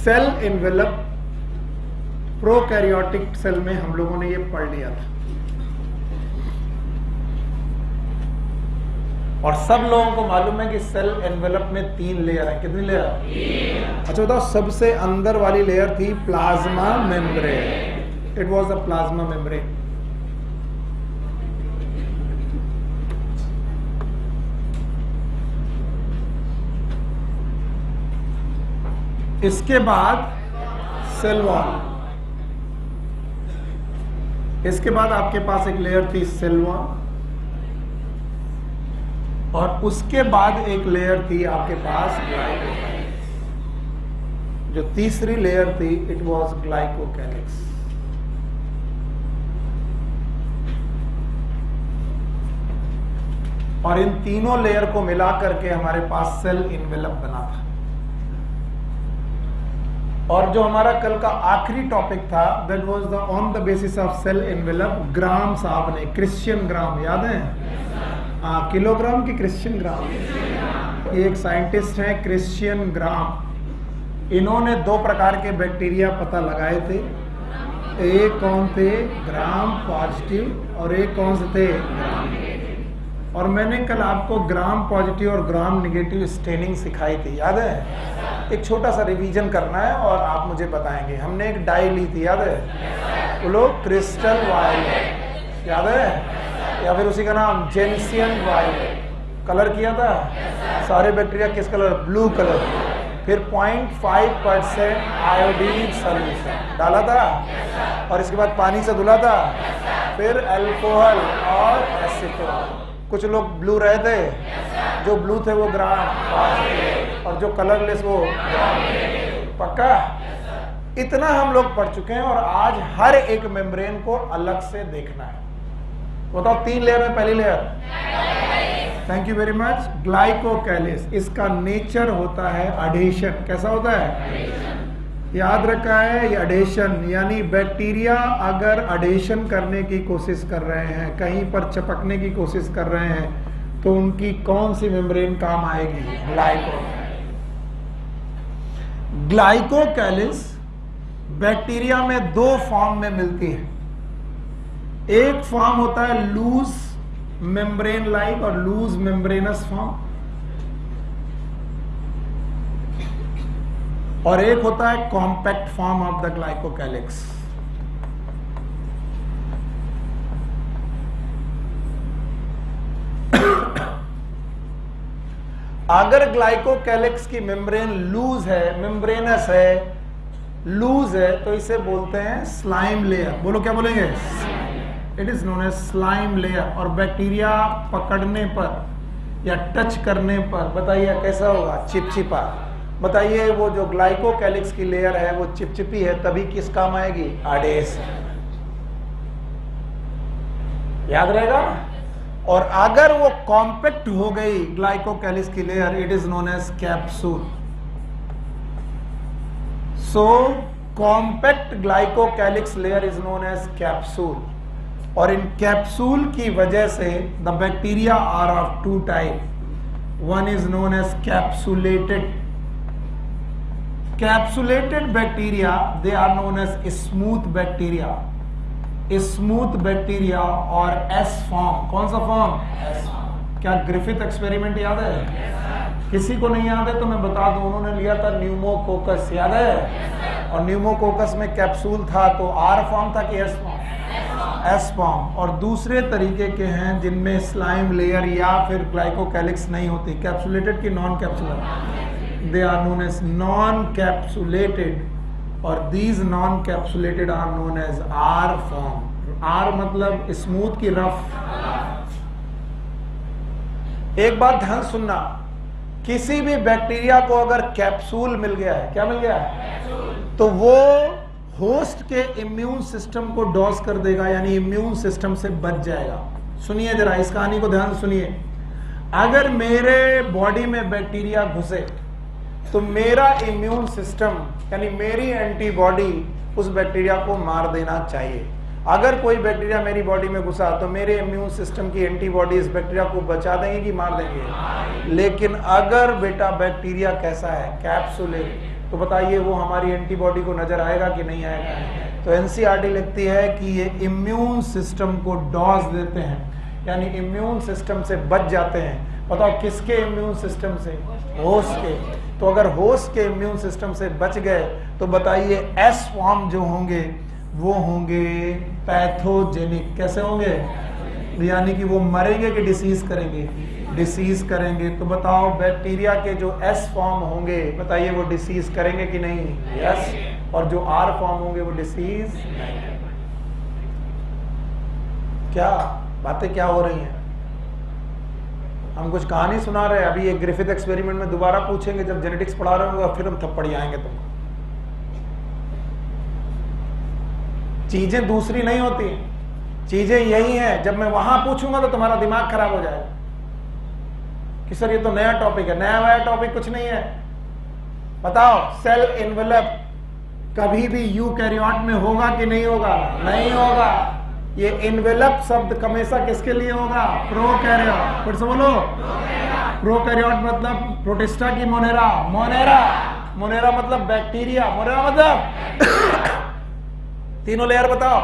Cell envelope prokaryotic cell में हम लोगों ने ये पढ़ लिया था, और सब लोगों को मालूम है कि सेल एनवेलप में 3 लेयर है। कितनी लेयर? अच्छा बताओ, सबसे अंदर वाली लेयर थी plasma membrane. It was a plasma membrane. इसके बाद सेल वॉल, इसके बाद आपके पास एक लेयर थी सेल वॉल, और उसके बाद एक लेयर थी आपके पास ग्लाइकोकैलिक्स। जो तीसरी लेयर थी इट वाज ग्लाइकोकैलिक्स। और इन तीनों लेयर को मिलाकर के हमारे पास सेल एनवेलप बना था। और जो हमारा कल का आखिरी टॉपिक था that was the on the basis of cell envelope. Gram साहब ने, क्रिश्चियन ग्राम, याद है? किलोग्राम की क्रिश्चियन ग्राम, ये एक साइंटिस्ट हैं क्रिश्चियन ग्राम। इन्होंने 2 प्रकार के बैक्टीरिया पता लगाए थे। एक कौन थे? ग्राम पॉजिटिव, और एक कौन से थे? Gram negative. और मैंने कल आपको ग्राम पॉजिटिव और ग्राम नेगेटिव स्टेनिंग सिखाई थी, याद है? एक छोटा सा रिवीजन करना है और आप मुझे बताएंगे। हमने एक डाई ली थी, याद है? बोलो, क्रिस्टल वायलेट, याद है? या फिर उसी का नाम जेनसियन वायलेट। कलर किया था सारे बैक्टीरिया किस कलर? Blue colour. फिर 0.5% आयोडीन सॉल्यूशन डाला था, और इसके बाद पानी से धुला था, फिर अल्कोहल और एसीटोन। कुछ लोग ब्लू रहे थे, जो ब्लू थे वो ग्राम, और जो कलरलेस वो ग्राम। पक्का? इतना हम लोग पढ़ चुके हैं, और आज हर एक मेम्ब्रेन को अलग से देखना है। बताओ, 3 लेयर में पहली layer, thank you very much, glycocalyx. इसका नेचर होता है अडेशन। कैसा होता है? याद रखा है, ये अडेशन, यानी बैक्टीरिया अगर अडेशन करने की कोशिश कर रहे हैं, कहीं पर चिपकने की कोशिश कर रहे हैं, तो उनकी कौन सी मेम्ब्रेन काम आएगी? ग्लाइकोकैलिक्स। ग्लाइकोकैलिक्स बैक्टीरिया में 2 फॉर्म में मिलती है। एक फॉर्म होता है लूज मेम्ब्रेन लाइक और लूज मेम्ब्रेनस फॉर्म, और एक होता है compact form of the glycocalyx. अगर ग्लाइकोकैलिक्स की मेम्ब्रेन लूज है, मेम्ब्रेनस है, लूज है, तो इसे बोलते हैं स्लाइम लेयर। बोलो, क्या बोलेंगे? It is known as slime layer. और बैक्टीरिया पकड़ने पर या टच करने पर, बताइए कैसा होगा? चिपचिपा। बताइए, वो जो ग्लाइकोकैलिक्स की लेयर है वो चिपचिपी है, तभी किस काम आएगी? अडेशन। याद रहेगा? और अगर वो कॉम्पैक्ट हो गई ग्लाइकोकैलिक्स की layer, it is known as capsule. So compact glycocalyx layer is known as capsule. और इन कैप्सूल की वजह से the bacteria are of 2 type. One is known as capsulated. Capsulated bacteria, they are known as smooth bacteria. Smooth bacteria और S form. कौन सा form? S form. क्या Griffith experiment याद है? किसी को नहीं याद है तो मैं बता दूं, उन्होंने लिया था न्यूमोकोकस, याद है? और न्यूमोकोकस में कैप्सूल था, तो आर फॉर्म था कि एस फॉर्म? S form. और दूसरे तरीके के हैं जिनमें स्लाइम लेयर या फिर ग्लाइकोकैलिक्स नहीं होती। कैप्सुलेटेड की non capsular, they are known as non capsulated, और these non capsulated are known as R form. R मतलब स्मूथ की रफ। एक बात ध्यान सुनना, किसी भी बैक्टीरिया को अगर कैप्सूल मिल गया है, क्या मिल गया है, तो वो होस्ट के इम्यून सिस्टम को डॉस कर देगा, यानी इम्यून सिस्टम से बच जाएगा। सुनिए जरा, इस कहानी को ध्यान से सुनिए। अगर मेरे बॉडी में बैक्टीरिया घुसे तो मेरा इम्यून सिस्टम यानी मेरी एंटीबॉडी उस बैक्टीरिया को मार देना चाहिए। अगर कोई बैक्टीरिया मेरी बॉडी में घुसा तो मेरे इम्यून सिस्टम की एंटीबॉडी इस बैक्टीरिया को बचा देंगे कि मार देंगे। लेकिन अगर बेटा बैक्टीरिया कैसा है, कैप्सुलेटेड, तो बताइए वो हमारी एंटीबॉडी को नजर आएगा कि नहीं आएगा? तो एनसीईआरटी लिखती है कि ये इम्यून सिस्टम को डॉज देते हैं, यानी इम्यून सिस्टम से बच जाते हैं। बताओ किसके इम्यून सिस्टम से? होस्ट के। तो अगर होस्ट के इम्यून सिस्टम से बच गए तो बताइए एस फॉर्म जो होंगे वो होंगे पैथोजेनिक। कैसे होंगे? यानी कि वो मरेंगे कि डिसीज करेंगे? डिसीज करेंगे। तो बताओ बैक्टीरिया के जो एस फॉर्म होंगे बताइए वो डिसीज करेंगे कि नहीं? यस। और जो आर फॉर्म होंगे वो डिसीज। क्या बातें क्या हो रही हैं? हम कुछ कहानी सुना रहे हैं। अभी एक ग्रिफिथ एक्सपेरिमेंट में दोबारा पूछेंगे जब जेनेटिक्स पढ़ा रहे होंगे, फिर हम थप्पड़ी आएंगे तुमको। चीजें दूसरी नहीं होती, चीजें यही हैं। जब मैं वहां पूछूंगा तो तुम्हारा दिमाग खराब हो जाएगा कि सर ये तो नया टॉपिक है। नया टॉपिक कुछ नहीं है। बताओ सेल एनवेलप कभी भी यूकैरियोट में होगा कि नहीं होगा? नहीं होगा। ये एनवेलप शब्द हमेशा किसके लिए होगा? प्रोकैरियोट। फिर से बोलो, प्रोकैरियोट मतलब प्रोटिस्टा की मोनेरा। मोनेरा मतलब बैक्टीरिया। मोनेरा मतलब तीनों लेयर बताओ।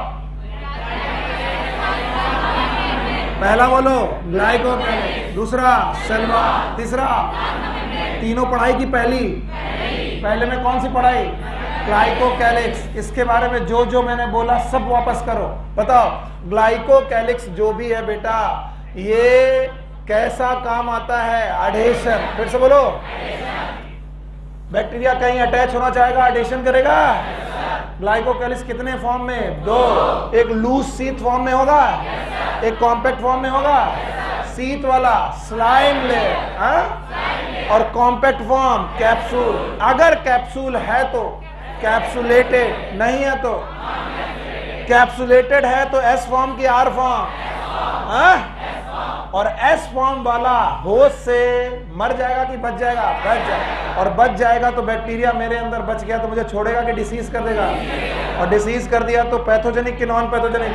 पहला बोलो ग्लाइकोकैलिक्स, दूसरा सेल वॉल, तीसरा। तीनों पढ़ाई की पहले में कौन सी पढ़ाई? ग्लाइकोकैलिक्स। इसके बारे में जो मैंने बोला सब वापस करो। बताओ ग्लाइकोकैलिक्स जो भी है बेटा ये कैसा काम आता है? एडेशन। फिर से बोलो, बैक्टीरिया कहीं अटैच होना चाहेगा, एडेशन करेगा। ग्लाइकोकैलिक्स कितने फॉर्म में? 2। एक लूज शीट फॉर्म में होगा, एक कॉम्पैक्ट फॉर्म में होगा। शीट वाला स्लाइम लेयर और कॉम्पैक्ट फॉर्म कैप्सूल। अगर कैप्सूल है तो कैप्सुलेटेड, नहीं है तो कैप्सुलेटेड है तो एस फॉर्म की आर फॉर्म। और एस फॉर्म वाला होस्ट से मर जाएगा कि बच जाएगा? बच जाएगा। और बच जाएगा तो बैक्टीरिया मेरे अंदर बच गया तो मुझे छोड़ेगा कि डिसीज कर देगा? और डिसीज कर दिया तो पैथोजेनिक कि नॉन पैथोजेनिक?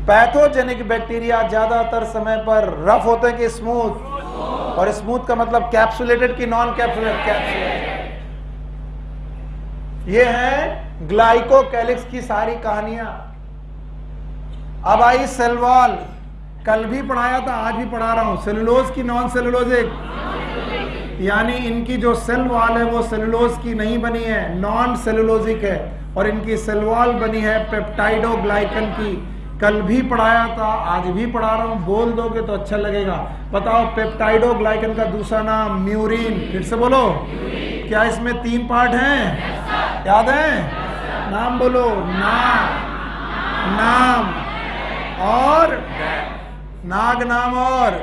पैथोजेनिक बैक्टीरिया ज्यादातर समय पर रफ होते हैं कि स्मूथ? और स्मूथ का मतलब कैप्सुलेटेड कि नॉन कैप्सुलेटेड? कैप्सुलेटेड। ये है ग्लाइकोकैलिक्स की सारी कहानियां। अब आई सेल वॉल। कल भी पढ़ाया था, आज भी पढ़ा रहा हूं। सेलुलोज की नॉन सेलुलोजिक, यानी इनकी जो सेल वॉल है वो सेलुलोज की नहीं बनी है, नॉन सेलुलोजिक है। और इनकी सेल वॉल बनी है पेप्टाइडोग्लाइकन की। कल भी पढ़ाया था, आज भी पढ़ा रहा हूं। बोल दोगे तो अच्छा लगेगा। बताओ पेप्टाइडोग्लाइकन का दूसरा नाम म्यूरिन। फिर से बोलो। क्या इसमें 3 पार्ट हैं? याद है? नाम बोलो। नाम और नाग नाम और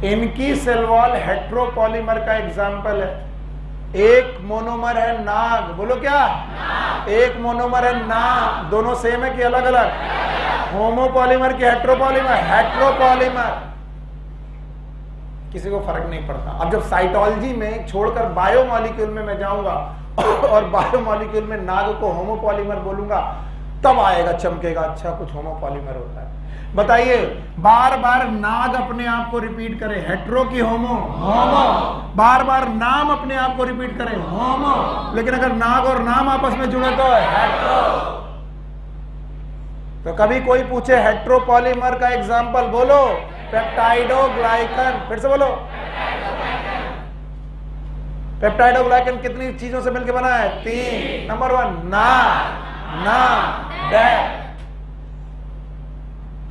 इनकी सेल वॉल हेट्रोपॉलीमर का एग्जाम्पल है। एक मोनोमर है नाग। बोलो क्या? एक मोनोमर है नाग। दोनों सेम है कि अलग अलग? होमोपॉलीमर की हेट्रोपॉलीमर? हेट्रोपॉलीमर। किसी को फर्क नहीं पड़ता। अब जब साइटोलॉजी में छोड़कर बायोमॉलिक्यूल में मैं जाऊंगा और बायोमॉलिक्यूल में नाग को होमोपॉलीमर बोलूंगा तब आएगा, चमकेगा। अच्छा कुछ होमोपॉलीमर होता है। बताइए बार बार नाग अपने आप को रिपीट करे, हेट्रो की होमो? बार बार नाम अपने आप को रिपीट करे, होमो। लेकिन अगर नाग और नाम आपस में जुड़े तो हेट्रो। तो कभी कोई पूछे हेट्रोपॉलीमर का एग्जाम्पल, बोलो पेप्टाइडोग्लाइकन। फिर से बोलो। पेप्टाइडोग्लाइकन कितनी चीजों से मिलकर बना है? 3। नंबर 1 नाम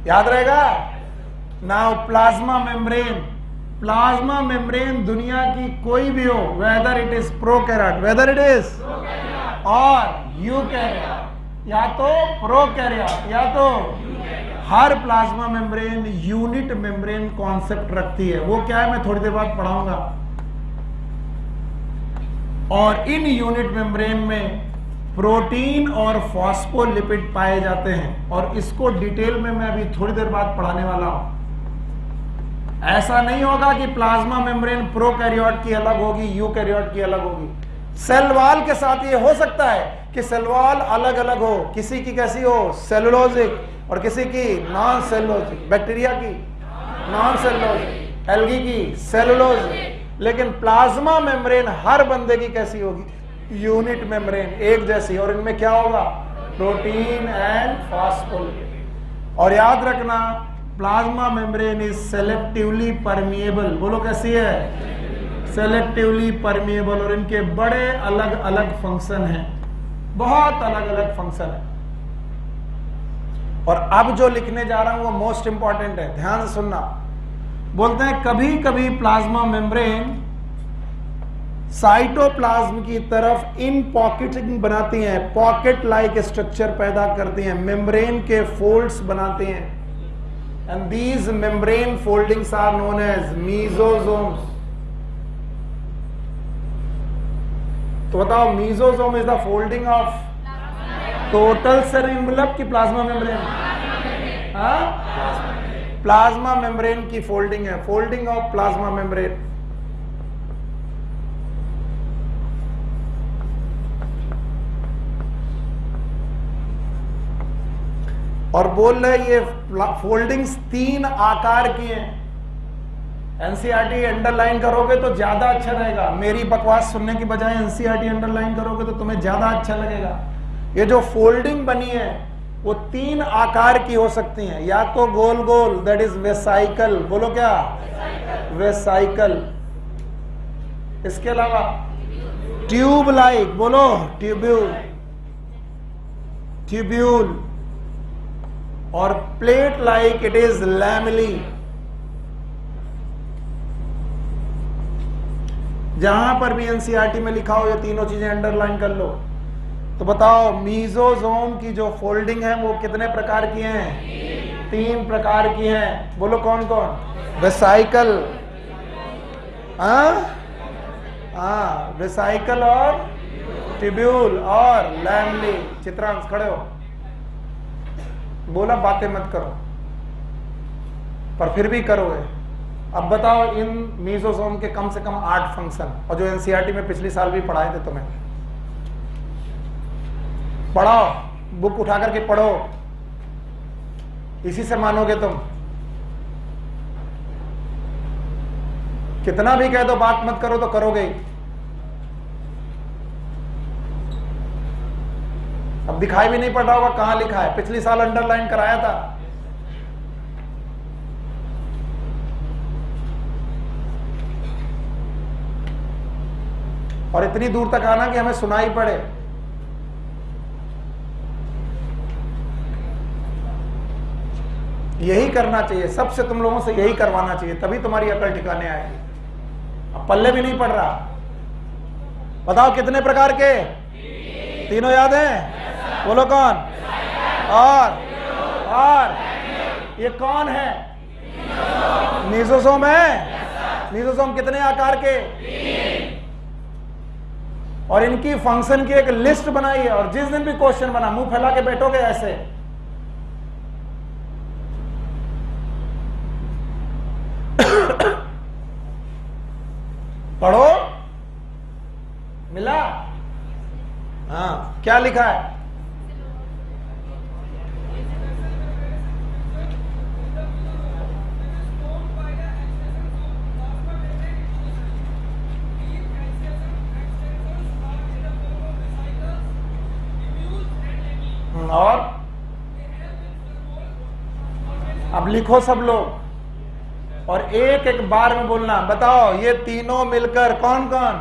याद रहेगा? Now plasma membrane. Plasma membrane दुनिया की कोई भी हो, whether it is prokaryote, whether it is और यूकैरियोट, या तो प्रोकैरियोट या तो हर plasma membrane unit membrane concept रखती है। वो क्या है मैं थोड़ी देर बाद पढ़ाऊंगा। और इन यूनिट मेम्ब्रेन में प्रोटीन और फॉस्फोलिपिड पाए जाते हैं। और इसको डिटेल में मैं अभी थोड़ी देर बाद पढ़ाने वाला हूं। ऐसा नहीं होगा कि प्लाज्मा मेम्ब्रेन प्रोकैरियोट की अलग होगी, यूकैरियोट की अलग होगी। सेल वॉल के साथ ये हो सकता है कि सेल वॉल अलग अलग हो। किसी की कैसी हो? सेलुलोजिक, और किसी की नॉन सेलुलोजिक। बैक्टीरिया की नॉन सेलुलोज, एल्गी की सेलुलोज। लेकिन प्लाज्मा मेम्ब्रेन हर बंदे की कैसी होगी? यूनिट मेम्ब्रेन, एक जैसी। और इनमें क्या होगा? Protein and phospholipid. और याद रखना, plasma membrane is selectively permeable. बोलो कैसी है? Selectively permeable. और इनके बड़े अलग अलग फंक्शन हैं, बहुत अलग अलग फंक्शन है। और अब जो लिखने जा रहा हूं वो मोस्ट इंपॉर्टेंट है, ध्यान से सुनना। बोलते हैं कभी कभी प्लाज्मा मेम्ब्रेन साइटोप्लाज्म की तरफ इन पॉकेटिंग बनाती हैं, पॉकेट लाइक स्ट्रक्चर पैदा करती हैं, मेम्ब्रेन के फोल्ड्स बनाते हैं। And these membrane foldings are known as mesosomes. तो बताओ, mesosome is the folding of total cell envelope की प्लाज्मा मेम्ब्रेन? प्लाज्मा मेम्ब्रेन की फोल्डिंग है, फोल्डिंग ऑफ प्लाज्मा मेम्ब्रेन। और बोल रहे ये फोल्डिंग्स 3 आकार की हैं। एनसीईआरटी अंडरलाइन करोगे तो ज्यादा अच्छा रहेगा। मेरी बकवास सुनने की बजाय एनसीईआरटी अंडरलाइन करोगे तो तुम्हें ज्यादा अच्छा लगेगा। ये जो फोल्डिंग बनी है वो 3 आकार की हो सकती हैं, या तो गोल गोल, दैट इज वेसाइकल। बोलो क्या? वेसाइकल। इसके अलावा ट्यूब लाइक, बोलो ट्यूब्यूल, ट्यूब्यूल। और plate like, it is lamellae. जहां पर भी एनसीईआरटी में लिखा हो ये तीनों चीजें अंडरलाइन कर लो। तो बताओ, मीजोसोम की जो फोल्डिंग है वो कितने प्रकार की हैं? 3 प्रकार की हैं। बोलो कौन कौन? वेसाइकल, वेसाइकल और ट्यूब्यूल और लैमली। चित्रांश खड़े हो, बोला बातें मत करो, पर फिर भी करोगे। अब बताओ, इन मीजोसोम के कम से कम 8 फंक्शन, और जो एनसीईआरटी में पिछली साल भी पढ़ाए थे तुम्हें। पढ़ो, बुक उठा करके पढ़ो, इसी से मानोगे तुम। कितना भी कह दो बात मत करो तो करोगे ही। अब दिखाई भी नहीं पड़ रहा होगा कहां लिखा है, पिछली साल अंडरलाइन कराया था। और इतनी दूर तक आना कि हमें सुनाई पड़े। यही करना चाहिए, सबसे तुम लोगों से यही करवाना चाहिए, तभी तुम्हारी अकल ठिकाने आएगी। अब पल्ले भी नहीं पड़ रहा। बताओ कितने प्रकार के? तीनों याद हैं? बोलो कौन? और ये कौन है? मीजोसोम है। मीजोसोम कितने आकार के? और इनकी फंक्शन की एक लिस्ट बनाई है। और जिस दिन भी क्वेश्चन बना, मुंह फैला के बैठोगे ऐसे, पढ़ो। मिला? हाँ, क्या लिखा है? और अब लिखो सब लोग, और एक एक बार में बोलना। बताओ, ये तीनों मिलकर कौन कौन?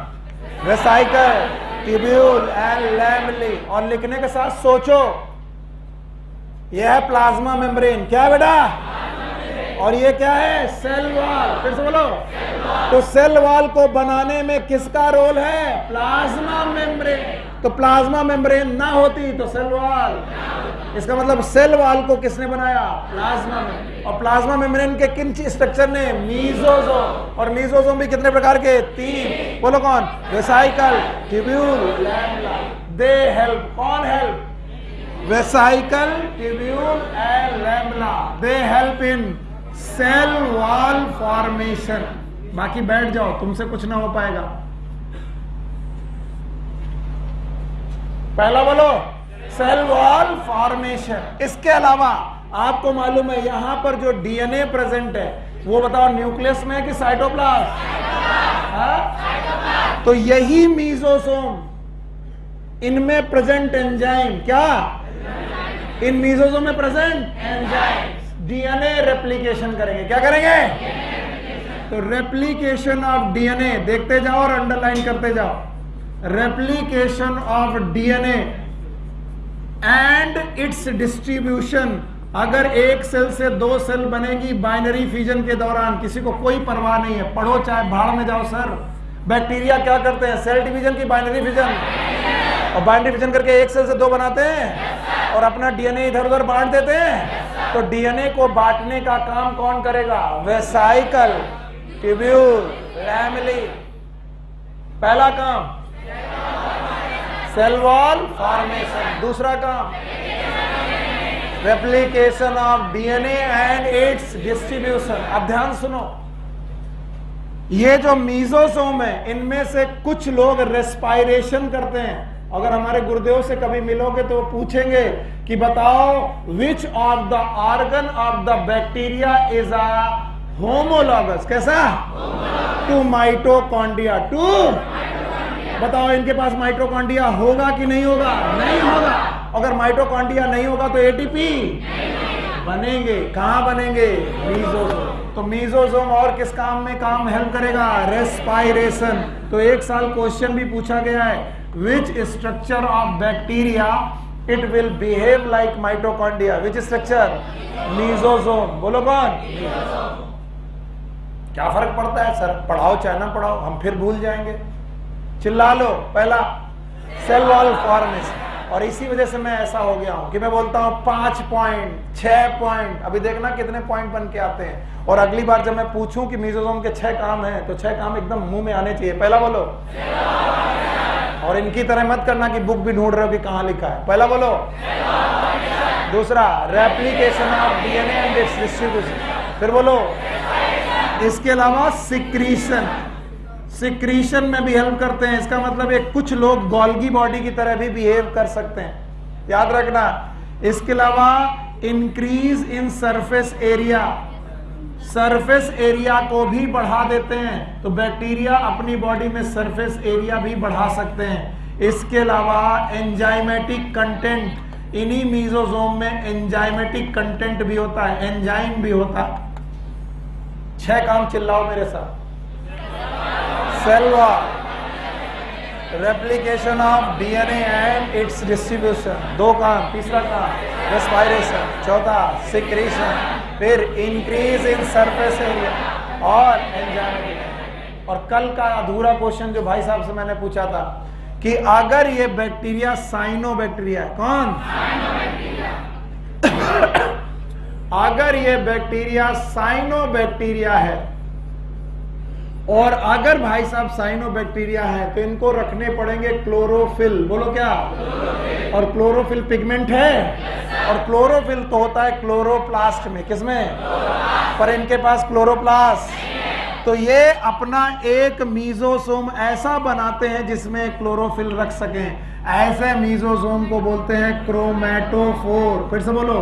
Vesicle, tubule and lamellae. और लिखने के साथ सोचो, यह है प्लाज्मा मेम्ब्रेन। क्या है बेटा? और ये क्या है? Cell wall. फिर से बोलो। तो सेल वॉल को बनाने में किसका रोल है? Plasma membrane. तो प्लाज्मा मेम्ब्रेन ना होती तो सेल वॉल। इसका मतलब सेल वॉल को किसने बनाया? Plasma membrane. और प्लाज्मा मेम्ब्रेन के किन स्ट्रक्चर ने? मीजोसोम। और मीजोसोम भी कितने प्रकार के? 3। बोलो कौन? Vesicle, tubule, lamella. They help. कौन help? Vesicle, tubule and lamella. They help in cell wall formation. बाकी बैठ जाओ, तुमसे कुछ ना हो पाएगा। पहला बोलो, सेल वॉल फॉर्मेशन। इसके अलावा आपको मालूम है यहां पर जो डीएनए प्रेजेंट है, वो बताओ न्यूक्लियस में कि साइटोप्लाज्म? तो यही मीजोसोम, इनमें प्रेजेंट एंजाइम, क्या इन मीजोसोम में प्रेजेंट एंजाइम डीएनए रेप्लिकेशन करेंगे। क्या करेंगे? तो रेप्लिकेशन ऑफ डीएनए, देखते जाओ और अंडरलाइन करते जाओ। Replication of DNA and its distribution. अगर एक सेल से दो सेल बनेगी बाइनरी फिजन के दौरान, किसी को कोई परवाह नहीं है, पढ़ो चाहे भाड़ में जाओ सर। बैक्टीरिया क्या करते हैं? सेल डिवीजन की बाइनरी फिजन, और बाइनरी फिजन करके एक सेल से दो बनाते हैं और अपना डीएनए इधर उधर बांट देते हैं। तो डीएनए को बांटने का काम कौन करेगा? Vesicle, tubule, lamellae. पहला काम सेल वॉल फॉर्मेशन, दूसरा काम replication of DNA and its distribution. अब ध्यान सुनो, ये जो मीजोसोम है इनमें से कुछ लोग रेस्पायरेशन करते हैं। अगर हमारे गुरुदेव से कभी मिलोगे तो पूछेंगे कि बताओ which of the organ of the bacteria is a homologous, कैसा? To mitochondria, to. बताओ इनके पास माइटोकॉन्ड्रिया होगा कि नहीं होगा? नहीं होगा। अगर माइटोकॉन्ड्रिया नहीं होगा तो एटीपी बनेंगे। कहां बनेंगे? मीजोसोम। तो मीजोसोम और किस काम में काम हेल्प करेगा? रेस्पायरेशन। तो एक साल क्वेश्चन भी पूछा गया है, which structure of bacteria it will behave like mitochondria? Which structure? Mesosome. बोलो कौन? क्या फर्क पड़ता है सर? पढ़ाओ चाहे ना पढ़ाओ, हम फिर भूल जाएंगे। चिल्ला लो। पहला सेल वॉल फॉर्मेशन, और इसी वजह से मैं ऐसा हो गया हूं कि मैं बोलता हूं 5 पॉइंट 6 पॉइंट। अभी देखना कितने पॉइंट बन के आते हैं। और अगली बार जब मैं पूछूं कि मीजोसोम के 6 काम हैं तो 6 काम एकदम मुंह में आने चाहिए। पहला बोलो, और इनकी तरह मत करना कि बुक भी ढूंढ रहे हो कि कहां लिखा है। पहला बोलो। दूसरा replication of DNA and its distribution. फिर बोलो। इसके अलावा सिक्रीशन, सिक्रीशन में भी हेल्प करते हैं। इसका मतलब है कुछ लोग गोल्गी बॉडी की तरह भी बिहेव कर सकते हैं, याद रखना। इसके अलावा increase in surface area, surface area को भी बढ़ा देते हैं। तो बैक्टीरिया अपनी बॉडी में सरफेस एरिया भी बढ़ा सकते हैं। इसके अलावा एंजाइमेटिक कंटेंट, इन्हीं मीजोसोम में एंजाइमेटिक कंटेंट भी होता है, एंजाइम भी होता है। 6 काम चिल्लाओ मेरे साथ। Cell wall, replication of DNA and its distribution, 2 काम। तीसरा काम रेस्पायरेशन, चौथा सिक्रीशन, फिर इंक्रीज इन सरफेस एरिया और एंजाइमेटिक। और कल का अधूरा क्वेश्चन जो भाई साहब से मैंने पूछा था कि अगर ये बैक्टीरिया साइनोबैक्टीरिया है, कौन? अगर ये बैक्टीरिया साइनोबैक्टीरिया है, और अगर भाई साहब साइनोबैक्टीरिया है तो इनको रखने पड़ेंगे क्लोरोफिल। बोलो क्या? और क्लोरोफिल पिगमेंट है, और क्लोरोफिल तो होता है क्लोरोप्लास्ट में। किसमें? पर इनके पास क्लोरोप्लास्ट। तो ये अपना एक मीजोसोम ऐसा बनाते हैं जिसमें क्लोरोफिल रख सकें। ऐसे मीजोसोम को बोलते हैं क्रोमैटोफोर। फिर से बोलो।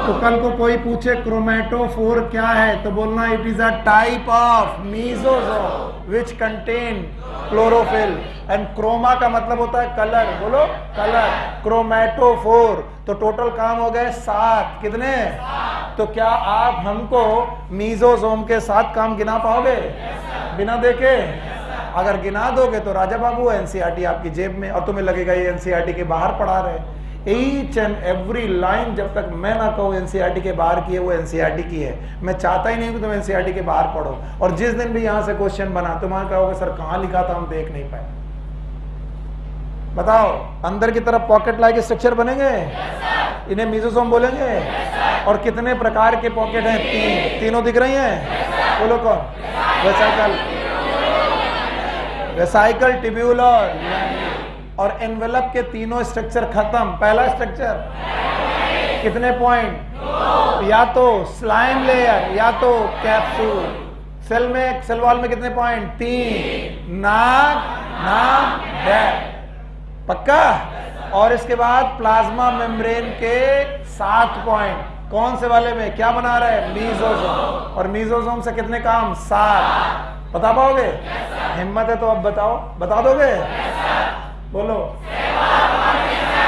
तो कल को कोई पूछे क्रोमैटोफोर क्या है तो बोलना it is a type of mesosome which contain chlorophyll. And chroma का मतलब होता है कलर। बोलो कलर। क्रोमैटोफोर। तो टोटल काम हो गए 7। कितने? तो क्या आप हमको मीजोसोम के 7 काम गिना पाओगे बिना देखे? अगर गिना दोगे तो राजा बाबू एनसीईआरटी आपकी जेब में, और तुम्हें लगेगा ये एनसीईआरटी के बाहर पढ़ा रहे। ईच एंड एवरी लाइन जब तक मैं ना कहूँ एनसीईआरटी के बाहर की है, वो एनसीईआरटी की है। मैं चाहता ही नहीं कि तुम एनसीईआरटी के बाहर पढ़ो। और जिस दिन भी यहाँ से क्वेश्चन बना तुम्हारा कहोगे सर कहाँ लिखा था, हम देख नहीं पाए। बताओ, अंदर की तरफ पॉकेट लाइक स्ट्रक्चर बनेंगे? इन्हें मीजोसोम बोलेंगे। और कितने प्रकार के पॉकेट हैं? 3। तीनों दिख रही हैं? बोलो कौन? वेसाइकल, वेसाइकल, ट्यूब्यूलर और एनवेलप के तीनों स्ट्रक्चर खत्म। पहला स्ट्रक्चर कितने पॉइंट? या तो स्लाइम लेयर या तो कैप्सूल। सेल में, सेल वॉल में कितने पॉइंट? 3। नाक, नाक, बैक। पक्का? और इसके बाद प्लाज्मा मेम्ब्रेन के 7 पॉइंट। कौन से वाले में क्या बना रहे हैं? मीजोसोम। और मीजोसोम से कितने काम? 7। बता पाओगे? हिम्मत है तो अब बताओ, बता दोगे? बोलो।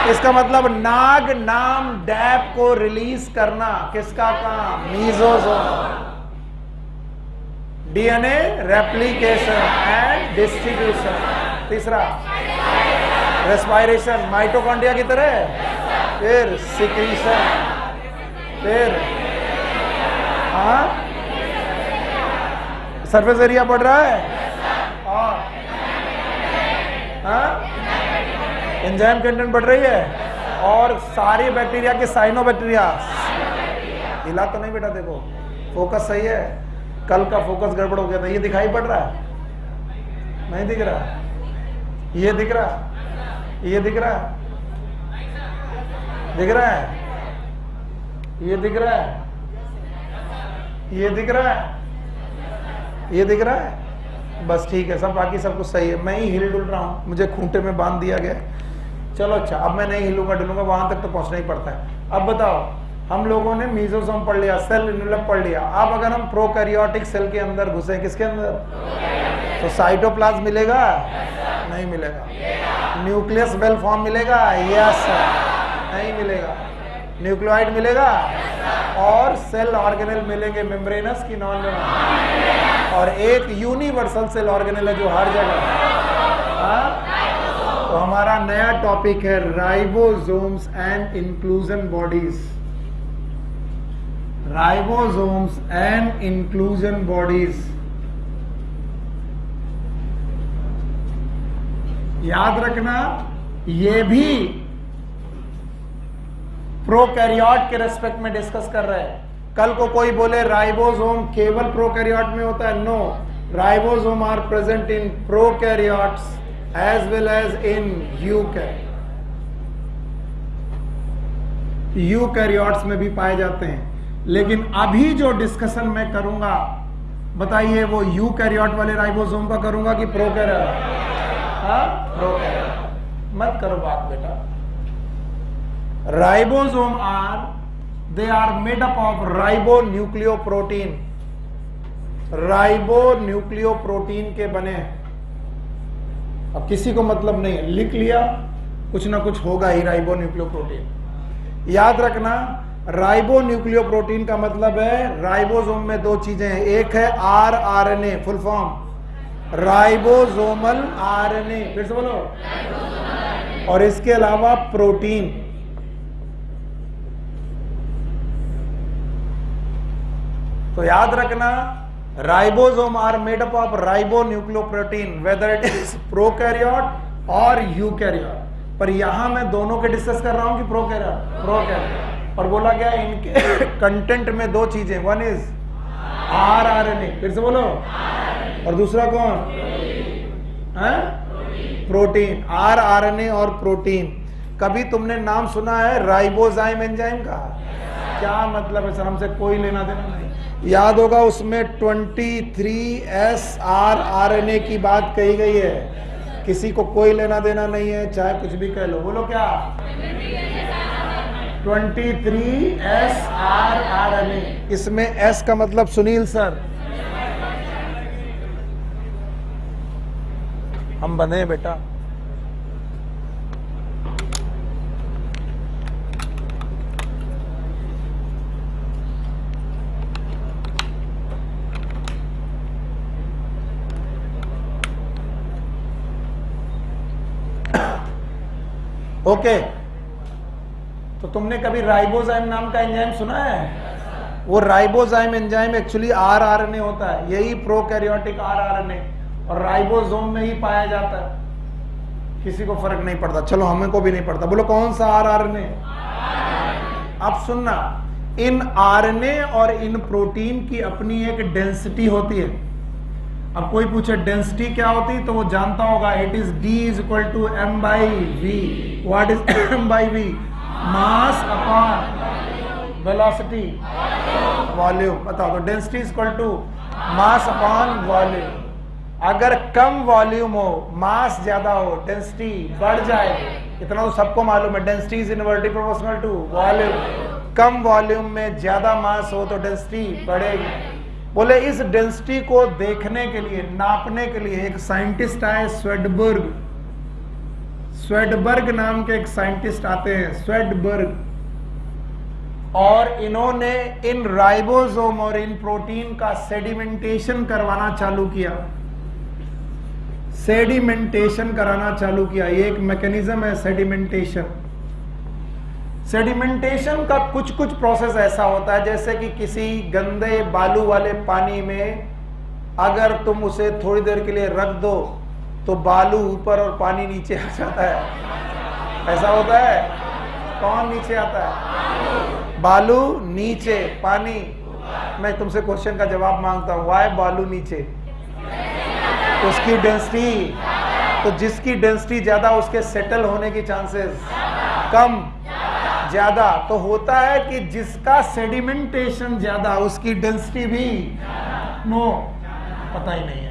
इसका मतलब नाग नाम डैप को रिलीज करना किसका काम? Mesosome. DNA replication and distribution. तीसरा रेस्पायरेशन, माइटोकॉन्ड्रिया की तरह। फिर सिक्रीशन, फिर सरफेस एरिया बढ़ रहा है और एंजाइम कंटेंट बढ़ रही है और सारी बैक्टीरिया के साइनोबैक्टीरिया। हिला तो नहीं बेटा, देखो फोकस सही है। कल का फोकस गड़बड़ हो गया था। ये दिखाई पड़ रहा है? नहीं दिख रहा? ये दिख रहा? ये दिख रहा है? दिख रहा है? ये दिख रहा है? ये दिख रहा है? ये दिख रहा है? बस ठीक है, सब बाकी सब कुछ सही है। मैं ही हिल डुल रहा हूँ, मुझे खूंटे में बांध दिया गया। चलो अच्छा, अब मैं नहीं हिलूंगा डुलूंगा, वहां तक तो पहुंचना ही पड़ता है। अब बताओ, हम लोगों ने मीजोसोम पढ़ लिया, सेल इनवेलप पढ़ लिया। अब अगर हम प्रोकैरियोटिक सेल के अंदर घुसे, किसके अंदर? तो साइटोप्लाज्म मिलेगा? नहीं मिलेगा। न्यूक्लियस वेल फॉर्म मिलेगा? यस। नहीं मिलेगा। न्यूक्लियोइड मिलेगा? और सेल ऑर्गेनेल मिलेंगे, मेम्ब्रेनस की नॉन मेम्ब्रेनस। और एक यूनिवर्सल सेल ऑर्गेनेल है जो हर जगह। तो हमारा नया टॉपिक है ribosomes and inclusion bodies. Ribosomes and inclusion bodies. याद रखना, ये भी प्रोकैरियोट के रेस्पेक्ट में डिस्कस कर रहे हैं। कल को कोई बोले राइबोसोम केवल प्रोकैरियोट में होता है, no, ribosome are present in prokaryotes as well as in eukaryotes में भी पाए जाते हैं। लेकिन अभी जो डिस्कशन मैं करूंगा, बताइए वो यूकैरियोट वाले राइबोसोम का करूंगा कि प्रोकैरियोट? प्रोकैरियोट। मत करो बात बेटा। Ribosome they are made up of ribonucleoprotein. Ribonucleoprotein के बने हैं। अब किसी को मतलब नहीं है, लिख लिया, कुछ ना कुछ होगा ही राइबोन्यूक्लियोप्रोटीन। याद रखना, राइबोन्यूक्लियोप्रोटीन का मतलब है राइबोसोम में दो चीजें हैं। एक है RNA, full form ribosomal RNA. फिर से बोलो। और इसके अलावा प्रोटीन। तो याद रखना, ribosome are made up of ribonucleoprotein, whether it is prokaryote और यूकैरियोट। पर यहां मैं दोनों के डिस्कस कर रहा हूं कि प्रोकैरियोट? प्रोकैरियोट। और बोला गया इनके कंटेंट में दो चीजें, वन इज आरएनए। फिर से बोलो। और दूसरा कौन? प्रोटीन। आरएनए और प्रोटीन। कभी तुमने नाम सुना है राइबोजाइम एंजाइम का? क्या मतलब है सर? हमसे कोई लेना देना नहीं। याद होगा उसमें 23S आरएनए की बात कही गई है। किसी को कोई लेना देना नहीं है, चाहे कुछ भी कह लो। बोलो क्या? 23S RNA. इसमें S का मतलब सुनील सर, हम बंधे हैं बेटा। ओके, तो तुमने कभी राइबोजाइम नाम का एंजाइम सुना है? वो राइबोजाइम एंजाइम एक्चुअली आरएनए होता है, यही प्रोकैरियोटिक आरएनए, और राइबोसोम में ही पाया जाता है। किसी को फर्क नहीं पड़ता, चलो हमें को भी नहीं पड़ता। बोलो कौन सा आरएनए? अब सुनना, इन आरएनए और इन प्रोटीन की अपनी एक डेंसिटी होती है। अब कोई पूछे डेंसिटी क्या होती, तो वो जानता होगा, it is D is equal to m/v। What is m/v? Mass upon velocity, volume. बताओ, तो density is equal to mass upon volume. अगर कम वॉल्यूम हो, मास ज्यादा हो, डेंसिटी बढ़ जाए। इतना तो सबको मालूम है, density is inversely proportional to volume. कम वॉल्यूम में ज्यादा मास हो तो डेंसिटी बढ़ेगी। बोले इस डेंसिटी को देखने के लिए, नापने के लिए एक साइंटिस्ट आए, स्वेडबर्ग नाम के एक साइंटिस्ट आते हैं, स्वेडबर्ग, और इन्होंने इन राइबोसोम और इन प्रोटीन का सेडिमेंटेशन करवाना चालू किया, सेडिमेंटेशन कराना चालू किया। ये एक मैकेनिज्म है सेडिमेंटेशन। सेडिमेंटेशन का कुछ कुछ प्रोसेस ऐसा होता है जैसे कि किसी गंदे बालू वाले पानी में अगर तुम उसे थोड़ी देर के लिए रख दो तो बालू ऊपर और पानी नीचे आ जाता है, ऐसा होता है। कौन नीचे आता है? बालू नीचे, पानी। मैं तुमसे क्वेश्चन का जवाब मांगता हूं, वाई बालू नीचे? उसकी डेंसिटी, तो जिसकी डेंसिटी ज्यादा उसके सेटल होने की चांसेस कम, ज्यादा। तो होता है कि जिसका सेडिमेंटेशन ज्यादा उसकी डेंसिटी भी नो, पता ही नहीं है।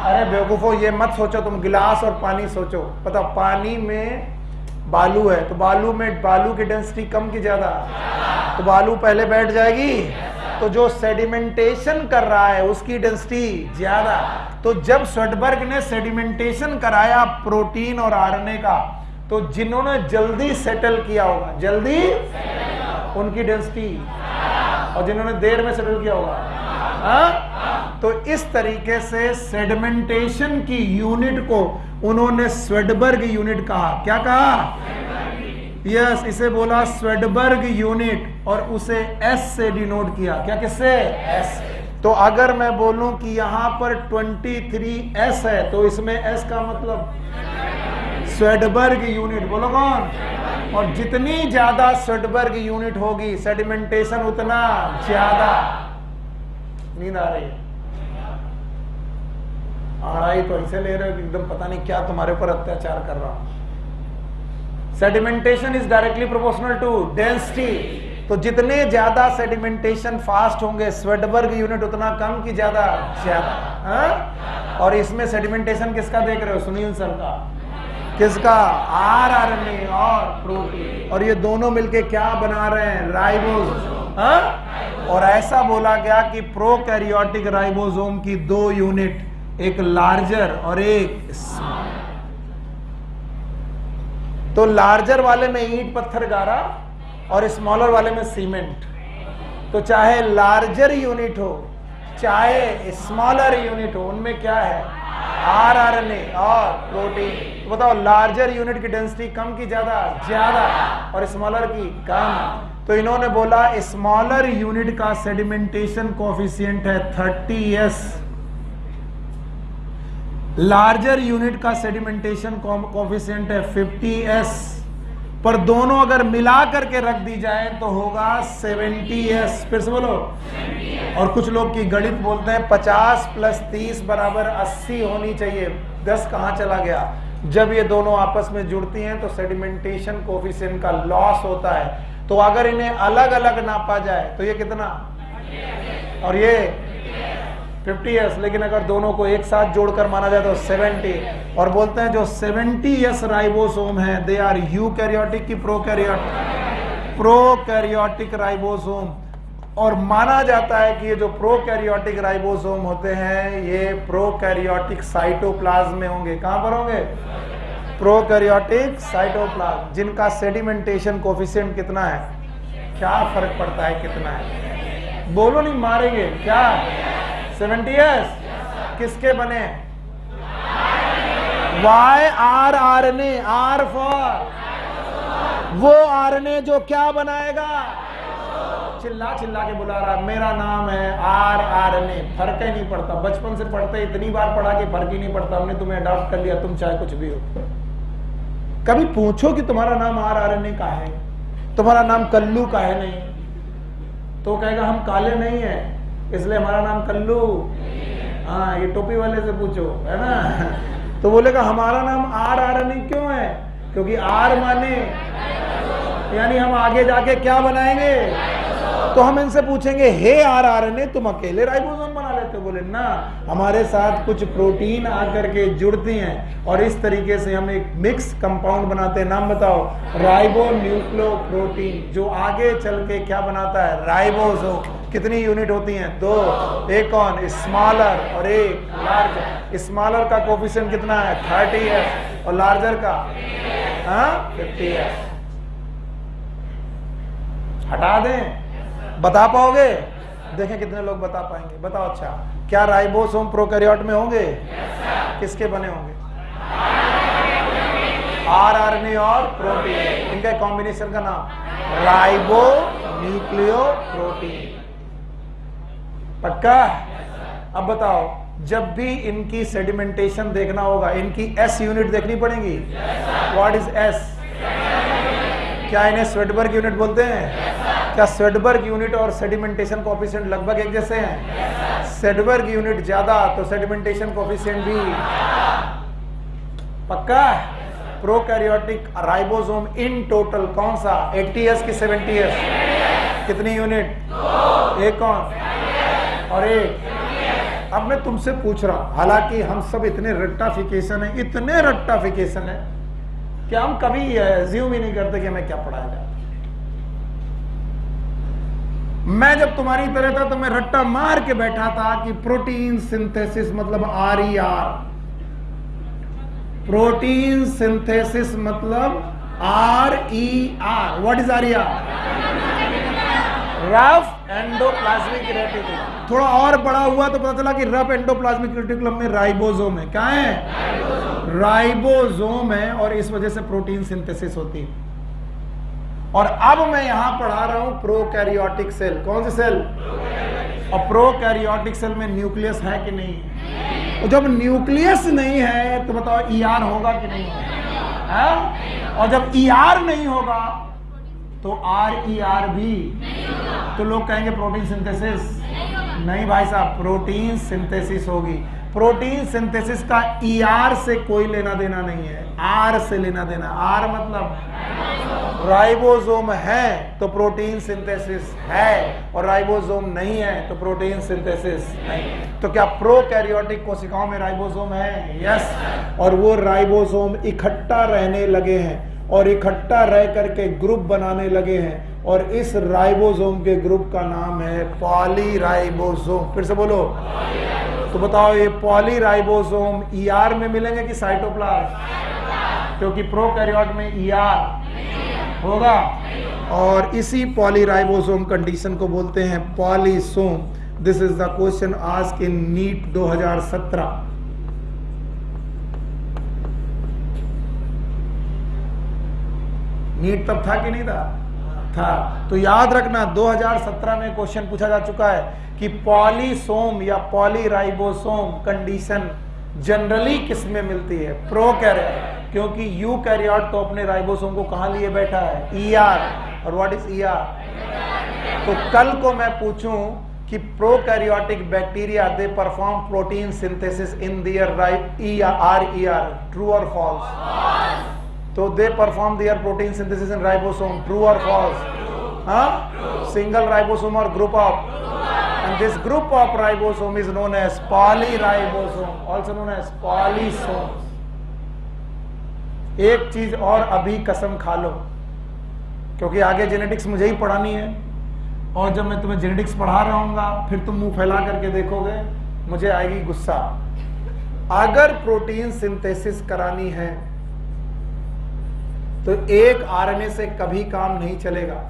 अरे बेवकूफो, ये मत सोचो तुम गिलास और पानी सोचो। पता, पानी में बालू है तो बालू में बालू की डेंसिटी कम की ज्यादा, तो बालू पहले बैठ जाएगी। तो जो सेडिमेंटेशन कर रहा है उसकी डेंसिटी ज्यादा। तो जब स्वेडबर्ग ने सेडिमेंटेशन कराया प्रोटीन और आरएनए का, तो जिन्होंने जल्दी सेटल किया होगा, जल्दी उनकी डेंसिटी, और जिन्होंने देर में सेटल किया होगा, हाँ? तो इस तरीके से सेडिमेंटेशन की यूनिट को उन्होंने स्वेडबर्ग यूनिट कहा। क्या कहा? यस, इसे बोला स्वेडबर्ग यूनिट, और उसे एस से डिनोट किया। क्या, किससे? एस। तो अगर मैं बोलूं कि यहां पर 23S है तो इसमें एस का मतलब स्वेडबर्ग यूनिट। बोलो कौन? और जितनी ज्यादा स्वेडबर्ग यूनिट होगी सेडिमेंटेशन उतना ज्यादा। नींद आ रही है? आड़ाई तो ऐसे ले रहे हो कि एकदम पता नहीं क्या तुम्हारे ऊपर अत्याचार कर रहा हूं। Sedimentation is directly proportional to density. तो जितने ज्यादा सेडिमेंटेशन फास्ट होंगे स्वेडबर्ग यूनिट उतना कम की ज्यादा, ज्यादा। और इसमें सेडिमेंटेशन किसका देख रहे हो? सुनील सर का। किसका? आरएनए और प्रोटीन। और ये दोनों मिलके क्या बना रहे हैं? राइबोसोम। और ऐसा बोला गया कि प्रोकैरियोटिक राइबोसोम की 2 यूनिट, एक लार्जर और एक स्मॉल। तो लार्जर वाले में ईंट पत्थर गारा और स्मॉलर वाले में सीमेंट। तो चाहे लार्जर यूनिट हो चाहे स्मॉलर यूनिट हो, उनमें क्या है? आरएनए और प्रोटीन। तो बताओ लार्जर यूनिट की डेंसिटी कम की ज्यादा? ज्यादा। और स्मॉलर की कम। तो इन्होंने बोला स्मॉलर यूनिट का सेडिमेंटेशन कोएफिशिएंट है 30S, लार्जर यूनिट का सेडिमेंटेशन कोएफिशिएंट है 50S, पर दोनों अगर मिला करके रख दी जाए तो होगा 70S। फिर से बोलो। और कुछ लोग की गणित बोलते हैं 50 + 30 = 80 होनी चाहिए। 10 कहाँ चला गया? जब ये दोनों आपस में जुड़ती हैं तो सेडिमेंटेशन कोएफिशिएंट का लॉस होता है। तो अगर इन्हें अलग अलग नापा जाए तो ये कितना, और ये 50S, लेकिन अगर दोनों को एक साथ जोड़कर माना जाए तो 70। और बोलते हैं जो 70S राइबोसोम है दे आर यूकैरियोटिक की प्रोकैरियोटिक? Prokaryotic ribosome. और माना जाता है कि ये जो प्रोकैरियोटिक राइबोसोम होते हैं ये प्रोकैरियोटिक साइटोप्लाज्म में होंगे। कहां पर होंगे? प्रोकैरियोटिक साइटोप्लाज्म, जिनका सेडिमेंटेशन कोएफिशिएंट कितना है? क्या फर्क पड़ता है कितना है? बोलो, नहीं मारेंगे क्या? 70S। किसके बने? Why R RNA, R for वो आरएनए जो क्या बनाएगा? चिल्ला चिल्ला के बुला रहा, मेरा नाम है आरएनए। फर्क ही नहीं पड़ता, बचपन से पढ़ते इतनी बार पढ़ा कि फर्क ही नहीं पड़ता। हमने तुम्हें अडॉप्ट कर लिया, तुम चाहे कुछ भी हो। कभी पूछो कि तुम्हारा नाम आरएनए का है, तुम्हारा नाम कल्लू का है? नहीं, तो कहेगा हम काले नहीं है इसलिए हमारा नाम कल्लू। हाँ, ये टोपी वाले से पूछो, है ना? तो बोलेगा हमारा नाम आरएनए क्यों है? क्योंकि आर माने यानी हम आगे जाके क्या बनाएंगे। तो हम इनसे पूछेंगे हे आरएनए तुम अकेले राइबोसोम बना लेते तो बोले ना, हमारे साथ कुछ प्रोटीन आकर के जुड़ती हैं और इस तरीके से हम एक मिक्स कंपाउंड बनाते हैं। नाम बताओ। राइबो न्यूक्लियोप्रोटीन, जो आगे चल के क्या बनाता है? राइबोसोम। कितनी यूनिट होती हैं? 2। एक कौन? स्मॉलर और एक लार्जर। स्मॉलर का कोफिशिएंट कितना है? 30 है और लार्जर का 50 है। हटा दें? बता पाओगे? देखें कितने लोग बता पाएंगे। बताओ। अच्छा, क्या राइबोसोम प्रोकैरियोट में होंगे? किसके बने होंगे? आरएनए और प्रोटीन, इनका कॉम्बिनेशन का नाम राइबो न्यूक्लियोप्रोटीन। पक्का? अब बताओ, जब भी इनकी सेडिमेंटेशन देखना होगा, इनकी एस यूनिट देखनी पड़ेगी। What is S? क्या इन्हें स्वेडबर्ग यूनिट बोलते हैं? क्या स्वेडबर्ग यूनिट और सेडिमेंटेशन कोएफिशिएंट लगभग एक जैसे हैं? स्वेडबर्ग यूनिट ज्यादा तो सेडिमेंटेशन कोएफिशिएंट भी। पक्का? प्रोकैरियोटिक राइबोसोम इन टोटल कौन सा? 80s की 70s? कितनी यूनिट? एक कौन और एक? अब मैं तुमसे पूछ रहा हूं, हालांकि हम सब इतने रट्टाफिकेशन है, इतने रट्टाफिकेशन है कि हम कभी एज्यूम ही नहीं करते कि हमें क्या पढ़ाया जाए। मैं जब तुम्हारी तरह था तो मैं रट्टा मार के बैठा था कि प्रोटीन सिंथेसिस मतलब RER। प्रोटीन सिंथेसिस मतलब RER। What is RER? Rough endoplasmic reticulum. थोड़ा और बड़ा हुआ तो पता चला कि रफ एंडोप्लाज्मिक रेटिकुलम में राइबोसोम है। क्या है? राइबोसोम है और इस वजह से प्रोटीन सिंथेसिस होती है। और अब मैं यहां पढ़ा रहा हूं प्रोकैरियोटिक सेल। कौन सी सेल? और प्रोकैरियोटिक सेल में न्यूक्लियस है कि नहीं है? और जब न्यूक्लियस नहीं है तो बताओ ER होगा कि नहीं होगा? और जब ER नहीं होगा तो RER भी। तो लोग कहेंगे प्रोटीन सिंथेसिस नहीं भाई साहब, प्रोटीन सिंथेसिस होगी। प्रोटीन सिंथेसिस का ER से कोई लेना देना नहीं है, R से लेना देना। R मतलब राइबोसोम है तो प्रोटीन सिंथेसिस है, और राइबोसोम नहीं है तो प्रोटीन सिंथेसिस नहीं। तो क्या प्रोकैरियोटिक कोशिकाओं में राइबोसोम है? यस। और वो राइबोसोम इकट्ठा रहने लगे हैं और इकट्ठा रह करके ग्रुप बनाने लगे हैं, और इस राइबोसोम के ग्रुप का नाम है पॉलीराइबोसोम। फिर से बोलो। तो बताओ, ये पॉलीराइबोसोम ER में मिलेंगे कि साइटोप्लाज्म? क्योंकि प्रोकैरियोट में ER होगा। और इसी पॉलीराइबोसोम कंडीशन को बोलते हैं polysome. This is the question asked in NEET 2017। NEET तब था कि नहीं था? तो याद रखना 2017 में क्वेश्चन पूछा जा चुका है कि पॉलीसोम या पॉलीराइबोसोम कंडीशन जनरली किस में मिलती है? प्रोकैरियोट। क्योंकि यूकैरियोट तो अपने राइबोसोम को कहां लिए बैठा है? ER। और व्हाट इज ER? तो कल को मैं पूछूं कि prokaryotic bacteria they perform protein synthesis in their RER, true और फॉल्स? तो they perform their protein synthesis in ribosome, true और फॉल्स? सिंगल राइबोसोम और group of, and this group of ribosome is known as polyribosome, also known as polysomes. एक चीज और अभी कसम खा लो, क्योंकि आगे जेनेटिक्स मुझे ही पढ़ानी है, और जब मैं तुम्हें जेनेटिक्स पढ़ा रहा हूँ फिर तुम मुंह फैला करके देखोगे, मुझे आएगी गुस्सा। अगर प्रोटीन सिंथेसिस करानी है तो एक RNA से कभी काम नहीं चलेगा,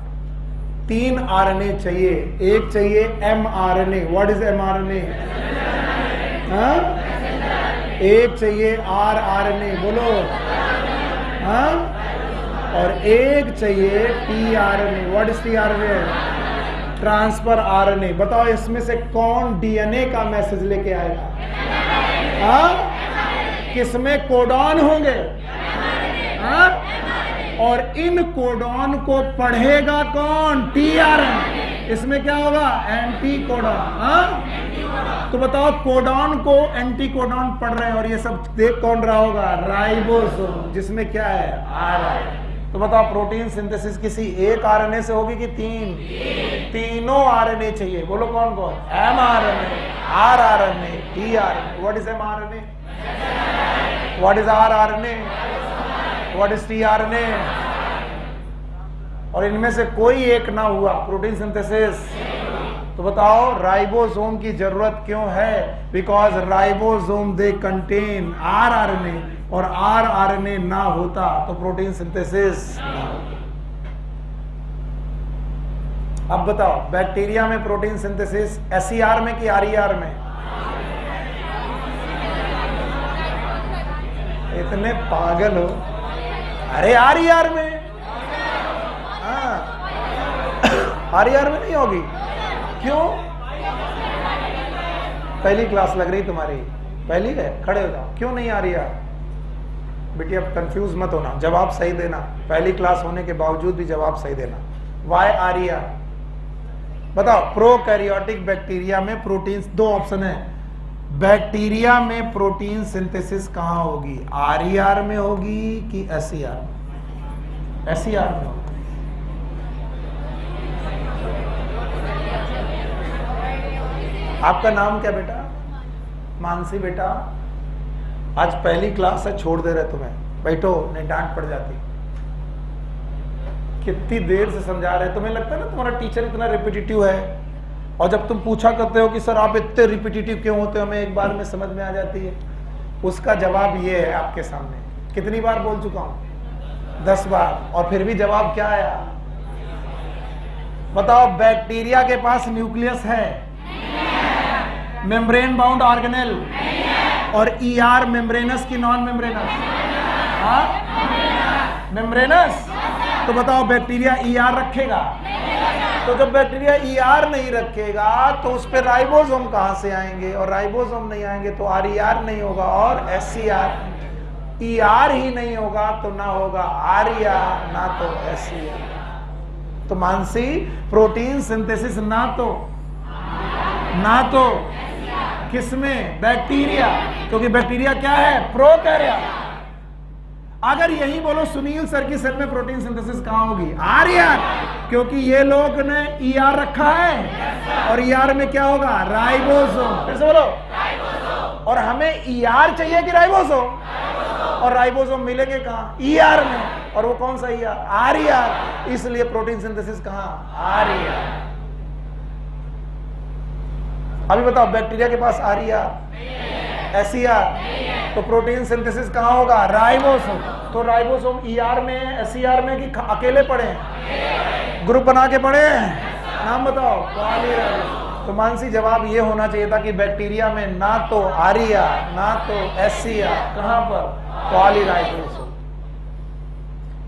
3 RNA चाहिए। एक चाहिए mRNA। What is mRNA? एक चाहिए rRNA, बोलो। और एक चाहिए tRNA। What is tRNA? Transfer RNA। बताओ इसमें से कौन DNA का मैसेज लेके आएगा? किसमें कोडॉन होंगे? और इन कोडॉन को पढ़ेगा कौन? tRNA। इसमें क्या होगा? Anti codon. तो बताओ, कोडॉन को एंटी कोडॉन पढ़ रहे हैं और ये सब देख कौन रहा होगा? राइबोसोम, जिसमें क्या है? R है। तो बताओ प्रोटीन सिंथेसिस किसी एक आरएनए से होगी कि तीनों आरएनए चाहिए। बोलो कौन कौन? M RNA, R RNA, T RNA. What is M RNA? What is R RNA? What is T RNA? और इनमें से कोई एक ना हुआ प्रोटीन सिंथेसिस, तो बताओ राइबोसोम की जरूरत क्यों है? Because ribosome they contain are RNA, और आर आरएनए ना होता तो प्रोटीन सिंथेसिस ना होता। अब बताओ बैक्टीरिया में प्रोटीन सिंथेसिस एसईआर में कि आरईआर में? इतने पागल हो। अरे आरईआर में, हाँ आरईआर में नहीं होगी। क्यों? पहली क्लास लग रही तुम्हारी, पहली है, खड़े हो जाओ। क्यों नहीं आ रही यार? बेटी अब कंफ्यूज मत होना, जवाब सही देना। पहली क्लास होने के बावजूद भी जवाब सही देना। वाई आ रही है? बताओ प्रोकैरियोटिक बैक्टीरिया में प्रोटीन, दो ऑप्शन है, बैक्टीरिया में प्रोटीन सिंथेसिस कहां होगी? आरईआर में होगी कि एसईआर में? एसईआर में होगी। आपका नाम क्या बेटा? मानसी बेटा, आज पहली क्लास है, छोड़ दे रहे तुम्हें, बैठो नहीं डांट पड़ जाती। कितनी देर से समझा रहे, तुम्हें लगता है ना तुम्हारा टीचर इतना रिपीटिटिव है, और जब तुम पूछा करते हो कि सर आप इतने रिपीटिटिव क्यों होते हो, हमें एक बार में समझ में आ जाती है। उसका जवाब ये है आपके सामने। कितनी बार बोल चुका हूं? 10 बार, और फिर भी जवाब क्या आया? बताओ बैक्टीरिया के पास न्यूक्लियस है, मेम्ब्रेन बाउंड ऑर्गेनेल, और ईआर मेम्ब्रेनस की नॉन मेम्ब्रेनस? मेम्ब्रेनस। तो बताओ बैक्टीरिया ईआर रखेगा? तो जब बैक्टीरिया ईआर नहीं रखेगा तो उस पर राइबोसोम कहां से आएंगे, और राइबोसोम नहीं आएंगे तो आरईआर नहीं होगा, और एसईआर। ईआर ही नहीं होगा तो ना होगा आरईआर, ना तो एसईआर। तो मानसी प्रोटीन सिंथेसिस ना तो किसमें? बैक्टीरिया, क्योंकि बैक्टीरिया क्या है? प्रोकैरिया। अगर यही बोलो सुनील सर की सेल में प्रोटीन सिंथेसिस कहां होगी? आरईआर, क्योंकि ये लोग ने ईआर रखा है, और ईआर में क्या होगा? राइबोसोम। फिर से बोलो, और हमें ईआर चाहिए कि राइबोसोम? और राइबोसोम मिलेंगे कहां? ईआर में, और वो कौन सा ईआर? आरईआर। इसलिए प्रोटीन सिंथेसिस कहां? आरईआर। अभी बताओ बैक्टीरिया के पास आरईआर, एसईआर, तो प्रोटीन सिंथेसिस कहां होगा? राइबोसोम। तो राइबोसोम ईआर में, एसईआर में कि अकेले पड़े? ग्रुप बना के पड़े? नाम बताओ। पॉलीराइबोसोम। तो मानसी जवाब ये होना चाहिए था कि बैक्टीरिया में ना तो आरईआर ना तो एसईआर, कहां पर? पॉलीराइबोसोम।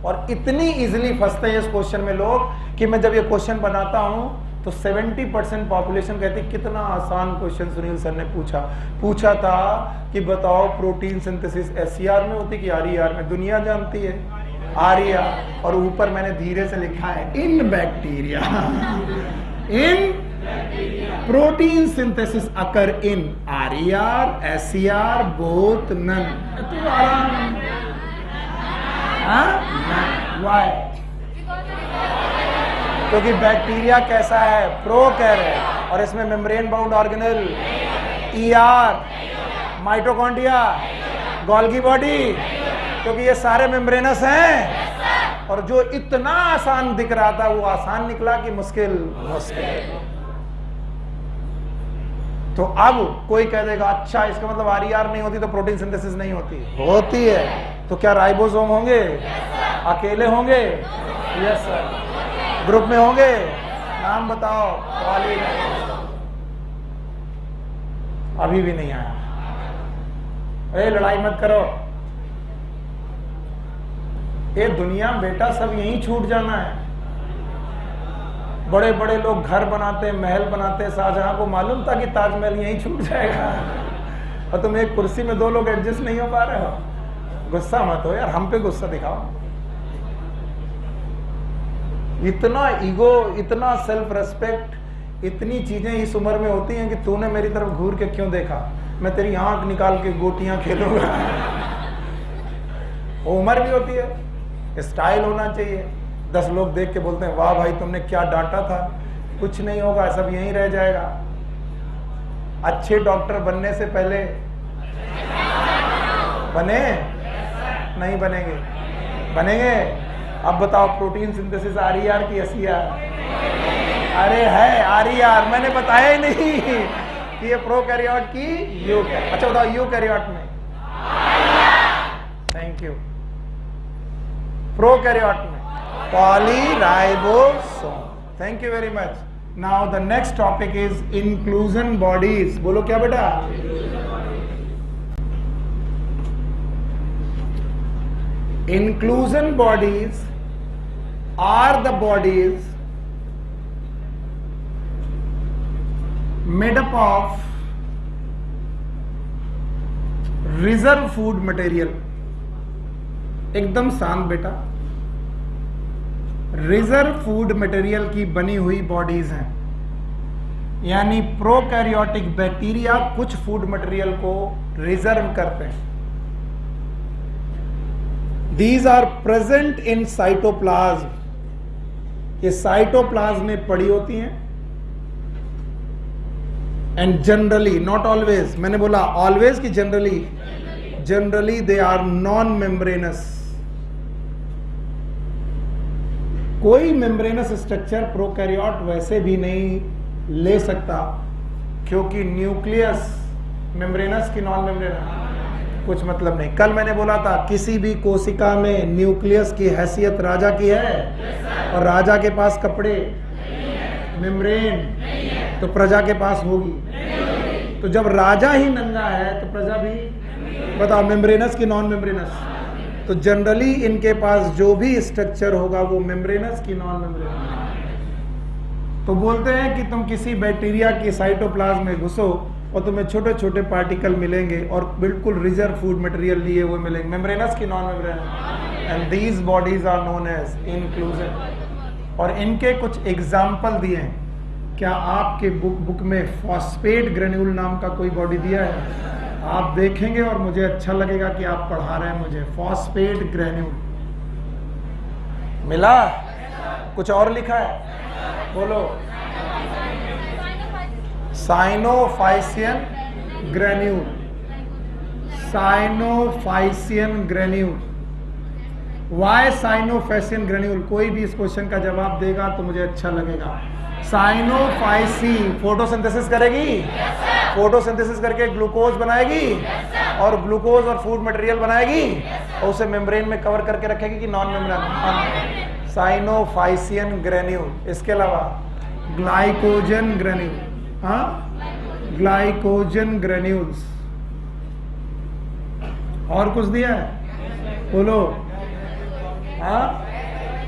और इतनी इजीली फंसते हैं इस क्वेश्चन में लोग कि मैं जब ये क्वेश्चन बनाता हूं तो 70% पॉपुलेशन कहती कितना आसान क्वेश्चन सुनील सर ने पूछा था कि बताओ प्रोटीन सिंथेसिस एसईआर में होती कि आरईआर में? दुनिया जानती है आरईआर, और ऊपर मैंने धीरे से लिखा है in bacteria in protein synthesis occur in RER, SER, both, none. तो आराम। व्हाई? क्योंकि बैक्टीरिया कैसा है? प्रोकैरियोट, और इसमें membrane bound organelle, ER, mitochondria, Golgi body, क्योंकि ये सारे मेम्ब्रेनस हैं। और जो इतना आसान दिख रहा था वो आसान निकला कि मुश्किल। तो अब कोई कह देगा अच्छा इसका मतलब आरईआर नहीं होती तो प्रोटीन सिंथेसिस नहीं होती है। तो क्या राइबोसोम होंगे? अकेले होंगे? Yes sir. ग्रुप में होंगे? नाम बताओ। पॉलीराइबोसोम। अभी भी नहीं आया। अरे लड़ाई मत करो, ये दुनिया बेटा सब यहीं छूट जाना है। बड़े बड़े लोग घर बनाते, महल बनाते, शाहजहां को मालूम था कि ताजमहल यहीं छूट जाएगा, और तुम एक कुर्सी में 2 लोग एडजस्ट नहीं हो पा रहे हो। गुस्सा मत हो यार, हम पे गुस्सा दिखाओ। इतना ईगो, इतना सेल्फ रेस्पेक्ट, इतनी चीजें इस उम्र में होती हैं कि तूने मेरी तरफ घूर के क्यों देखा? मैं तेरी आंख निकाल के गोटियां खेलूंगा। वो उम्र भी होती है। स्टाइल होना चाहिए। 10 लोग देख के बोलते हैं वाह भाई तुमने क्या डांटा था। कुछ नहीं होगा, सब यहीं रह जाएगा। अच्छे डॉक्टर बनने से पहले बने नहीं बनेंगे, बनेंगे। अब बताओ प्रोटीन सिंथेसिस RER की SER? अरे है RER, मैंने बताया ही नहीं कि ये प्रोकैरियोट की यूकैरियोट। अच्छा बताओ यूकैरियोट में? Thank you. प्रोकैरियोट में polyribosome. Thank you very much. Now the next topic is inclusion bodies. बोलो क्या बेटा? Inclusion bodies are the bodies made up of reserve food material। एकदम शांत बेटा। रिजर्व फूड मटेरियल की बनी हुई बॉडीज हैं, यानी प्रोकैरियोटिक बैक्टीरिया कुछ फूड मटेरियल को रिजर्व करते हैं। These are present in cytoplasm। ये साइटोप्लाज्म में पड़ी होती हैं। एंड जनरली, नॉट ऑलवेज, मैंने बोला ऑलवेज की generally, generally they are non membranous. कोई मेम्ब्रेनस स्ट्रक्चर प्रोकैरियोट वैसे भी नहीं ले सकता, क्योंकि न्यूक्लियस मेम्ब्रेनस की नॉन मेम्ब्रेनस कुछ मतलब नहीं। कल मैंने बोला था किसी भी कोशिका में न्यूक्लियस की हैसियत राजा की है, और राजा के पास कपड़े मेम्ब्रेन तो प्रजा के पास होगी। तो जब राजा ही नंगा है तो प्रजा भी, बताओ मेम्ब्रेनस की नॉन मेम्ब्रेनस? तो जनरली इनके पास जो भी स्ट्रक्चर होगा वो मेम्ब्रेनस की नॉन मेम्ब्रेनस। तो बोलते हैं कि तुम किसी बैक्टीरिया की साइटोप्लाज्म में घुसो और तुम्हें छोटे छोटे पार्टिकल मिलेंगे और बिल्कुल रिजर्व फूड मटेरियल लिए हुए मिलेंगे, मेम्ब्रेनस की non membranous. And these bodies are known as inclusion. और इनके कुछ एग्जाम्पल दिए हैं। क्या आपके बुक में फॉस्फेट ग्रेन्यूल नाम का कोई बॉडी दिया है? आप देखेंगे और मुझे अच्छा लगेगा कि आप पढ़ा रहे हैं मुझे। फॉस्फेट ग्रेन्यूल मिला? कुछ और लिखा है? बोलो। Cyanophycean granule, cyanophycean granule. Why cyanophycean granule? कोई भी इस क्वेश्चन का जवाब देगा तो मुझे अच्छा लगेगा। साइनोफाइसी फोटोसिंथेसिस करेगी, फोटोसिंथेसिस करके ग्लूकोज बनाएगी, और ग्लूकोज और फूड मटेरियल बनाएगी, और उसे मेम्ब्रेन में कवर करके रखेगी कि नॉन मेम्ब्रेन? Cyanophycean granule. इसके अलावा ग्लाइकोजन ग्रेन्यूल, ग्लाइकोजन ग्रेन्यूल्स। और कुछ दिया है? बोलो।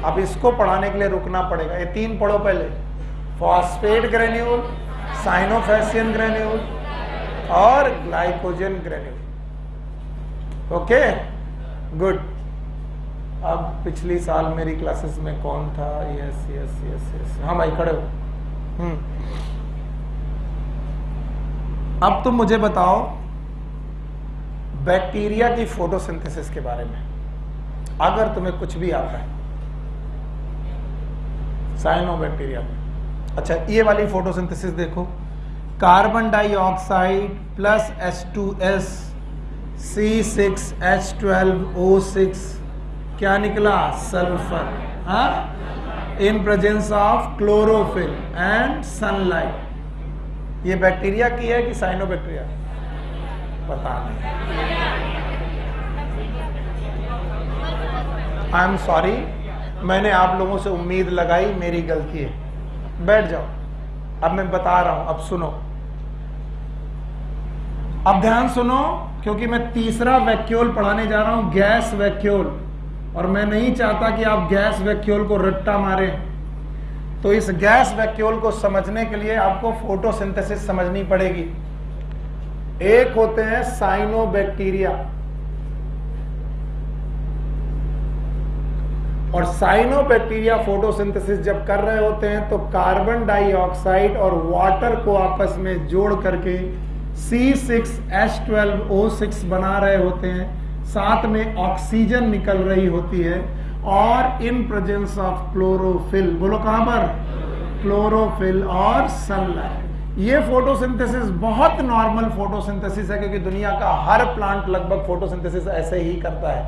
अब इसको पढ़ाने के लिए रुकना पड़ेगा। ये 3 पढ़ो पहले। फॉस्फेट ग्रेन्यूल, साइनोफाइसियन ग्रेन्यूल और ग्लाइकोजन ग्रेन्यूल। Okay good. अब पिछली साल मेरी क्लासेस में कौन था? यस यस यस यस, हाँ भाई खड़े हो। अब तुम मुझे बताओ बैक्टीरिया की फोटोसिंथेसिस के बारे में, अगर तुम्हें कुछ भी आता है साइनोबैक्टीरिया में। अच्छा ये वाली फोटोसिंथेसिस देखो, carbon dioxide plus H2S C6H12O6 क्या निकला? Sulphur. In presence of chlorophyll and sunlight. ये बैक्टीरिया की है कि साइनोबैक्टीरिया? पता नहीं। आई एम सॉरी, मैंने आप लोगों से उम्मीद लगाई, मेरी गलती है। बैठ जाओ, अब मैं बता रहा हूं, अब सुनो, अब ध्यान सुनो, क्योंकि मैं तीसरा वैक्यूल पढ़ाने जा रहा हूं, गैस वैक्यूल, और मैं नहीं चाहता कि आप गैस वैक्यूल को रट्टा मारें। तो इस गैस वैक्यूल को समझने के लिए आपको फोटोसिंथेसिस समझनी पड़ेगी। एक होते हैं साइनोबैक्टीरिया, और साइनोबैक्टीरिया फोटोसिंथेसिस जब कर रहे होते हैं तो कार्बन डाइऑक्साइड और वाटर को आपस में जोड़ करके C6H12O6 बना रहे होते हैं, साथ में ऑक्सीजन निकल रही होती है, और इन प्रेजेंस ऑफ क्लोरोफिल, बोलो कहां पर, क्लोरोफिल और सनलाइट। ये फोटोसिंथेसिस बहुत नॉर्मल फोटोसिंथेसिस है, क्योंकि दुनिया का हर प्लांट लगभग फोटोसिंथेसिस ऐसे ही करता है।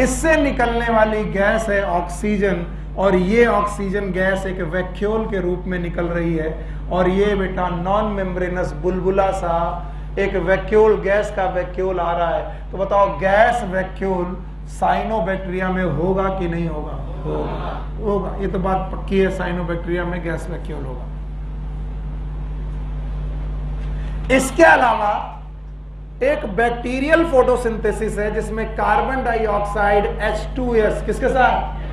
इससे निकलने वाली गैस है ऑक्सीजन, और ये ऑक्सीजन गैस एक वैक्यूल के रूप में निकल रही है, और ये बेटा नॉन मेम्ब्रेनस बुलबुला सा एक वैक्यूल, गैस का वैक्यूल आ रहा है। तो बताओ गैस वैक्यूल साइनोबैक्टीरिया में होगा कि नहीं होगा? होगा। ये तो बात पक्की है, साइनोबैक्टीरिया में गैस वैक्यूल होगा। इसके अलावा एक बैक्टीरियल फोटोसिंथेसिस है जिसमें कार्बन डाइऑक्साइड H2S किसके साथ,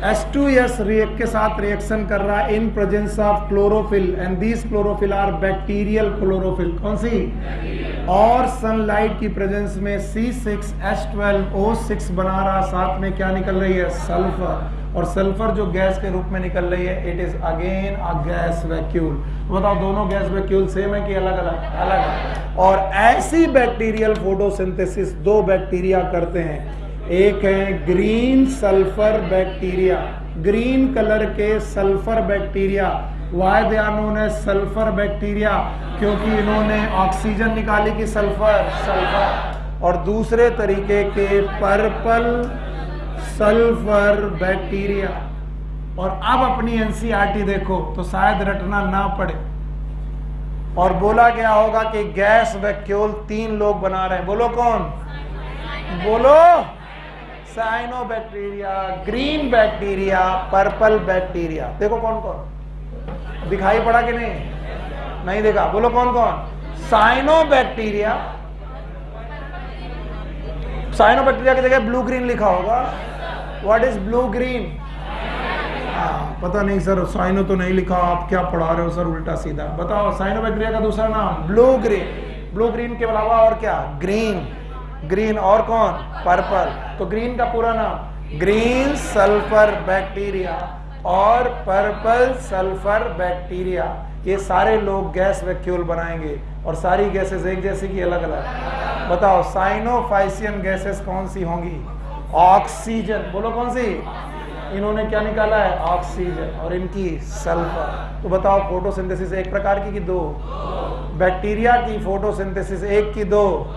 H2S के साथ रिएक्शन कर रहा है in presence of chlorophyll, and these chlorophyll are bacterial chlorophyll. कौन सी? और सनलाइट की प्रेजेंस में C6H12O6 बना रहा, साथ में क्या निकल रही है? सल्फर। और सल्फर जो गैस के रूप में निकल रही है, it is again a gas vacuole. बताओ दोनों गैस वैक्यूल सेम है कि अलग अलग? अलग। और ऐसी बैक्टीरियल फोटोसिंथेसिस दो बैक्टीरिया करते हैं, एक है green sulphur bacteria, green colour के sulphur bacteria. Why they are known as sulphur bacteria? क्योंकि इन्होंने ऑक्सीजन निकाली कि सल्फर, सल्फर। और दूसरे तरीके के पर्पल सल्फर बैक्टीरिया। और अब अपनी एनसीईआरटी देखो तो शायद रटना ना पड़े, और बोला गया होगा कि गैस वैक्यूल 3 लोग बना रहे हैं। बोलो कौन? बोलो, cyanobacteria, green bacteria, purple bacteria. देखो कौन कौन, दिखाई पड़ा कि नहीं? नहीं देखा? बोलो कौन कौन? साइनोबैक्टीरिया, साइनोबैक्टीरिया की जगह ब्लू ग्रीन लिखा होगा। What is blue green? पता नहीं सर, साइनो तो नहीं लिखा, आप क्या पढ़ा रहे हो सर उल्टा सीधा। बताओ साइनोबैक्टीरिया का दूसरा नाम ब्लू ग्रीन। ब्लू ग्रीन के अलावा और क्या? ग्रीन, ग्रीन और कौन? पर्पल। तो ग्रीन का पूरा नाम ग्रीन सल्फर बैक्टीरिया और पर्पल सल्फर बैक्टीरिया। ये सारे लोग गैस वैक्यूल बनाएंगे, और सारी गैसेस एक जैसी की अलग अलग। बताओ साइनोफाइसियन गैसेस कौन सी होंगी? ऑक्सीजन। बोलो कौन सी? इन्होंने क्या निकाला है? ऑक्सीजन, और इनकी सल्फर। तो बताओ फोटोसिंथेसिस एक प्रकार की कि दो? बैक्टीरिया की फोटोसिंथेसिस एक की दो?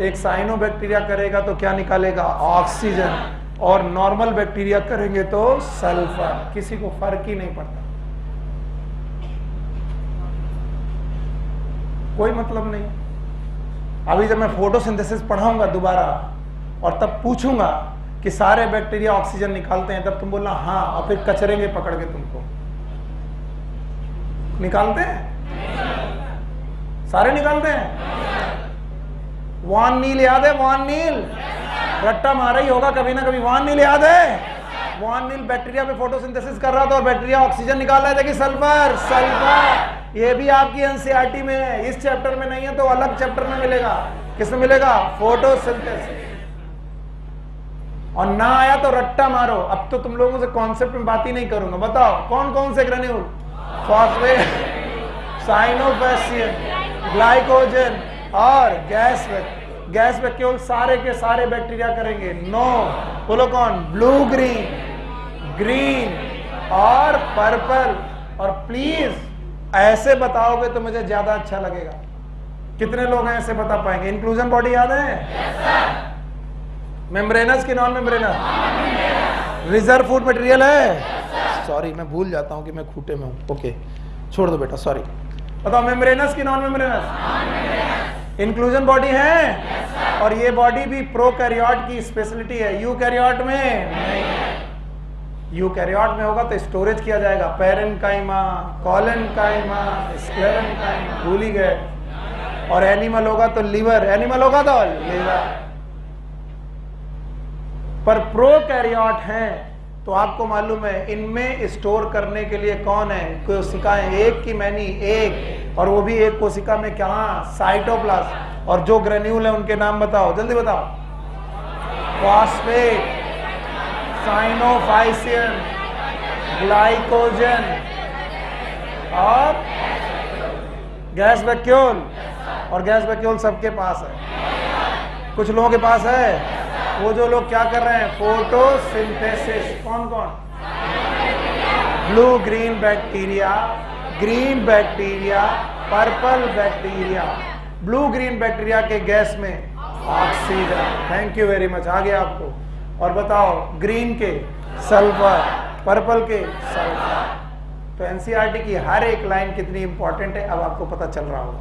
एक साइनोबैक्टीरिया करेगा तो क्या निकालेगा? ऑक्सीजन, और नॉर्मल बैक्टीरिया करेंगे तो सल्फर। किसी को फर्क ही नहीं पड़ता, कोई मतलब नहीं। अभी जब मैं फोटोसिंथेसिस पढ़ाऊंगा दोबारा और तब पूछूंगा कि सारे बैक्टीरिया ऑक्सीजन निकालते हैं, तब तुम बोलना हाँ, और फिर कचरेंगे पकड़ के तुमको। निकालते हैं? सारे निकालते हैं। वान नील याद है? वान नील रट्टा मारा ही होगा कभी ना कभी। वान नील याद है? वान नील बैक्टीरिया पे फोटोसिंथेसिस कर रहा था और बैक्टीरिया ऑक्सीजन निकाल रहा था कि सल्फर, सल्फर। ये भी आपकी एनसीईआरटी में है, इस चैप्टर में नहीं है तो अलग चैप्टर में मिलेगा। किसमें मिलेगा? फोटोसिंथेसिस। और ना आया तो रट्टा मारो। अब तो तुम लोगों से कॉन्सेप्ट में बात ही नहीं करूंगा। बताओ कौन कौन से ग्रेन्यूल? फॉस्फेट, साइनोफाइसियन, ग्लाइकोजन और गैस वैक्यूल। सारे के सारे बैक्टीरिया करेंगे। नो, बोलो कौन? ब्लू ग्रीन, ग्रीन और पर्पल। और प्लीज ऐसे बताओगे तो मुझे ज्यादा अच्छा लगेगा। कितने लोग हैं ऐसे बता पाएंगे? इंक्लूजन बॉडी याद है? मेम्ब्रेनस की non membranes? Reserve food material है? सॉरी मैं भूल जाता हूं कि मैं खूटे में हूं। ओके छोड़ दो बेटा, सॉरी। बताओ मेम्ब्रेनस की नॉन मेम्ब्रेनस? इंक्लूजन बॉडी है? और ये बॉडी भी प्रोकैरियोट की स्पेशलिटी है, यूकैरियोट में नहीं। यूकैरियोट में होगा तो स्टोरेज किया जाएगा, पैरेन्काइमा, कॉलेन्काइमा, स्क्लेरेन्काइमा, भूल ही गए। और एनिमल होगा तो लिवर, एनिमल होगा तो लिवर। पर प्रोकैरियोट हैं तो आपको मालूम है इनमें स्टोर करने के लिए कौन है? कोशिकाएं, एक की मैनी, एक, और वो भी एक कोशिका में क्या? साइटोप्लाज्म। और जो ग्रेन्यूल है उनके नाम बताओ, जल्दी बताओ। फॉस्फेट, साइनोफाइसियन, ग्लाइकोजन और गैस वैक्यूल। और गैस वैक्यूल सबके पास है, कुछ लोगों के पास है। वो जो लोग क्या कर रहे हैं, फोटोसिंथेसिस। कौन कौन? Blue green bacteria, green bacteria, purple bacteria. Blue green bacteria के गैस में oxygen. Thank you very much, आ गया आपको। और बताओ, ग्रीन के सल्फर, पर्पल के सल्फर। तो एनसीईआरटी की हर एक लाइन कितनी इंपॉर्टेंट है अब आपको पता चल रहा होगा।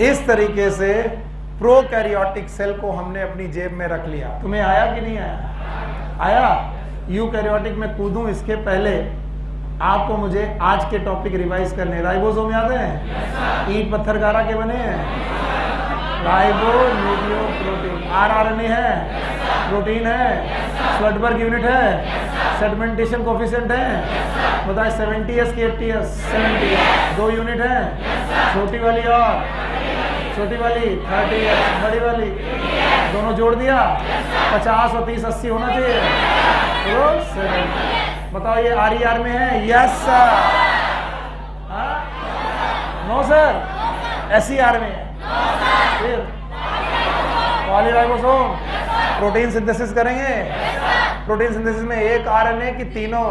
इस तरीके से प्रोकैरियोटिक सेल को हमने अपनी जेब में रख लिया। तुम्हें आया कि नहीं आया? आया? यूकैरियोटिक में कूदूं इसके पहले आपको मुझे आज के टॉपिक रिवाइज करने। राइबोसोम याद है? ईंट पत्थर गारा के बने हैं। Ribo nucleoprotein. आरआरएनए है, प्रोटीन है, स्लटबर्ग यूनिट है, सेगमेंटेशन कोफिशिएंट है। बताए 70s की 80s? 70s। 2 यूनिट है, छोटी वाली और छोटी वाली 30s, बड़ी वाली दोनों जोड़ दिया 50 और 30 80 होना चाहिए। तो बताओ ये RER में है? Yes sir. No sir, SER में है। फिर पॉलीराइबोसोम प्रोटीन सिंथेसिस करेंगे। प्रोटीन सिंथेसिस में एक RNA की तीनों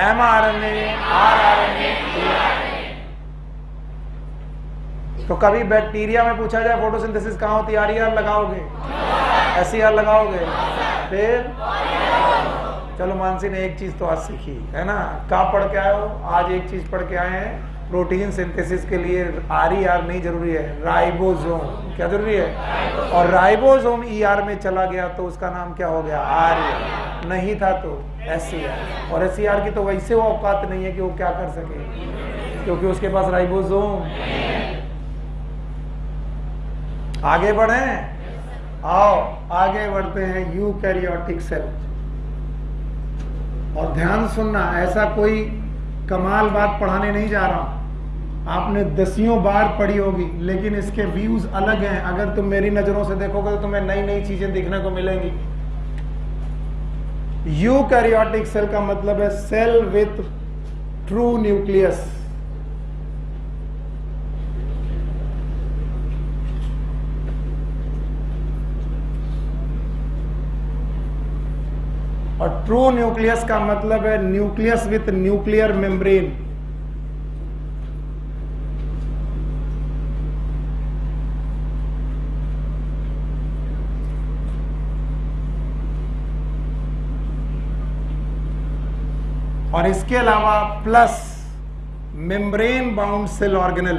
mRNA, rRNA, तो कभी बैक्टीरिया में पूछा जाए फोटोसिंथेसिस कहाँ होती है, RER लगाओगे, SER लगाओगे। फिर चलो मानसी ने एक चीज तो आज सीखी है ना, क्या पढ़ के आए हो? आज एक चीज पढ़ के आए हैं, प्रोटीन सिंथेसिस के लिए RER नहीं जरूरी है, राइबोसोम। क्या जरूरी है? और राइबोसोम ER में चला गया तो उसका नाम क्या हो गया? RER। नहीं था तो SER। और SER की तो वैसे वो औकात नहीं है कि वो क्या कर सके, क्योंकि उसके पास राइबोसोम। आगे बढ़े, आओ आगे बढ़ते हैं। Eukaryotic cell. और ध्यान सुनना, ऐसा कोई कमाल बात पढ़ाने नहीं जा रहा हूं, आपने दसियों बार पढ़ी होगी, लेकिन इसके व्यूज अलग हैं। अगर तुम मेरी नजरों से देखोगे तो तुम्हें नई नई चीजें देखने को मिलेंगी। यूकैरियोटिक सेल का मतलब है सेल विथ ट्रू न्यूक्लियस। और ट्रू न्यूक्लियस का मतलब है न्यूक्लियस विथ न्यूक्लियर मेम्ब्रेन। और इसके अलावा plus membrane bound cell organelle.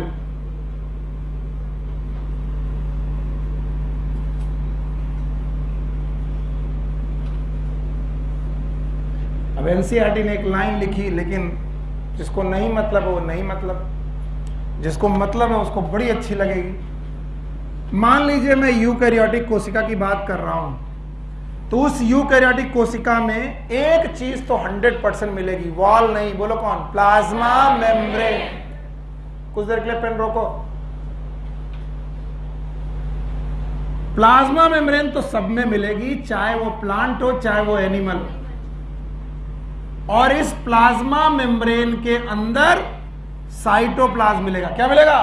अब एनसीईआरटी ने एक लाइन लिखी, लेकिन जिसको नहीं मतलब है वो नहीं मतलब, जिसको मतलब है उसको बड़ी अच्छी लगेगी। मान लीजिए मैं यूकैरियोटिक कोशिका की बात कर रहा हूं, तो उस यूकैरियोटिक कोशिका में एक चीज तो 100% मिलेगी, वॉल नहीं, बोलो कौन? Plasma membrane. कुछ देर के लिए पेन रोको। प्लाज्मा मेम्ब्रेन तो सब में मिलेगी, चाहे वो प्लांट हो चाहे वो एनिमल हो। और इस प्लाज्मा मेम्ब्रेन के अंदर साइटोप्लाज्म मिलेगा। क्या मिलेगा?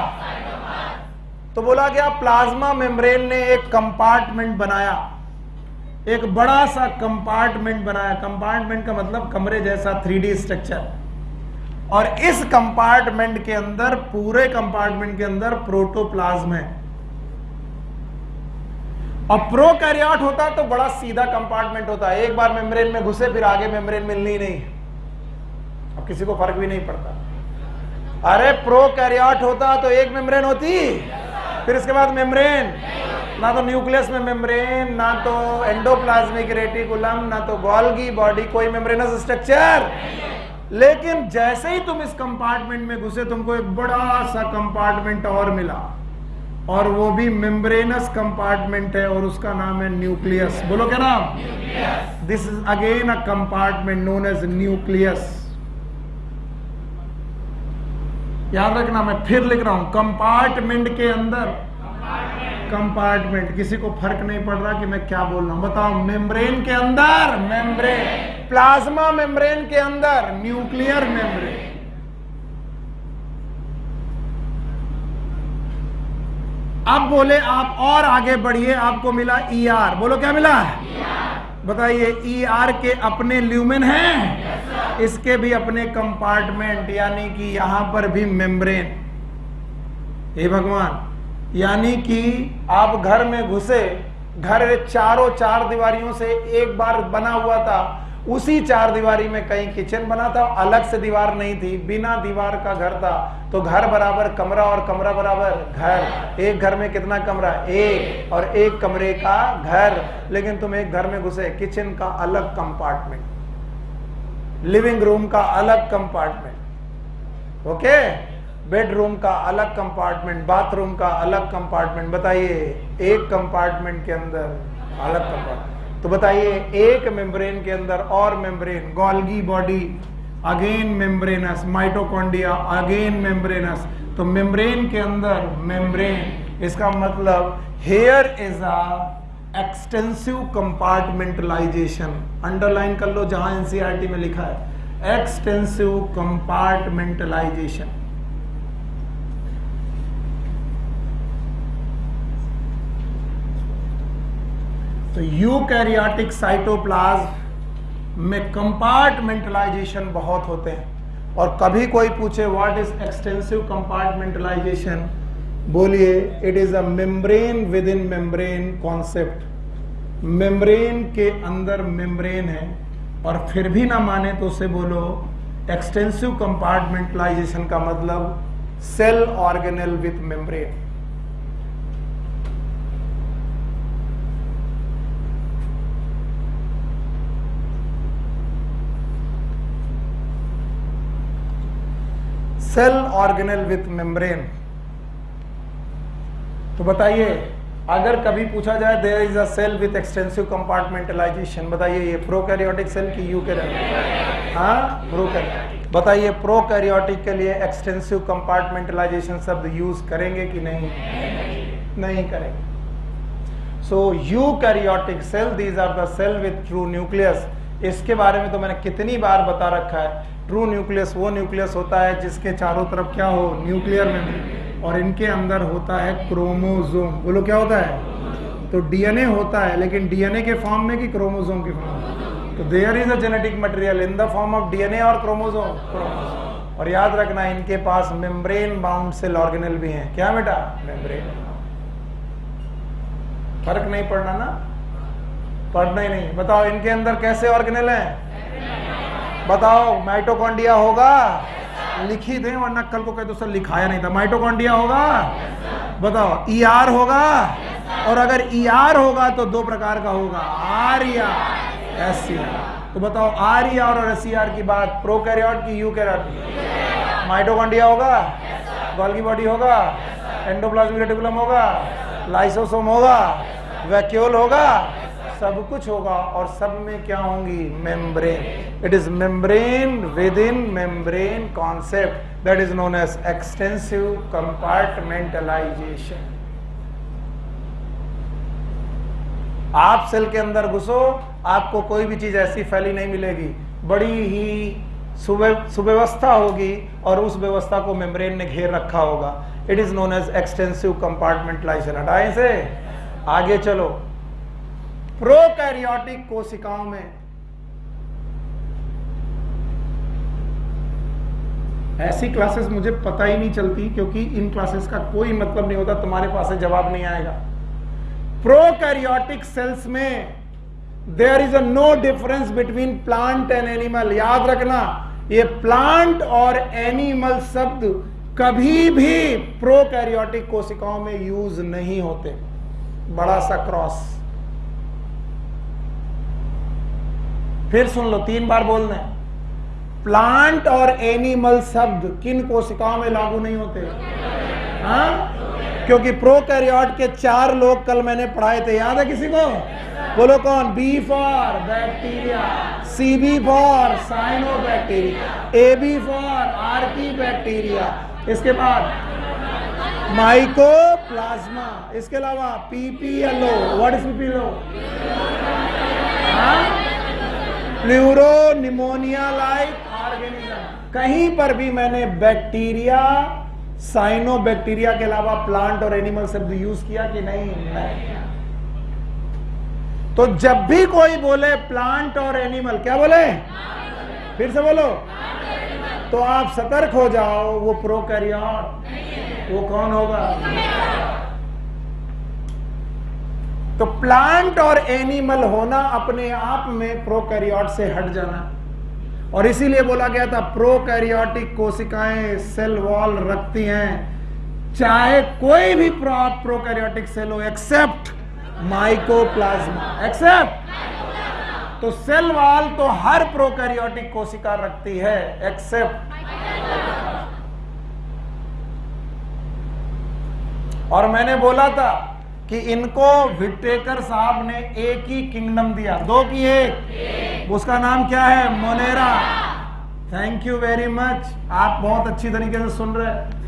तो बोला गया प्लाज्मा मेम्ब्रेन ने एक कंपार्टमेंट बनाया, एक बड़ा सा कंपार्टमेंट बनाया। कंपार्टमेंट का मतलब कमरे जैसा 3D स्ट्रक्चर। और इस कंपार्टमेंट के अंदर, पूरे कंपार्टमेंट के अंदर प्रोटोप्लाज्म है। और प्रोकैरियोट होता तो बड़ा सीधा कंपार्टमेंट होता है, एक बार मेम्ब्रेन में घुसे फिर आगे मेम्ब्रेन मिलनी नहीं, अब किसी को फर्क भी नहीं पड़ता। अरे प्रोकैरियोट होता तो एक मेम्ब्रेन होती, फिर इसके बाद मेम्ब्रेन, ना तो न्यूक्लियस में मेम्ब्रेन, ना तो एंडोप्लाज्मिक रेटिकुलम, ना तो गोल्गी बॉडी, कोई मेम्ब्रेनस स्ट्रक्चर। लेकिन जैसे ही तुम इस कंपार्टमेंट में घुसे, तुमको एक बड़ा सा कंपार्टमेंट और मिला, और वो भी मेम्ब्रेनस कंपार्टमेंट है, और उसका नाम है न्यूक्लियस। बोलो क्या नाम? This is again a compartment known as nucleus. याद रखना, मैं फिर लिख रहा हूं, कंपार्टमेंट के अंदर, कंपार्टमेंट, किसी को फर्क नहीं पड़ रहा कि मैं क्या बोल रहा हूं। बताओ, मेम्ब्रेन के अंदर मेम्ब्रेन, प्लाज्मा मेम्ब्रेन के अंदर न्यूक्लियर मेम्ब्रेन। अब बोले आप और आगे बढ़िए, आपको मिला ER। बोलो क्या मिला? बताइए, ER के अपने ल्यूमेन हैं, इसके भी अपने कंपार्टमेंट, यानी कि यहां पर भी मेम्ब्रेन। हे भगवान, यानी कि आप घर में घुसे, घर चारों चार दीवारियों से एक बार बना हुआ था, उसी चार दीवारी में कहीं किचन बना था, अलग से दीवार नहीं थी, बिना दीवार का घर था। तो घर बराबर कमरा और कमरा बराबर घर। एक घर में कितना कमरा? एक, और एक कमरे का घर। लेकिन तुम एक घर में घुसे, किचन का अलग कंपार्टमेंट, लिविंग रूम का अलग कंपार्टमेंट, ओके, बेडरूम का अलग कंपार्टमेंट, बाथरूम का अलग कंपार्टमेंट। बताइए, एक कंपार्टमेंट के अंदर अलग कंपार्टमेंट। तो बताइए, एक मेम्ब्रेन के अंदर और membrane, Golgi body again membranes, mitochondria again membranes. तो मेम्ब्रेन के अंदर मेम्ब्रेन, इसका मतलब here is a extensive compartmentalisation. Underline कर लो जहां एनसीईआरटी में लिखा है, एक्सटेंसिव कंपार्टमेंटलाइजेशन। तो यूकैरियोटिक साइटोप्लाज्म में कंपार्टमेंटलाइजेशन बहुत होते हैं। और कभी कोई पूछे व्हाट इज एक्सटेंसिव कंपार्टमेंटलाइजेशन, बोलिए it is a membrane with in membrane concept. Membrane के अंदर मेम्ब्रेन है, और फिर भी ना माने तो उसे बोलो एक्सटेंसिव कंपार्टमेंटलाइजेशन का मतलब cell organelle with membrane. Cell organelle with membrane. तो बताइए, अगर कभी पूछा जाए there is a cell with extensive compartmentalization, बताइए ये प्रोकैरियोटिक सेल की यूकैरियोटिक? हाँ, प्रोकैरियोटिक। बताइए, प्रोकैरियोटिक के लिए एक्सटेंसिव कंपार्टमेंटलाइजेशन शब्द यूज करेंगे कि नहीं? नहीं करेंगे। So eukaryotic cell, these are the cell with true nucleus. इसके बारे में तो मैंने कितनी बार बता रखा है। ट्रू न्यूक्लियस वो न्यूक्लियस होता है जिसके चारों तरफ क्या हो? न्यूक्लियर मेम्ब्रेन, और इनके अंदर होता है क्रोमोसोम। बोलो क्या होता है? तो डीएनए होता है, लेकिन डीएनए के फॉर्म में कि क्रोमोसोम के फॉर्म में? तो there is a genetic material in the form of DNA और क्रोमोसोम। और याद रखना, इनके पास मेम्ब्रेन बाउंड सेल ऑर्गेनेल भी हैं। क्या बेटा? मेम्ब्रेन। फर्क नहीं पड़ना ना, पढ़ना ही नहीं। बताओ, इनके अंदर कैसे ऑर्गेनेल हैं? बताओ, माइटोकॉन्ड्रिया होगा? लिख ही दें, वरना कल को कह दो सर लिखाया नहीं था। माइटोकॉन्ड्रिया होगा? बताओ, ER होगा? और अगर ER होगा तो दो प्रकार का होगा, RER, SER। तो बताओ, RER और SER की बात प्रोकैरियोट की यूकैरियोट? माइटोकॉन्ड्रिया होगा? गोल्गी बॉडी होगा? एंडोप्लाज्मिक रेटिकुलम होगा? लाइसोसोम होगा? वैक्यूल होगा? सब कुछ होगा, और सब में क्या होंगी? Membrane. It is membrane with in membrane concept, that is known as extensive compartmentalization. आप सेल के अंदर घुसो, आपको कोई भी चीज ऐसी फैली नहीं मिलेगी, बड़ी ही सुव्यवस्था होगी, और उस व्यवस्था को मेम्ब्रेन ने घेर रखा होगा। It is known as extensive compartmentalization. हटाए से, आगे चलो। प्रोकैरियोटिक कोशिकाओं में ऐसी क्लासेस मुझे पता ही नहीं चलती, क्योंकि इन क्लासेस का कोई मतलब नहीं होता, तुम्हारे पास से जवाब नहीं आएगा। प्रोकैरियोटिक सेल्स में there is a no difference between plant and animal. याद रखना, ये प्लांट और एनिमल शब्द कभी भी प्रोकैरियोटिक कोशिकाओं में यूज नहीं होते। बड़ा सा क्रॉस। फिर सुन लो, 3 बार बोलना है। प्लांट और एनिमल शब्द किन कोशिकाओं में लागू नहीं होते? हाँ, क्योंकि प्रोकैरियोट के 4 लोग कल मैंने पढ़ाए थे, याद है किसी को? बोलो कौन? B for bacteria, C B for cyanobacteria, A B for archaebacteria, इसके बाद माइकोप्लाज्मा, इसके अलावा PPLO. What is PPLO? Pleuro pneumonia like organism. कहीं पर भी मैंने बैक्टीरिया, साइनो बैक्टीरिया के अलावा प्लांट और एनिमल शब्द यूज किया कि नहीं? नहीं। तो जब भी कोई बोले प्लांट और एनिमल, क्या बोले? फिर से बोलो। तो आप सतर्क हो जाओ, वो प्रोकैरियोट। वो कौन होगा? तो प्लांट और एनिमल होना अपने आप में प्रोकैरियोट से हट जाना, और इसीलिए बोला गया था प्रोकैरियोटिक कोशिकाएं सेल वॉल रखती हैं, चाहे कोई भी प्रोकैरियोटिक सेल हो एक्सेप्ट माइकोप्लाज्मा। एक्सेप्ट, तो सेल वॉल तो हर प्रोकैरियोटिक कोशिका रखती है एक्सेप्ट। और मैंने बोला था कि इनको विटेकर साहब ने एक ही किंगडम दिया, दो की एक। उसका नाम क्या है? Monera. Thank you very much, आप बहुत अच्छी तरीके से सुन रहे हैं।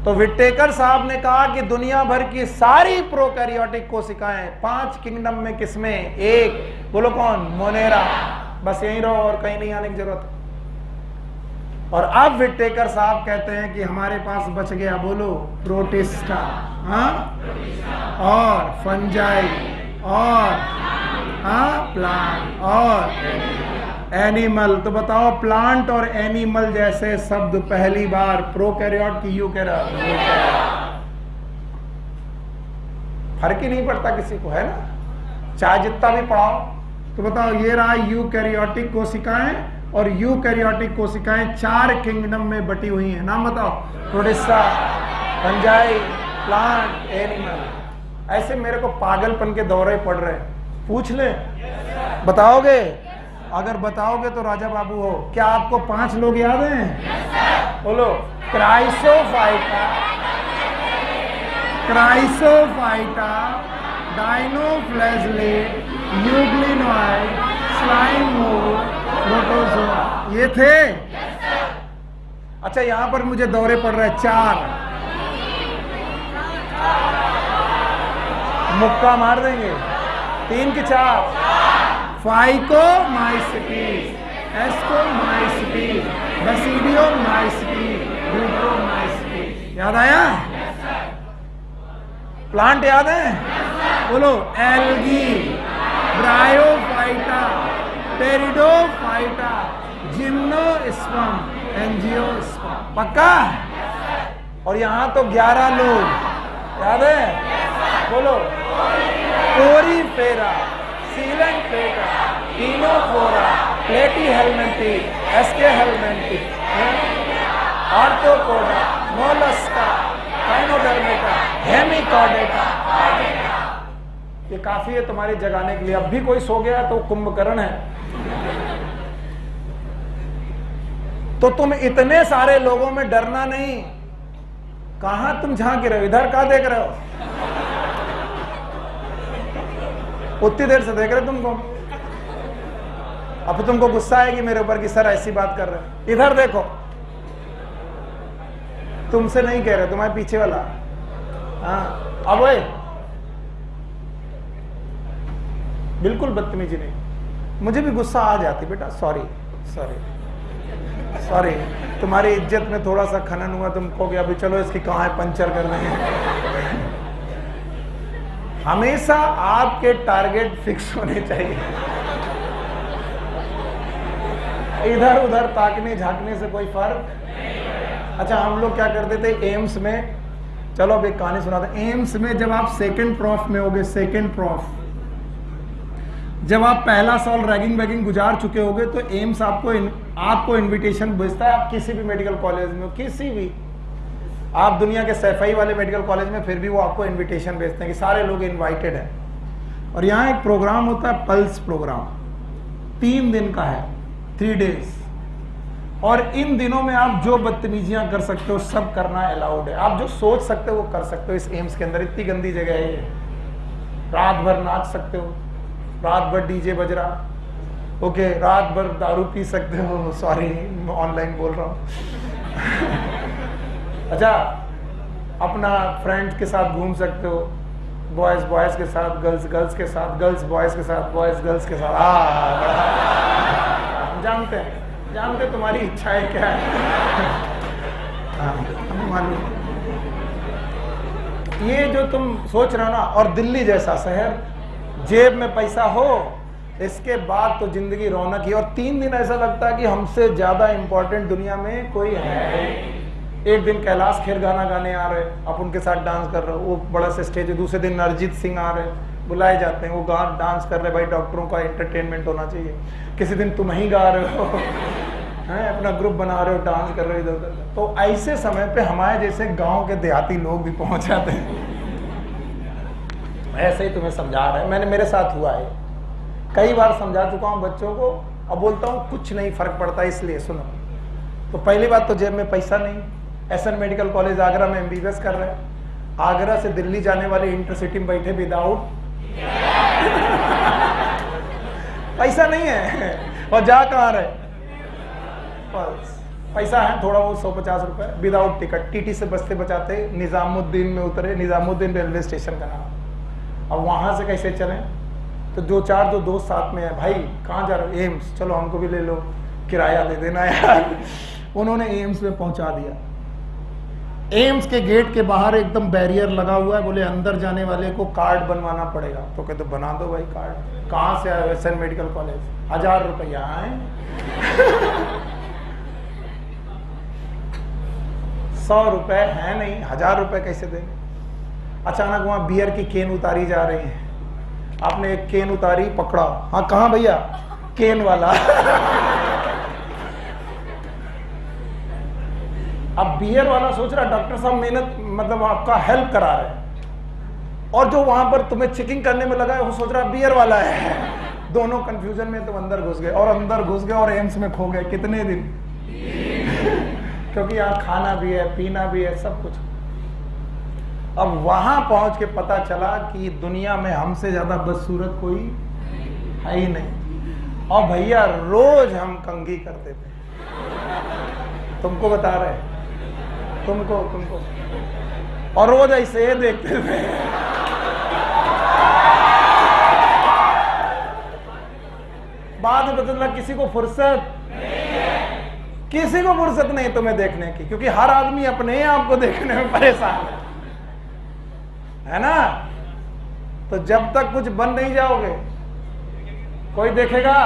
तो विटेकर साहब ने कहा कि दुनिया भर की सारी प्रोकैरियोटिक कोशिकाएं 5 किंगडम में किसमें? एक। बोलो कौन? मोनेरा। बस यहीं रहो और कहीं नहीं आने की जरूरत। और अब विटेकर साहब कहते हैं कि हमारे पास बच गया, बोलो, प्रोटिस्टा, हाँ, और फंजाई, और प्लांट और एनिमल। तो बताओ, प्लांट और एनिमल जैसे शब्द पहली बार प्रोकैरियोट की यूकैरियोट, फर्क ही नहीं पड़ता किसी को, है ना? चाहे जितना भी पढ़ाओ। तो बताओ, ये रहा यूकैरियोटिक कोशिकाएं, और यूकैरियोटिक कोशिकाएं 4 किंगडम में बटी हुई हैं। नाम बताओ। Protista, fungi, plant, animal. ऐसे मेरे को पागलपन के दौरे पड़ रहे हैं, पूछ ले। बताओगे? अगर बताओगे तो राजा बाबू हो। क्या आपको 5 लोग याद हैं? बोलो। Chrysophyta, dinoflagellate, euglenoid, slime mould, protozoa. ये थे। अच्छा, यहां पर मुझे दौरे पड़ रहे हैं 4। मुक्का मार देंगे। 3 की 4। Phycomycetes, Ascomycetes, Basidiomycetes, Deuteromycetes. याद आया? प्लांट याद है? बोलो। Algae, Bryophyta, Pteridophyta, gymnosperm, angiosperm. पक्का? और यहां तो 11 लोग याद है? बोलो। Porifera, Coelenterata, Ctenophora, Platyhelminthes, Aschelminthes, Arthropoda, Mollusca, Echinodermata, Hemichordata. ये काफी है तुम्हारी जगाने के लिए। अब भी कोई सो गया तो कुंभकर्ण है। तो तुम इतने सारे लोगों में डरना नहीं। कहां तुम झांक रहे हो? इधर कहां देख रहे हो? उतनी देर से देख रहे तुमको। अब तुमको गुस्सा है कि मेरे ऊपर कि सर ऐसी बात कर रहे हैं। इधर देखो। तुमसे नहीं कह रहे, तुम्हारे पीछे वाला। हाँ, अब ओए, बिल्कुल बदतमीजी नहीं। मुझे भी गुस्सा आ जाती बेटा, सॉरी सॉरी सॉरी। तुम्हारी इज्जत में थोड़ा सा खनन हुआ, तुम कहोगे अभी चलो इसकी कहाँ है, पंचर कर देंगे। हमेशा आपके टारगेट फिक्स होने चाहिए। इधर उधर ताकने झांकने से कोई फर्क। अच्छा, हम लोग क्या करते थे एम्स में, चलो अब एक कहानी सुनाते। एम्स में जब आप सेकंड प्रॉफ में होगे, सेकंड प्रॉफ, जब आप पहला साल रैगिंग वैगिंग गुजार चुके होगे, तो एम्स आपको इनविटेशन भेजता है। आप किसी भी मेडिकल कॉलेज में हो, किसी भी, आप दुनिया के सैफई वाले मेडिकल कॉलेज में, फिर भी वो आपको इनविटेशन भेजते हैं कि सारे लोग इनवाइटेड हैं। और यहाँ एक प्रोग्राम होता है, पल्स प्रोग्राम, 3 दिन का है, 3 डेज। और इन दिनों में आप जो बदतमीजियां कर सकते हो सब करना अलाउड है। आप जो सोच सकते हो वो कर सकते हो। इस एम्स के अंदर इतनी गंदी जगह है ये। रात भर नाच सकते हो, रात भर डीजे बज रहा, ओके, रात भर दारू पी सकते हो, सॉरी ऑनलाइन बोल रहा हूँ। अच्छा, अपना फ्रेंड्स के साथ घूम सकते हो, बॉयज बॉयज के साथ, गर्ल्स गर्ल्स के साथ, गर्ल्स बॉयज के साथ, बॉयज गर्ल्स के साथ। हम जानते हैं तुम्हारी इच्छाएं क्या है। हम मालूम। ये जो तुम सोच रहे हो ना, और दिल्ली जैसा शहर, जेब में पैसा हो, इसके बाद तो जिंदगी रौनक ही। और 3 दिन ऐसा लगता है कि हमसे ज्यादा इंपॉर्टेंट दुनिया में कोई है। एक दिन कैलाश खेर गाना गाने आ रहे, आप उनके साथ डांस कर रहे हो, वो बड़ा सा स्टेज है। दूसरे दिन अरिजीत सिंह आ रहे, बुलाए जाते हैं, वो गाना डांस कर रहे। भाई डॉक्टरों का एंटरटेनमेंट होना चाहिए। किसी दिन तुम ही गा रहे हो हैं, अपना ग्रुप बना रहे हो, डांस कर रहे हो इधर उधर। तो ऐसे समय पे हमारे जैसे गांव के देहाती लोग भी पहुंच जाते हैं। ऐसे ही तुम्हें समझा रहे हैं, मैंने मेरे साथ हुआ है, कई बार समझा चुका हूँ बच्चों को। अब बोलता हूँ कुछ नहीं फर्क पड़ता, इसलिए सुनो। तो पहली बात तो जेब में पैसा नहीं। एसएन मेडिकल कॉलेज आगरा में एमबीबीएस कर रहे हैं। आगरा से दिल्ली जाने वाले इंटरसिटी में बैठे विदाउट पैसा नहीं है। और जा कहाँ रहे, पैसा है थोड़ा बहुत 150 रुपए विदाउट टिकट। टीटी से बसते बचाते निजामुद्दीन में उतरे, निजामुद्दीन रेलवे स्टेशन का नाम। अब वहां से कैसे चले, तो दो चार जो दोस्त साथ में है, भाई कहाँ जा रहे हो, एम्स, चलो हमको भी ले लो, किराया दे देना यार। उन्होंने एम्स में पहुंचा दिया। एम्स के गेट के बाहर एकदम बैरियर लगा हुआ है, बोले अंदर जाने वाले को कार्ड बनवाना पड़ेगा। तो कहते बना दो भाई कार्ड। कहाँ से आए, एसएन मेडिकल कॉलेज। 1000 रुपया है 100 रुपए है नहीं, 1000 रुपए कैसे देंगे। अचानक वहां बियर की केन उतारी जा रही है। आपने एक केन उतारी, पकड़ा, हाँ कहाँ भैया, केन वाला। अब बियर वाला सोच रहा डॉक्टर साहब मेहनत, मतलब आपका हेल्प करा रहे हैं, और जो वहां पर तुम्हें चेकिंग करने में लगा है वो सोच रहा बियर वाला है। दोनों कंफ्यूजन में तुम अंदर घुस गए, और अंदर घुस गए और एम्स में खो गए। कितने दिन क्योंकि यहाँ खाना भी है, पीना भी है, सब कुछ। अब वहां पहुंच के पता चला कि दुनिया में हमसे ज्यादा बदसूरत कोई है ही नहीं। और भैया रोज हम कंघी करते थे, तुमको बता रहे, तुमको और रोज ऐसे देखते थे। बाद में पता चला किसी को फुर्सत नहीं तुम्हें देखने की, क्योंकि हर आदमी अपने आप को देखने में परेशान है ना। तो जब तक कुछ बन नहीं जाओगे कोई देखेगा,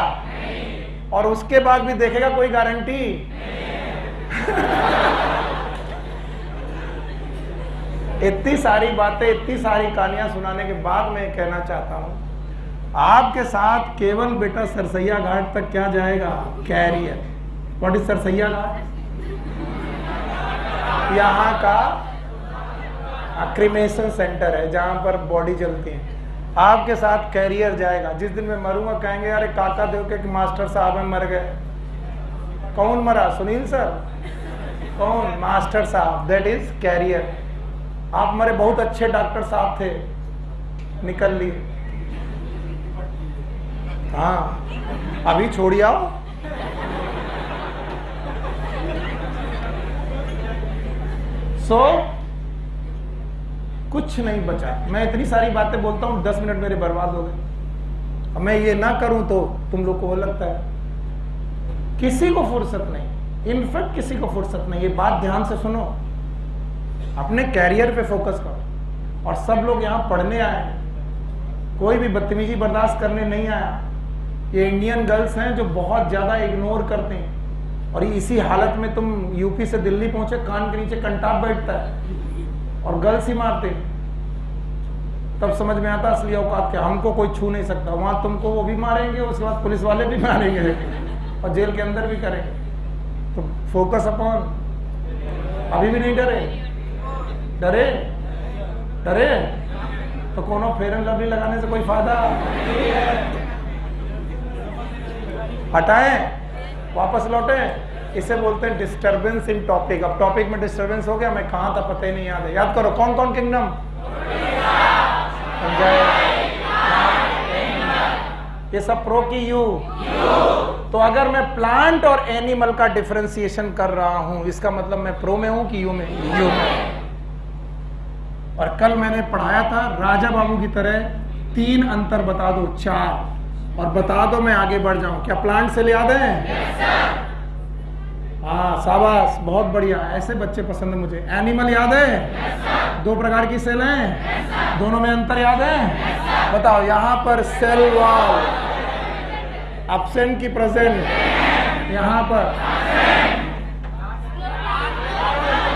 और उसके बाद भी देखेगा कोई गारंटी। इतनी सारी बातें, इतनी सारी कहानियां सुनाने के बाद मैं कहना चाहता हूं, आपके साथ केवल बेटा सरसैया घाट तक क्या जाएगा, कैरियर। व्हाट इज सरसैया घाट? यहाँ का क्रिमेशन सेंटर है जहां पर बॉडी जलती है। आपके साथ कैरियर जाएगा। जिस दिन मैं मरूंगा कहेंगे अरे काका देव के मास्टर साहब में मर गए। कौन मरा? सुनील सर? कौन? मास्टर साहब। That is carrier. आप मरे, बहुत अच्छे डॉक्टर साहब थे, निकल लिए। हाँ अभी छोड़ी आओ। कुछ नहीं बचा। मैं इतनी सारी बातें बोलता हूं, 10 मिनट मेरे बर्बाद हो गए। अब मैं ये ना करूं तो तुम लोग को वो लगता है। किसी को फुर्सत नहीं, इनफैक्ट किसी को फुर्सत नहीं। ये बात ध्यान से सुनो, अपने कैरियर पे फोकस करो। और सब लोग यहाँ पढ़ने आए हैं, कोई भी बदतमीजी बर्दाश्त करने नहीं आया। ये इंडियन गर्ल्स हैं जो बहुत ज्यादा इग्नोर करते हैं, और इसी हालत में तुम यूपी से दिल्ली पहुंचे, कान के नीचे कंटाप बैठता है और गर्ल्स ही मारते। तब समझ में आता असली औकात क्या। हमको कोई छू नहीं सकता, वहां तुमको वो भी मारेंगे, उसके बाद पुलिस वाले भी मारेंगे और जेल के अंदर भी करेंगे। तो फोकस अपॉन। अभी भी नहीं डरे? डरे तो कोनो फेयर एंड लवली लगाने से कोई फायदा? हटाएं, वापस लौटे। इसे बोलते हैं डिस्टर्बेंस इन टॉपिक। अब टॉपिक में डिस्टर्बेंस हो गया, मैं कहां था पता ही नहीं याद है। याद करो, कौन कौन किंगडम? ये सब प्रो की यू। तो अगर मैं प्लांट और एनिमल का डिफरेंशिएशन कर रहा हूं, इसका मतलब मैं प्रो में हूं कि यू में? यू में। और कल मैंने पढ़ाया था राजा बाबू की तरह 3 अंतर बता दो, 4, और बता दो मैं आगे बढ़ जाऊं। क्या प्लांट से याद है? हाँ शाबाश, बहुत बढ़िया, ऐसे बच्चे पसंद है मुझे। एनिमल याद है? दो प्रकार की सेल हैं, दोनों में अंतर याद है? बताओ, यहाँ पर सेल वॉल एब्सेंट की प्रेजेंट, यहाँ पर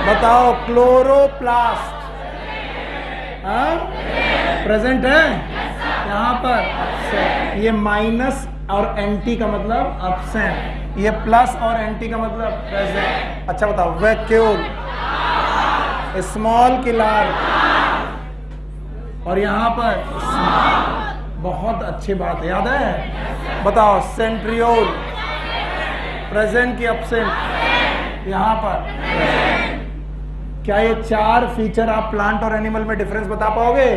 बताओ क्लोरोप्लास्ट प्रेजेंट है, यहाँ पर ये माइनस और एंटी का मतलब एब्सेंट, ये प्लस और एंटी का मतलब प्रेजेंट। अच्छा बताओ, वैक्यूल स्मॉल की लार्ज, और यहाँ पर बहुत अच्छी बात याद है? बताओ, सेंट्रियोल प्रेजेंट की एब्सेंट, यहाँ पर। क्या ये चार फीचर आप प्लांट और एनिमल में डिफरेंस बता पाओगे?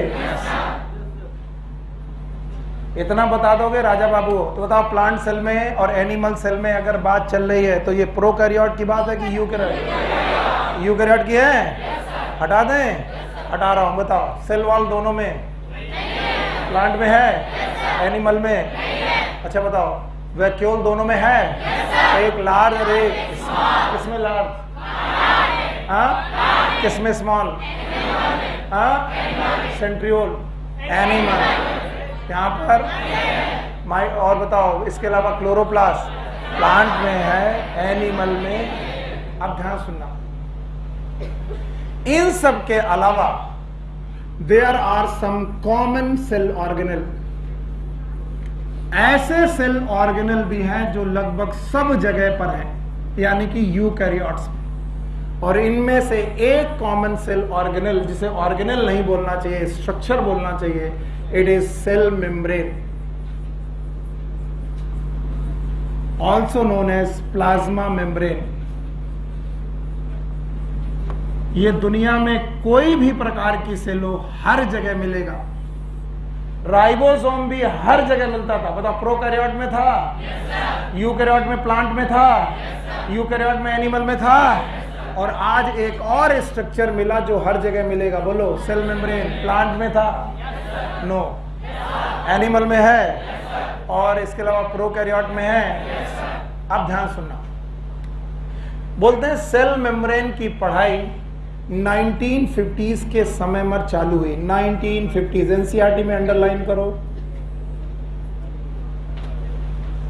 इतना बता दोगे राजा बाबू, तो बताओ प्लांट सेल में और एनिमल सेल में अगर बात चल रही है तो ये प्रोकैरियोट की बात है कि यूकैरियोट की है? हटा दें? हटा रहा हूं। बताओ, सेल वॉल दोनों में, प्लांट में है, एनिमल में। अच्छा बताओ, वैक्यूल दोनों में है, एक लार्ज और एक किसमें लार्ज, किसमें स्मॉल, सेंट्रियोल एनिमल, यहाँ पर और बताओ, इसके अलावा क्लोरोप्लास्ट प्लांट में है, एनिमल में। अब ध्यान सुनना, इन सब के अलावा there are some common cell organelle, ऐसे सेल ऑर्गेनल भी हैं जो लगभग सब जगह पर हैं, यानी कि यूकैरियोट्स। और इनमें से एक कॉमन सेल ऑर्गेनल, जिसे ऑर्गेनल नहीं बोलना चाहिए, स्ट्रक्चर बोलना चाहिए, it is cell membrane, also known as plasma membrane. ये दुनिया में कोई भी प्रकार की सेल हो, हर जगह मिलेगा। राइबोसोम भी हर जगह मिलता था। बताओ, प्रोकैरियोट में था, यूकैरियोट में प्लांट में था, यूकैरियोट में एनिमल में था, और आज एक और स्ट्रक्चर मिला जो हर जगह मिलेगा। बोलो, सेल मेम्ब्रेन प्लांट में था? नो। एनिमल में है, और इसके अलावा प्रोकैरियोट में है। अब ध्यान सुनना, बोलते हैं सेल मेम्ब्रेन की पढ़ाई 1950s के समय में चालू हुई। 1950s, एनसीईआरटी में अंडरलाइन करो।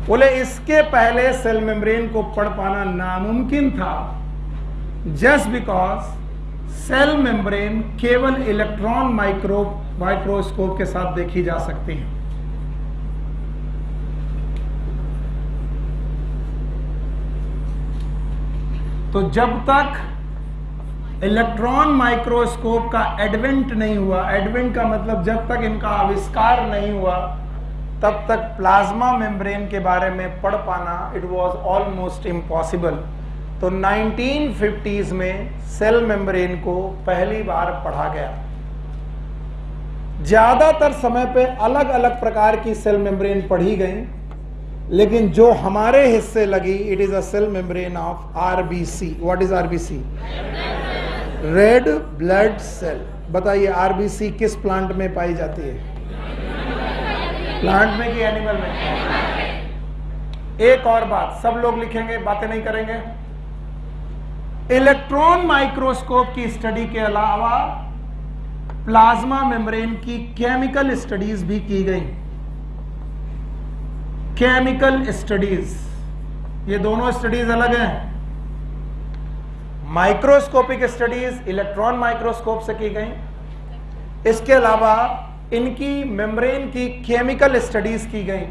बोले इसके पहले सेल मेम्ब्रेन को पढ़ पाना नामुमकिन था, जस्ट बिकॉज सेल मेम्ब्रेन केवल इलेक्ट्रॉन माइक्रोस्कोप के साथ देखी जा सकती है। तो जब तक इलेक्ट्रॉन माइक्रोस्कोप का एडवेंट नहीं हुआ, एडवेंट का मतलब जब तक इनका आविष्कार नहीं हुआ, तब तक प्लाज्मा मेम्ब्रेन के बारे में पढ़ पाना इट वाज ऑलमोस्ट इम्पॉसिबल। तो 1950s में सेल मेम्ब्रेन को पहली बार पढ़ा गया। ज्यादातर समय पे अलग अलग प्रकार की सेल मेम्ब्रेन पढ़ी गई, लेकिन जो हमारे हिस्से लगी, it is a cell membrane of RBC. What is RBC? Red blood cell. बताइए, आरबीसी किस प्लांट में पाई जाती है? प्लांट में कि एनिमल में? एक और बात, सब लोग लिखेंगे, बातें नहीं करेंगे। इलेक्ट्रॉन माइक्रोस्कोप की स्टडी के अलावा प्लाज्मा मेम्ब्रेन की केमिकल स्टडीज भी की गई। केमिकल स्टडीज, ये दोनों स्टडीज अलग हैं। माइक्रोस्कोपिक स्टडीज इलेक्ट्रॉन माइक्रोस्कोप से की गई। इसके अलावा इनकी मेम्ब्रेन की केमिकल स्टडीज की गई,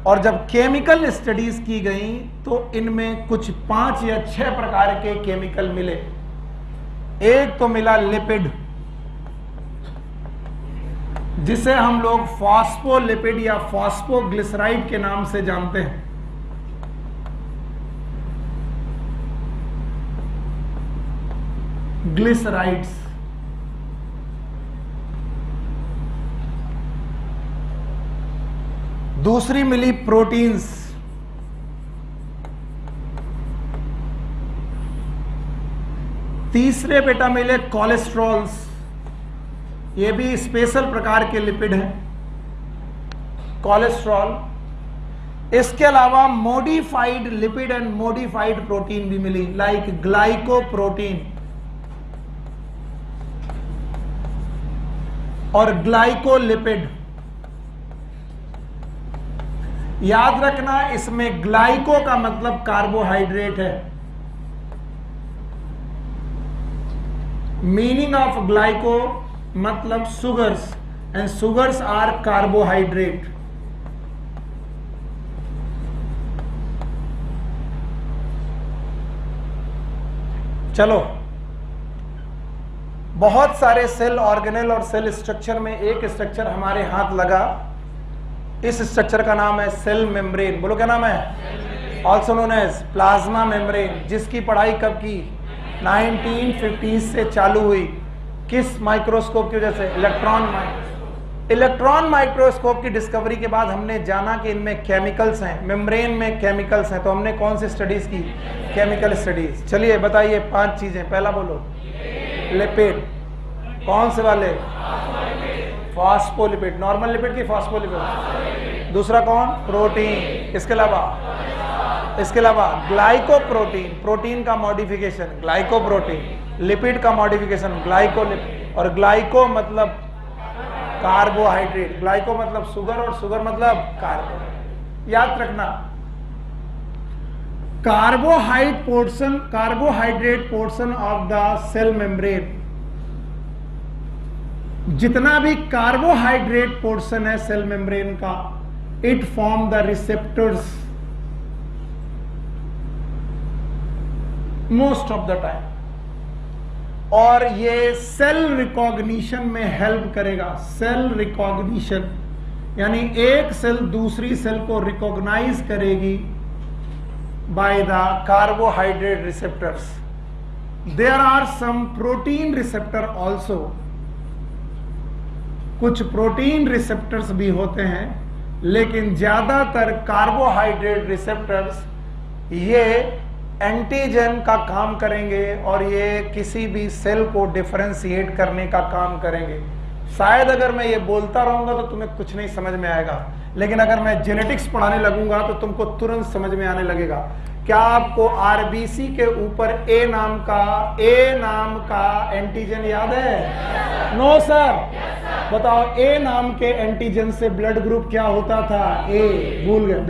और जब केमिकल स्टडीज की गई तो इनमें कुछ 5 या 6 प्रकार के केमिकल मिले। एक तो मिला लिपिड, जिसे हम लोग फॉस्फोलिपिड या फॉस्फोग्लिसराइड के नाम से जानते हैं। ग्लिसराइड्स। दूसरी मिली प्रोटीन्स। तीसरे बेटा मिले कोलेस्ट्रॉल्स, ये भी स्पेशल प्रकार के लिपिड हैं, कोलेस्ट्रॉल। इसके अलावा modified lipid and modified protein भी मिली, लाइक ग्लाइकोप्रोटीन और ग्लाइकोलिपिड। याद रखना, इसमें ग्लाइको का मतलब कार्बोहाइड्रेट है। मीनिंग ऑफ ग्लाइको मतलब sugars, and sugars are carbohydrate. चलो, बहुत सारे सेल ऑर्गेनेल और सेल स्ट्रक्चर में एक स्ट्रक्चर हमारे हाथ लगा। इस स्ट्रक्चर का नाम है सेल मेम्ब्रेन। बोलो क्या नाम है? Also known as plasma membrane, जिसकी पढ़ाई कब की? 1950 से चालू हुई। किस माइक्रोस्कोप की वजह से? इलेक्ट्रॉन माइक्रोस्कोप की डिस्कवरी के बाद हमने जाना कि इनमें केमिकल्स हैं, मेम्ब्रेन में केमिकल्स हैं, तो हमने कौन सी स्टडीज की? Chemical studies. चलिए बताइए 5 चीजें। पहला बोलो, लिपिड। कौन से वाले? फॉस्फोलिपिड। नॉर्मल लिपिड की फॉस्फोलिपिड। दूसरा कौन? प्रोटीन। इसके अलावा ग्लाइकोप्रोटीन, प्रोटीन का मॉडिफिकेशन ग्लाइकोप्रोटीन, लिपिड का मॉडिफिकेशन ग्लाइकोलिपिड, और ग्लाइको मतलब कार्बोहाइड्रेट। ग्लाइको मतलब शुगर और शुगर मतलब कार्बो। याद रखना, carbohydrate portion of the cell membrane, जितना भी कार्बोहाइड्रेट पोर्शन है सेल मेम्ब्रेन का, it form the receptors most of the time, और ये सेल रिकॉग्निशन में हेल्प करेगा। सेल रिकॉग्निशन यानी एक सेल दूसरी सेल को रिकॉग्नाइज करेगी by the carbohydrate receptors. There are some protein receptor also, कुछ प्रोटीन रिसेप्टर्स भी होते हैं, लेकिन ज्यादातर कार्बोहाइड्रेट रिसेप्टर्स ये एंटीजन का काम करेंगे और ये किसी भी सेल को डिफरेंशिएट करने का काम करेंगे। शायद अगर मैं ये बोलता रहूंगा तो तुम्हें कुछ नहीं समझ में आएगा, लेकिन अगर मैं जेनेटिक्स पढ़ाने लगूंगा तो तुमको तुरंत समझ में आने लगेगा। क्या आपको आरबीसी के ऊपर ए नाम का एंटीजन याद है? No sir. बताओ, ए नाम के एंटीजन से ब्लड ग्रुप क्या होता था? ए। भूल गए?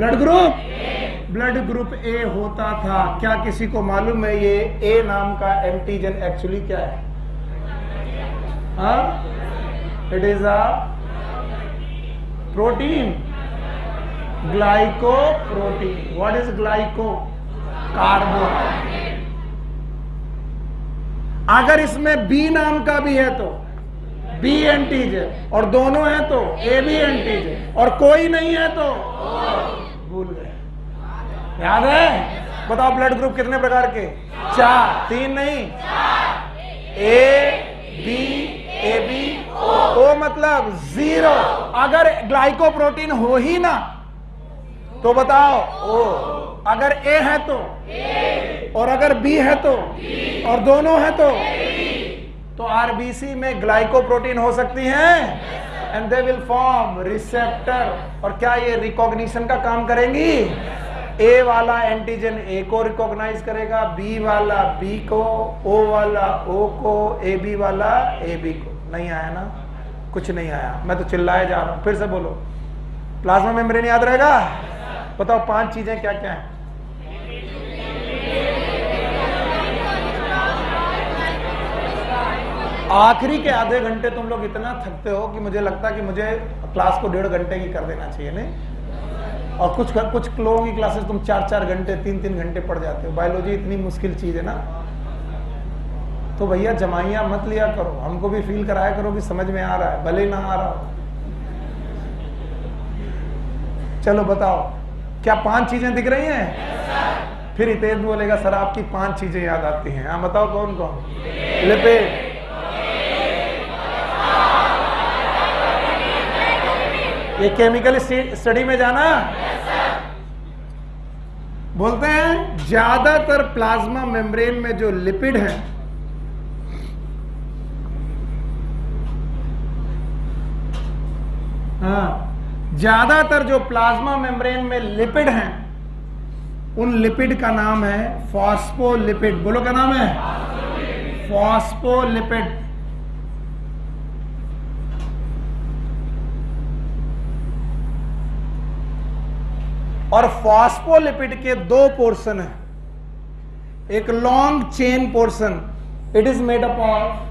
ब्लड ग्रुप ए होता था। क्या किसी को मालूम है ये ए नाम का एंटीजन एक्चुअली क्या है? It is a protein, glycoprotein. What is glyco? Carbohydrate. अगर इसमें बी नाम का भी है तो बी एंटीजन, और दोनों है तो ए बी एंटीजन, और कोई नहीं है तो भूल गए। याद है? बताओ ब्लड ग्रुप कितने प्रकार के? 4। 3 नहीं, ए बी, ए बी, ओ मतलब 0। अगर ग्लाइकोप्रोटीन हो ही ना तो बताओ ओ। अगर ए है तो, और अगर बी है तो, और दोनों है तो आरबीसी में ग्लाइकोप्रोटीन हो सकती हैं, and they will form receptor. और क्या ये रिकॉग्निशन का काम करेंगी? ए वाला एंटीजन ए को रिकॉग्नाइज करेगा, बी वाला बी को, ओ वाला ओ को, ए बी वाला ए बी को। नहीं आया ना? कुछ नहीं आया, मैं तो चिल्लाए जा रहा हूं। फिर से बोलो, प्लाज्मा मेम्ब्रेन याद रहेगा? बताओ 5 चीजें क्या क्या है? आखिरी के आधे घंटे तुम लोग इतना थकते हो कि मुझे लगता है कि मुझे क्लास को 1.5 घंटे की कर देना चाहिए, नहीं? और कुछ लोगों की क्लासेस तुम 4-4 घंटे 3-3 घंटे पढ़ जाते हो। बायोलॉजी इतनी मुश्किल चीज है ना, तो भैया जमाइयां मत लिया करो, हमको भी फील कराया करो कि समझ में आ रहा है, भले ना आ रहा हो। चलो बताओ, क्या 5 चीजें दिख रही हैं? फिर हितेश बोलेगा सर आपकी 5 चीजें याद आती हैं। हाँ बताओ कौन कौन? लिपिड, ये केमिकल स्टडी में जाना। बोलते हैं ज्यादातर प्लाज्मा मेम्ब्रेन में जो लिपिड है ज्यादातर जो प्लाज्मा मेम्ब्रेन में लिपिड हैं, उन लिपिड का नाम है फॉस्फोलिपिड। बोलो क्या नाम है? फॉस्फोलिपिड। और फॉस्फोलिपिड के दो पोर्शन है, एक long chain portion, it is made up of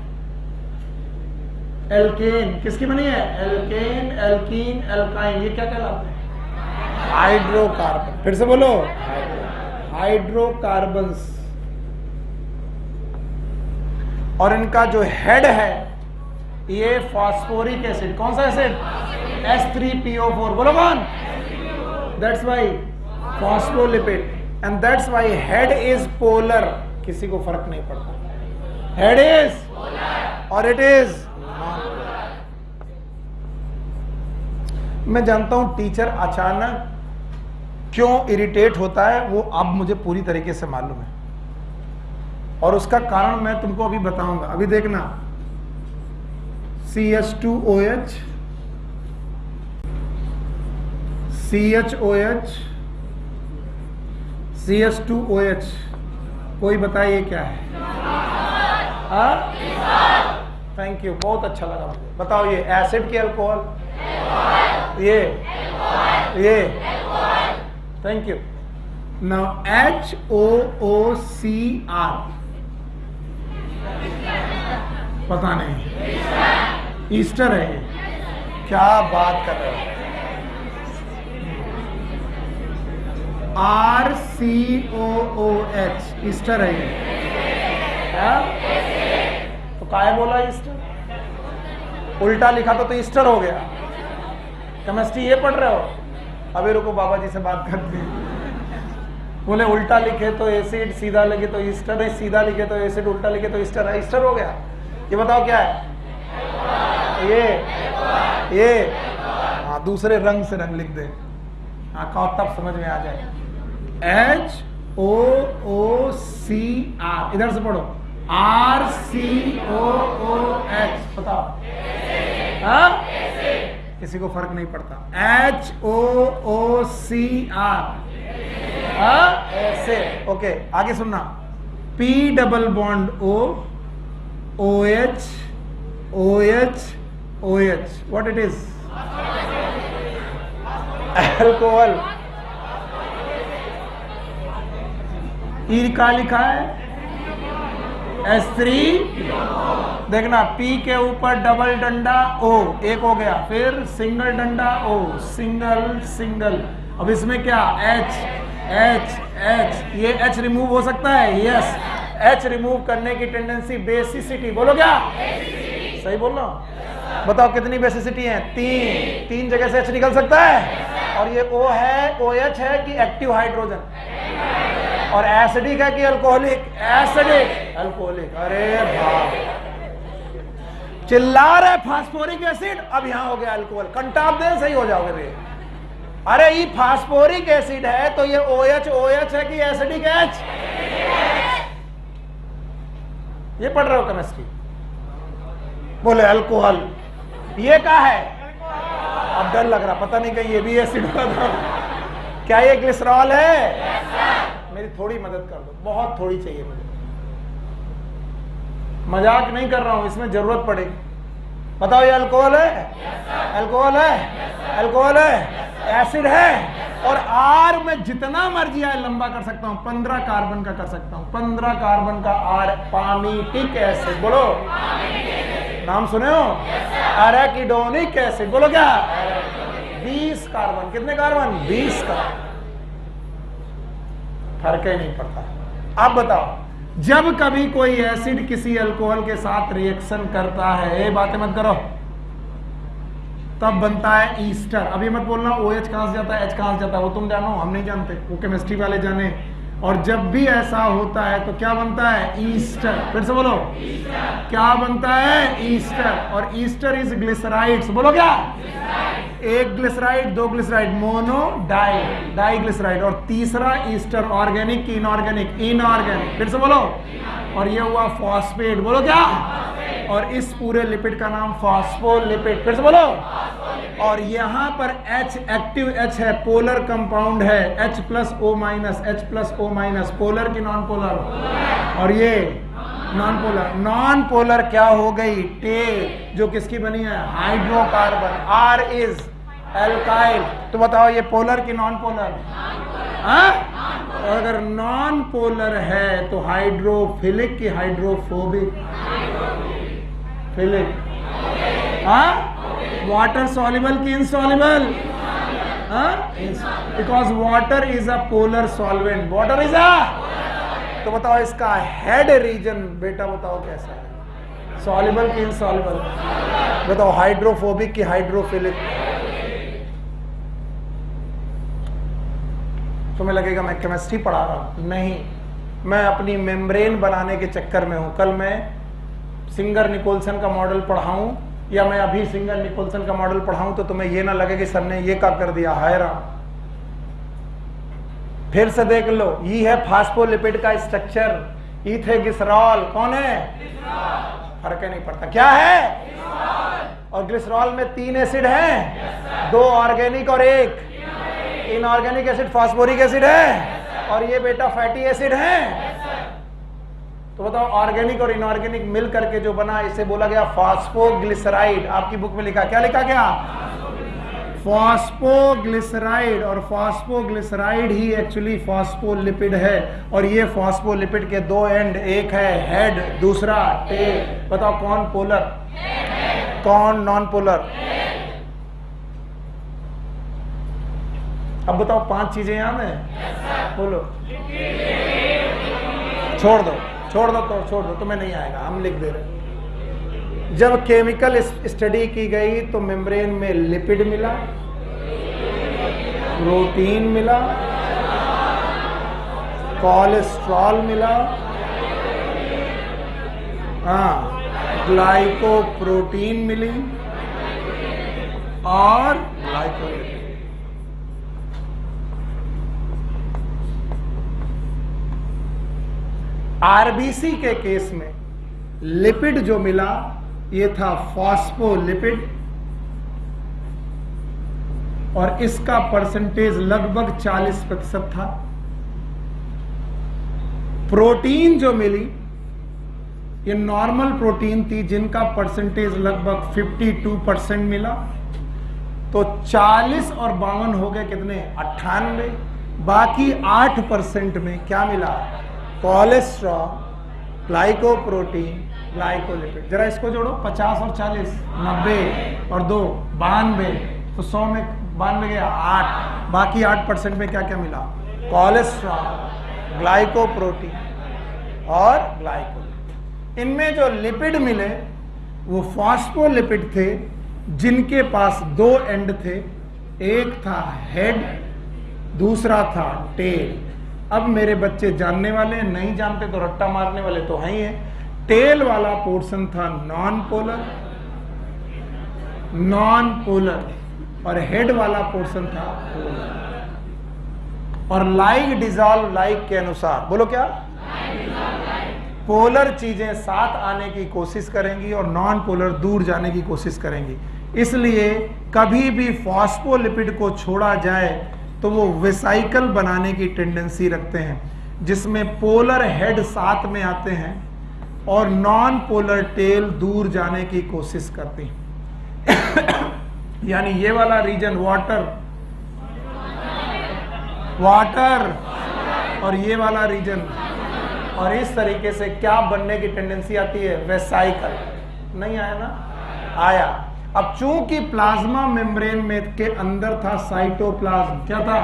alkane. किसकी बनी है? Alkane, alkene, alkyne. ये क्या कहलाते हैं? हाइड्रोकार्बन। फिर से बोलो, हाइड्रोकार्बन्स। और इनका जो हेड है ये फॉस्फोरिक एसिड। कौन सा एसिड? H3PO4। बोलो कौन? That's why phospholipid and that's why head is polar. किसी को फर्क नहीं पड़ता, हेड इज और इट इज। मैं जानता हूं टीचर अचानक क्यों इरिटेट होता है, वो अब मुझे पूरी तरीके से मालूम है, और उसका कारण मैं तुमको अभी बताऊंगा। अभी देखना, CH2OH, CHOH, CH2OH, कोई बताइए क्या है? थैंक यू, बहुत अच्छा लगा मुझे। बताओ ये एसिड की अल्कोहल, ये थैंक यू। नाउ HOOCR, पता नहीं, ईस्टर है ये। क्या बात कर रहे हो? RCOOH, ईस्टर है ये। तो काहे बोला ईस्टर? उल्टा लिखा तो ईस्टर हो गया। केमिस्ट्री ये पढ़ रहे हो? अभी रुको, बाबा जी से बात करते हैं। बोले उल्टा लिखे तो एसिड, सीधा लिखे तो ईस्टर है, सीधा लिखे तो एसिड, उल्टा लिखे तो ईस्टर है। ईस्टर हो गया। ये बताओ क्या है? ये हाँ, दूसरे रंग से रंग लिख दे, हाँ कहो तब समझ में आ जाए। HOOCR, इधर से पढ़ो, RCOOH, बताओ। हाँ, किसी को फर्क नहीं पड़ता। HOOCR, ऐसे। ओके, आगे सुनना। P double bond O, OH, OH, OH, what it is? Alcohol. ई का लिखा है S3। देखना, P के ऊपर डबल डंडा O, एक हो गया, फिर सिंगल डंडा O, सिंगल सिंगल। अब इसमें क्या? H, H, H। ये H रिमूव हो सकता है? यस। H रिमूव करने की टेंडेंसी बेसिसिटी। बोलो क्या? सही बोल रहा हूं? बताओ कितनी बेसिसिटी है? तीन जगह से H निकल सकता है। और ये O है, OH है कि एक्टिव हाइड्रोजन, और एसिडिक है कि अल्कोहलिक? Acidic, alcoholic. अरे बाप, चिल्ला रहे फास्फोरिक एसिड, अब यहां हो गया अल्कोहल। कंटाप दे, सही हो जाओगे रे। अरे ये फास्फोरिक एसिड है तो ये OH OH है कि एसिडिक H? ये पढ़ रहे हो केमिस्ट्री? बोले अल्कोहल। ये क्या है? अब डर लग रहा, पता नहीं कहीं ये भी एसिड का था। क्या ये ग्लिसरॉल है? मेरी थोड़ी मदद कर दो, बहुत थोड़ी चाहिए मुझे। मजाक नहीं कर रहा हूं, इसमें जरूरत पड़ेगी। बताओ ये अल्कोहल है? अल्कोहल है? अल्कोहल है? एसिड है? और R में जितना मर्जी है लंबा कर सकता हूं, 15 कार्बन का कर सकता हूं। 15 कार्बन का R, पामीटिक एसिड। बोलो, नाम सुने हो? Arachidonic acid. बोलो क्या? 20 कार्बन। कितने कार्बन? 20 कार्बन। फर्क ही नहीं पड़ता। अब बताओ, जब कभी कोई एसिड किसी अल्कोहल के साथ रिएक्शन करता है, ये बातें मत करो, तब बनता है ईस्टर। अभी मत बोलना OH कहां से जाता है, H कहां से जाता है, वो तुम जानो, हम नहीं जानते, वो केमिस्ट्री वाले जाने। और जब भी ऐसा होता है तो क्या बनता है? ईस्टर। फिर से बोलो, क्या बनता है? ईस्टर। और ईस्टर इज ग्लिसराइड्स। बोलो क्या? एक ग्लिसराइड, दो glyceride, mono di, di glyceride. और तीसरा ईस्टर, ऑर्गेनिक की इनऑर्गेनिक? इनऑर्गेनिक। फिर से बोलो। और ये हुआ फॉस्फेट। बोलो क्या? और इस पूरे लिपिड का नाम फॉस्फोलिपिड। फिर से बोलो। और यहां पर H एक्टिव H है, पोलर कंपाउंड है, H plus O minus, H plus O minus, polar की नॉन पोलर, और ये नॉन पोलर। नॉन पोलर क्या हो गई? टेल, जो किसकी बनी है? हाइड्रोकार्बन। R is alkyl. तो बताओ ये पोलर की नॉन पोलर? अगर नॉन पोलर है तो हाइड्रोफिलिक की हाइड्रोफोबिक? फिलिक। वाटर सॉल्युबल की insoluble? Because water is a polar solvent. Water is a, तो बताओ इसका हेड रीजन बेटा बताओ कैसा है? सॉल्युबल की इनसॉल्युबल? बताओ हाइड्रोफोबिक की हाइड्रोफिलिक? तुम्हें लगेगा मैं केमिस्ट्री पढ़ा रहा हूं, नहीं, मैं अपनी मेम्ब्रेन बनाने के चक्कर में हूं। कल मैं सिंगर निकोलसन का मॉडल पढ़ाऊं या मैं अभी सिंगर निकोलसन का मॉडल पढ़ाऊं तो तुम्हें ये ना लगे कि सर ने ये क्या कर दिया, हाय राम। फिर से देख लो, ये है फास्फोलिपिड का स्ट्रक्चर। इथेग्लिसरॉल कौन है? फर्क नहीं पड़ता क्या है। और ग्लिसरॉल में 3 एसिड हैं, 2 ऑर्गेनिक और 1 इनऑर्गेनिक एसिड, फास्फोरिक एसिड है, और ये बेटा फैटी एसिड है। तो बताओ ऑर्गेनिक और इनऑर्गेनिक मिल करके जो बना इसे बोला गया फास्फोग्लिसराइड। आपकी बुक में लिखा, क्या लिखा गया? फॉस्फोग्लिसराइड। और फॉस्फोग्लिसराइड ही एक्चुअली फॉस्फोलिपिड है। और ये फॉस्फोलिपिड के 2 एंड, एक है हेड, दूसरा टेल। बताओ कौन पोलर, कौन नॉन पोलर? अब बताओ 5 चीजें याद है? बोलो। छोड़ दो, छोड़ दो, तो छोड़ दो, तुम्हें नहीं आएगा, हम लिख दे रहे। जब केमिकल स्टडी की गई तो मेम्ब्रेन में लिपिड मिला, प्रोटीन मिला, कोलेस्ट्रॉल मिला, ग्लाइकोप्रोटीन मिली और ग्लाइकोलिपिड। आरबीसी के केस में लिपिड जो मिला ये था फॉस्फोलिपिड, और इसका परसेंटेज लगभग 40% था। प्रोटीन जो मिली ये नॉर्मल प्रोटीन थी जिनका परसेंटेज लगभग 52% मिला। तो 40 और 52 हो गए कितने? 98। बाकी 8% में क्या मिला? Cholesterol, glycoprotein, glycolipid. जरा इसको जोड़ो, 50 और 40 90 और 2 92, तो 100 में 92 गया 8। बाकी 8% में क्या क्या मिला? कोलेस्ट्रॉल, ग्लाइकोप्रोटीन और ग्लाइकोलिपिड। इनमें जो लिपिड मिले वो फॉस्फोलिपिड थे जिनके पास 2 एंड थे, एक था हेड, दूसरा था टेल। अब मेरे बच्चे जानने वाले, नहीं जानते तो रट्टा मारने वाले तो हैं ही हैं। टेल वाला पोर्शन था नॉन पोलर, नॉन पोलर, और हेड वाला पोर्शन था पोलर। और लाइक डिजॉल्व लाइक के अनुसार, बोलो क्या? पोलर चीजें साथ आने की कोशिश करेंगी और नॉन पोलर दूर जाने की कोशिश करेंगी। इसलिए कभी भी फॉस्फोलिपिड को छोड़ा जाए तो वो वेसाइकल बनाने की टेंडेंसी रखते हैं, जिसमें पोलर हेड साथ में आते हैं और नॉन पोलर टेल दूर जाने की कोशिश करती हैं। यानी ये वाला रीजन वाटर, वाटर, और ये वाला रीजन, और इस तरीके से क्या बनने की टेंडेंसी आती है? वेसाइकल। नहीं आया ना? आया। अब चूंकि प्लाज्मा मेम्ब्रेन में के अंदर था साइटोप्लाज्म, क्या था?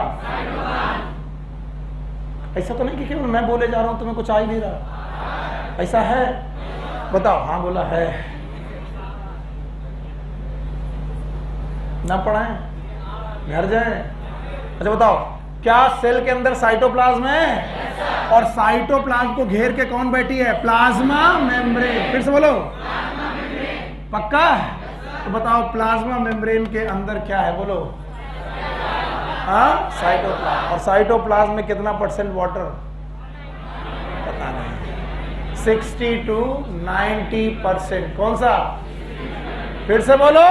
ऐसा तो नहीं कि केवल मैं बोले जा रहा हूं तुम्हें कुछ आ ही नहीं रहा, ऐसा है? बताओ। हाँ बोला है, ना पढ़ाएं, घर जाएं। अच्छा बताओ, क्या सेल के अंदर साइटोप्लाज्म है? और साइटोप्लाज्म को घेर के कौन बैठी है? Plasma membrane. फिर से बोलो, पक्का? तो बताओ प्लाज्मा मेम्ब्रेन के अंदर क्या है? बोलो। साइटोप्लाज्म। और साइटोप्लाज्म में कितना % वाटर? पता नहीं। 60 to 90%। कौन सा? फिर से बोलो।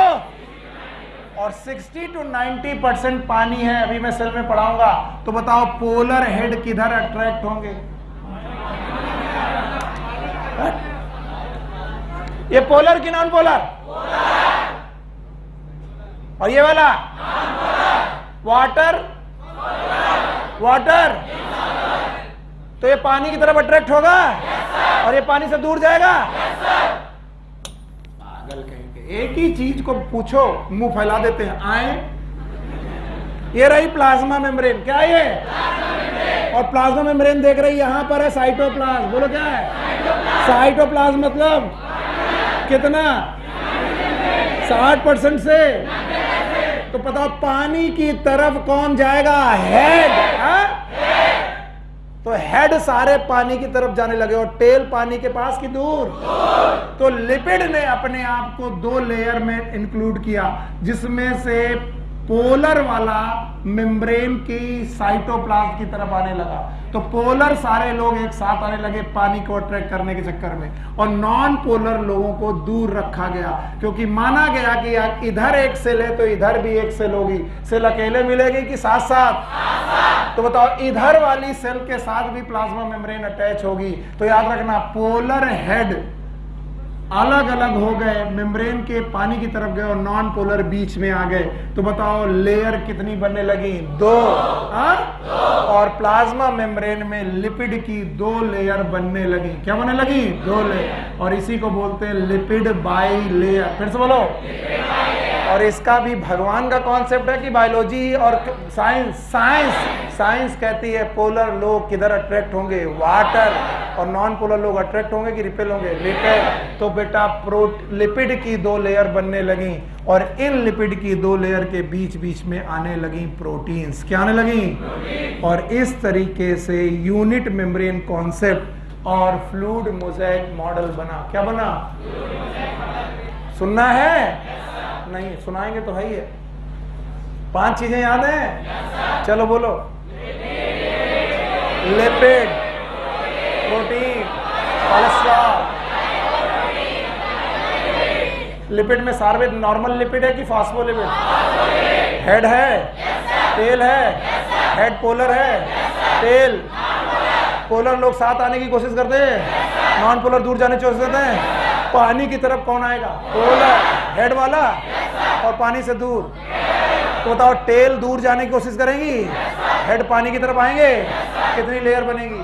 और 60 to 90% पानी है, अभी मैं सेल में पढ़ाऊंगा। तो बताओ पोलर हेड किधर अट्रैक्ट होंगे? ये पोलर की नॉन पोलर? और ये वाला वाटर? वाटर। तो ये पानी की तरफ अट्रैक्ट होगा और ये पानी से दूर जाएगा। पागल कहेंगे, एक ही चीज को पूछो मुंह फैला देते हैं। आए, ये रही प्लाज्मा मेम्ब्रेन। क्या है ये? और प्लाज्मा मेम्ब्रेन देख रही यहां पर है साइटोप्लाज्म। बोलो क्या है? साइटोप्लाज्म मतलब कितना? 60% से। तो बताओ पानी की तरफ कौन जाएगा? हेड। तो हेड सारे पानी की तरफ जाने लगे और टेल पानी के पास की दूर। तो लिपिड ने अपने आप को 2 लेयर में इंक्लूड किया, जिसमें से पोलर वाला मेम्ब्रेन की साइटोप्लाज्म की तरफ आने लगा। तो पोलर सारे लोग एक साथ आने लगे पानी को अट्रैक्ट करने के चक्कर में, और नॉन पोलर लोगों को दूर रखा गया, क्योंकि माना गया कि यार इधर एक सेल है तो इधर भी एक सेल होगी। सेल अकेले मिलेगी कि साथ साथ? तो बताओ इधर वाली सेल के साथ भी प्लाज्मा मेम्ब्रेन अटैच होगी। तो याद रखना पोलर हेड अलग अलग हो गए, मेम्ब्रेन के पानी की तरफ गए और नॉन पोलर बीच में आ गए। तो बताओ लेयर कितनी बनने लगी? 2। और प्लाज्मा मेम्ब्रेन में लिपिड की 2 लेयर बनने लगी। क्या बनने लगी? 2 लेयर। और इसी को बोलते हैं लिपिड बाई लेयर। फिर से बोलो। और इसका भी भगवान का कॉन्सेप्ट है कि बायोलॉजी और साइंस कहती है पोलर लोग किधर अट्रैक्ट होंगे? वाटर। और नॉन पोलर लोग अट्रैक्ट होंगे कि रिपेल होंगे? रिपेल। तो बेटा लिपिड की 2 लेयर बनने लगी, और इन लिपिड की 2 लेयर के बीच बीच में आने लगी प्रोटीन्स। क्या आने लगी? और इस तरीके से यूनिट मेम्ब्रेन कॉन्सेप्ट और फ्लूइड मोज़ेक मॉडल बना। क्या बना? सुनना है? नहीं सुनाएंगे तो है ही है। 5 चीजें याद हैं? चलो बोलो। Lipid, protein, cholesterol. लिपिड में सारे नॉर्मल लिपिड है कि फास्फोलिपिड? हेड है, टेल है। हेड पोलर है, टेल पोलर। लोग साथ आने की कोशिश करते हैं, नॉन पोलर दूर जाने की कोशिश करते हैं। पानी की तरफ कौन आएगा? पोलर हेड वाला, और पानी से दूर। तो बताओ टेल दूर जाने की कोशिश करेंगी, हेड पानी की तरफ आएंगे। कितनी लेयर बनेगी?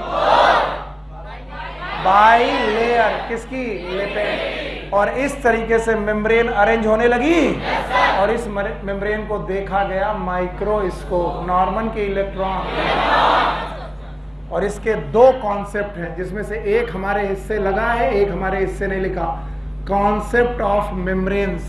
By layer. किसकी? लिपिड। और इस तरीके से मेम्ब्रेन अरेंज होने लगी, और इस मेम्ब्रेन को देखा गया माइक्रोस्कोप, नॉर्मन के इलेक्ट्रॉन। और इसके 2 कॉन्सेप्ट हैं, जिसमें से एक हमारे हिस्से लगा है, एक हमारे हिस्से नहीं लिखा। Concept of membranes.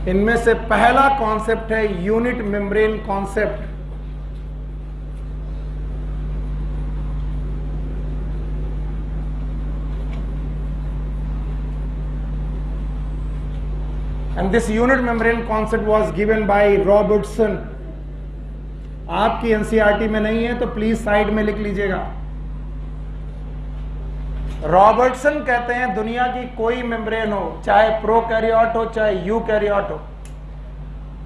इनमें से पहला कॉन्सेप्ट है unit membrane concept. And this unit membrane concept was given by Robertson। आपकी एनसीईआरटी में नहीं है तो प्लीज साइड में लिख लीजिएगा। रॉबर्टसन कहते हैं दुनिया की कोई मेम्ब्रेन हो, चाहे प्रोकैरियोट हो चाहे यूकैरियोट हो,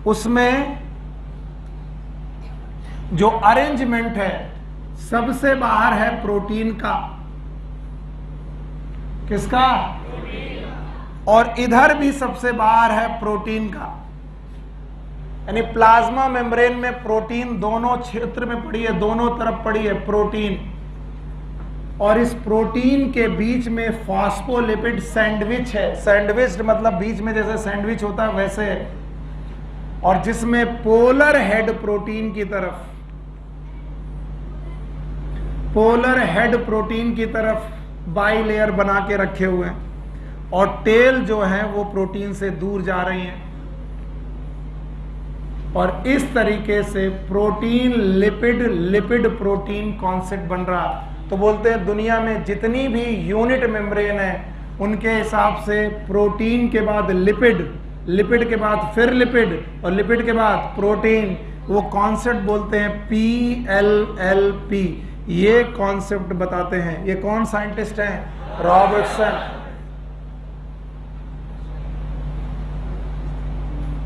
उसमें जो अरेंजमेंट है सबसे बाहर है प्रोटीन का। किसका? और इधर भी सबसे बाहर है प्रोटीन का। यानी प्लाज्मा मेम्ब्रेन में प्रोटीन दोनों क्षेत्र में पड़ी है, दोनों तरफ पड़ी है प्रोटीन। और इस प्रोटीन के बीच में फॉस्फोलिपिड सैंडविच है। सैंडविच मतलब बीच में जैसे सैंडविच होता है वैसे है। और जिसमें पोलर हेड प्रोटीन की तरफ, पोलर हेड प्रोटीन की तरफ बाई लेयर बना के रखे हुए हैं, और टेल जो है वो प्रोटीन से दूर जा रही है। और इस तरीके से protein lipid, lipid protein concept बन रहा। तो बोलते हैं दुनिया में जितनी भी यूनिट मेम्ब्रेन है उनके हिसाब से प्रोटीन के बाद लिपिड, लिपिड के बाद फिर लिपिड, और लिपिड के बाद प्रोटीन, वो कॉन्सेप्ट बोलते हैं PLLP। ये कॉन्सेप्ट बताते हैं। ये कौन साइंटिस्ट हैं? Robertson.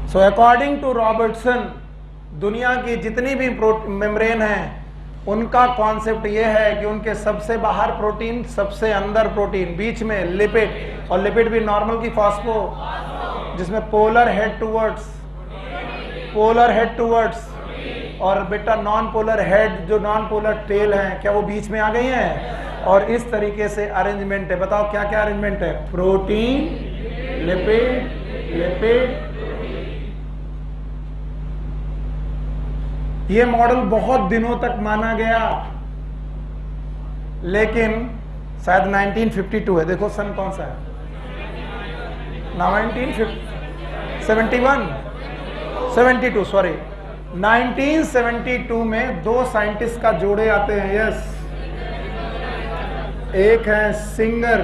So according to Robertson, दुनिया की जितनी भी मेम्ब्रेन है उनका कॉन्सेप्ट ये है कि उनके सबसे बाहर प्रोटीन, सबसे अंदर प्रोटीन, बीच में लिपिड, और लिपिड भी नॉर्मल की फॉस्फो, जिसमें पोलर हेड टूवर्ड्स और बेटा नॉन पोलर हेड, जो नॉन पोलर टेल है, क्या वो बीच में आ गई हैं? और इस तरीके से अरेंजमेंट है। बताओ क्या क्या अरेंजमेंट है? Protein, lipid. ये मॉडल बहुत दिनों तक माना गया, लेकिन शायद 1952 है। देखो सन कौन सा है? 1972 सॉरी, 1972 में दो साइंटिस्ट का जोड़े आते हैं। यस, एक है सिंगर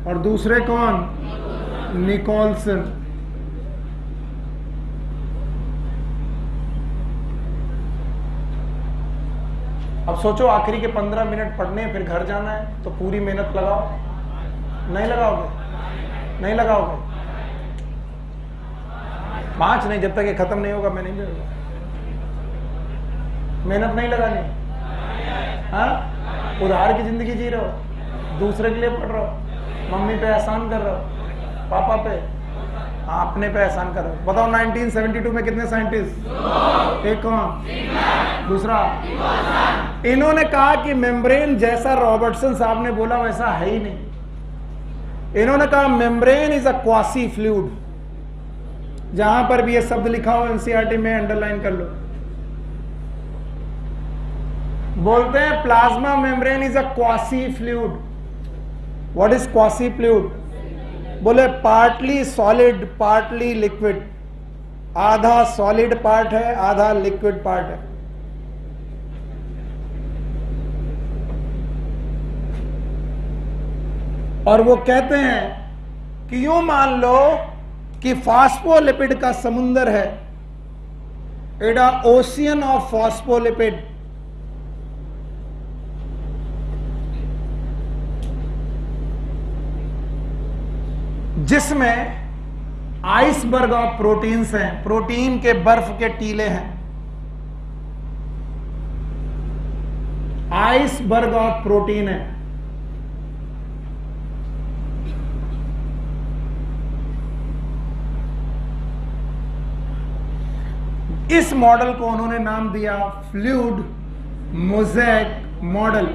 और दूसरे कौन? निकोलसन। अब सोचो आखिरी के 15 मिनट पढ़ने, फिर घर जाना है, तो पूरी मेहनत लगाओ। नहीं लगाओगे? 5 नहीं, जब तक ये खत्म नहीं होगा मैं नहीं करूंगा। मेहनत नहीं लगानी। हाँ, उधार की जिंदगी जी रहे हो, दूसरे के लिए पढ़ रहे हो, मम्मी पे एहसान कर रहे हो, पापा पे, हाँ अपने पे एहसान कर रहे हो। बताओ 1972 में कितने साइंटिस्ट? एक कौन? दूसरा? इन्होंने कहा कि मेम्ब्रेन जैसा रॉबर्टसन साहब ने बोला वैसा है ही नहीं। इन्होंने कहा membrane is a quasi fluid. जहां पर भी ये शब्द लिखा हो एनसीईआरटी में अंडरलाइन कर लो। बोलते हैं plasma membrane is a quasi fluid. What is quasi fluid? बोले पार्टली सॉलिड पार्टली लिक्विड। आधा सॉलिड पार्ट है, आधा लिक्विड पार्ट है। और वो कहते हैं कि यूं मान लो कि फॉस्फोलिपिड का समुंदर है, एडा ओशियन ऑफ फॉस्फोलिपिड। जिसमें आइसबर्ग ऑफ प्रोटीन्स हैं, प्रोटीन के बर्फ के टीले हैं। आइसबर्ग ऑफ प्रोटीन है। इस मॉडल को उन्होंने नाम दिया फ्लूइड मोज़ेक मॉडल।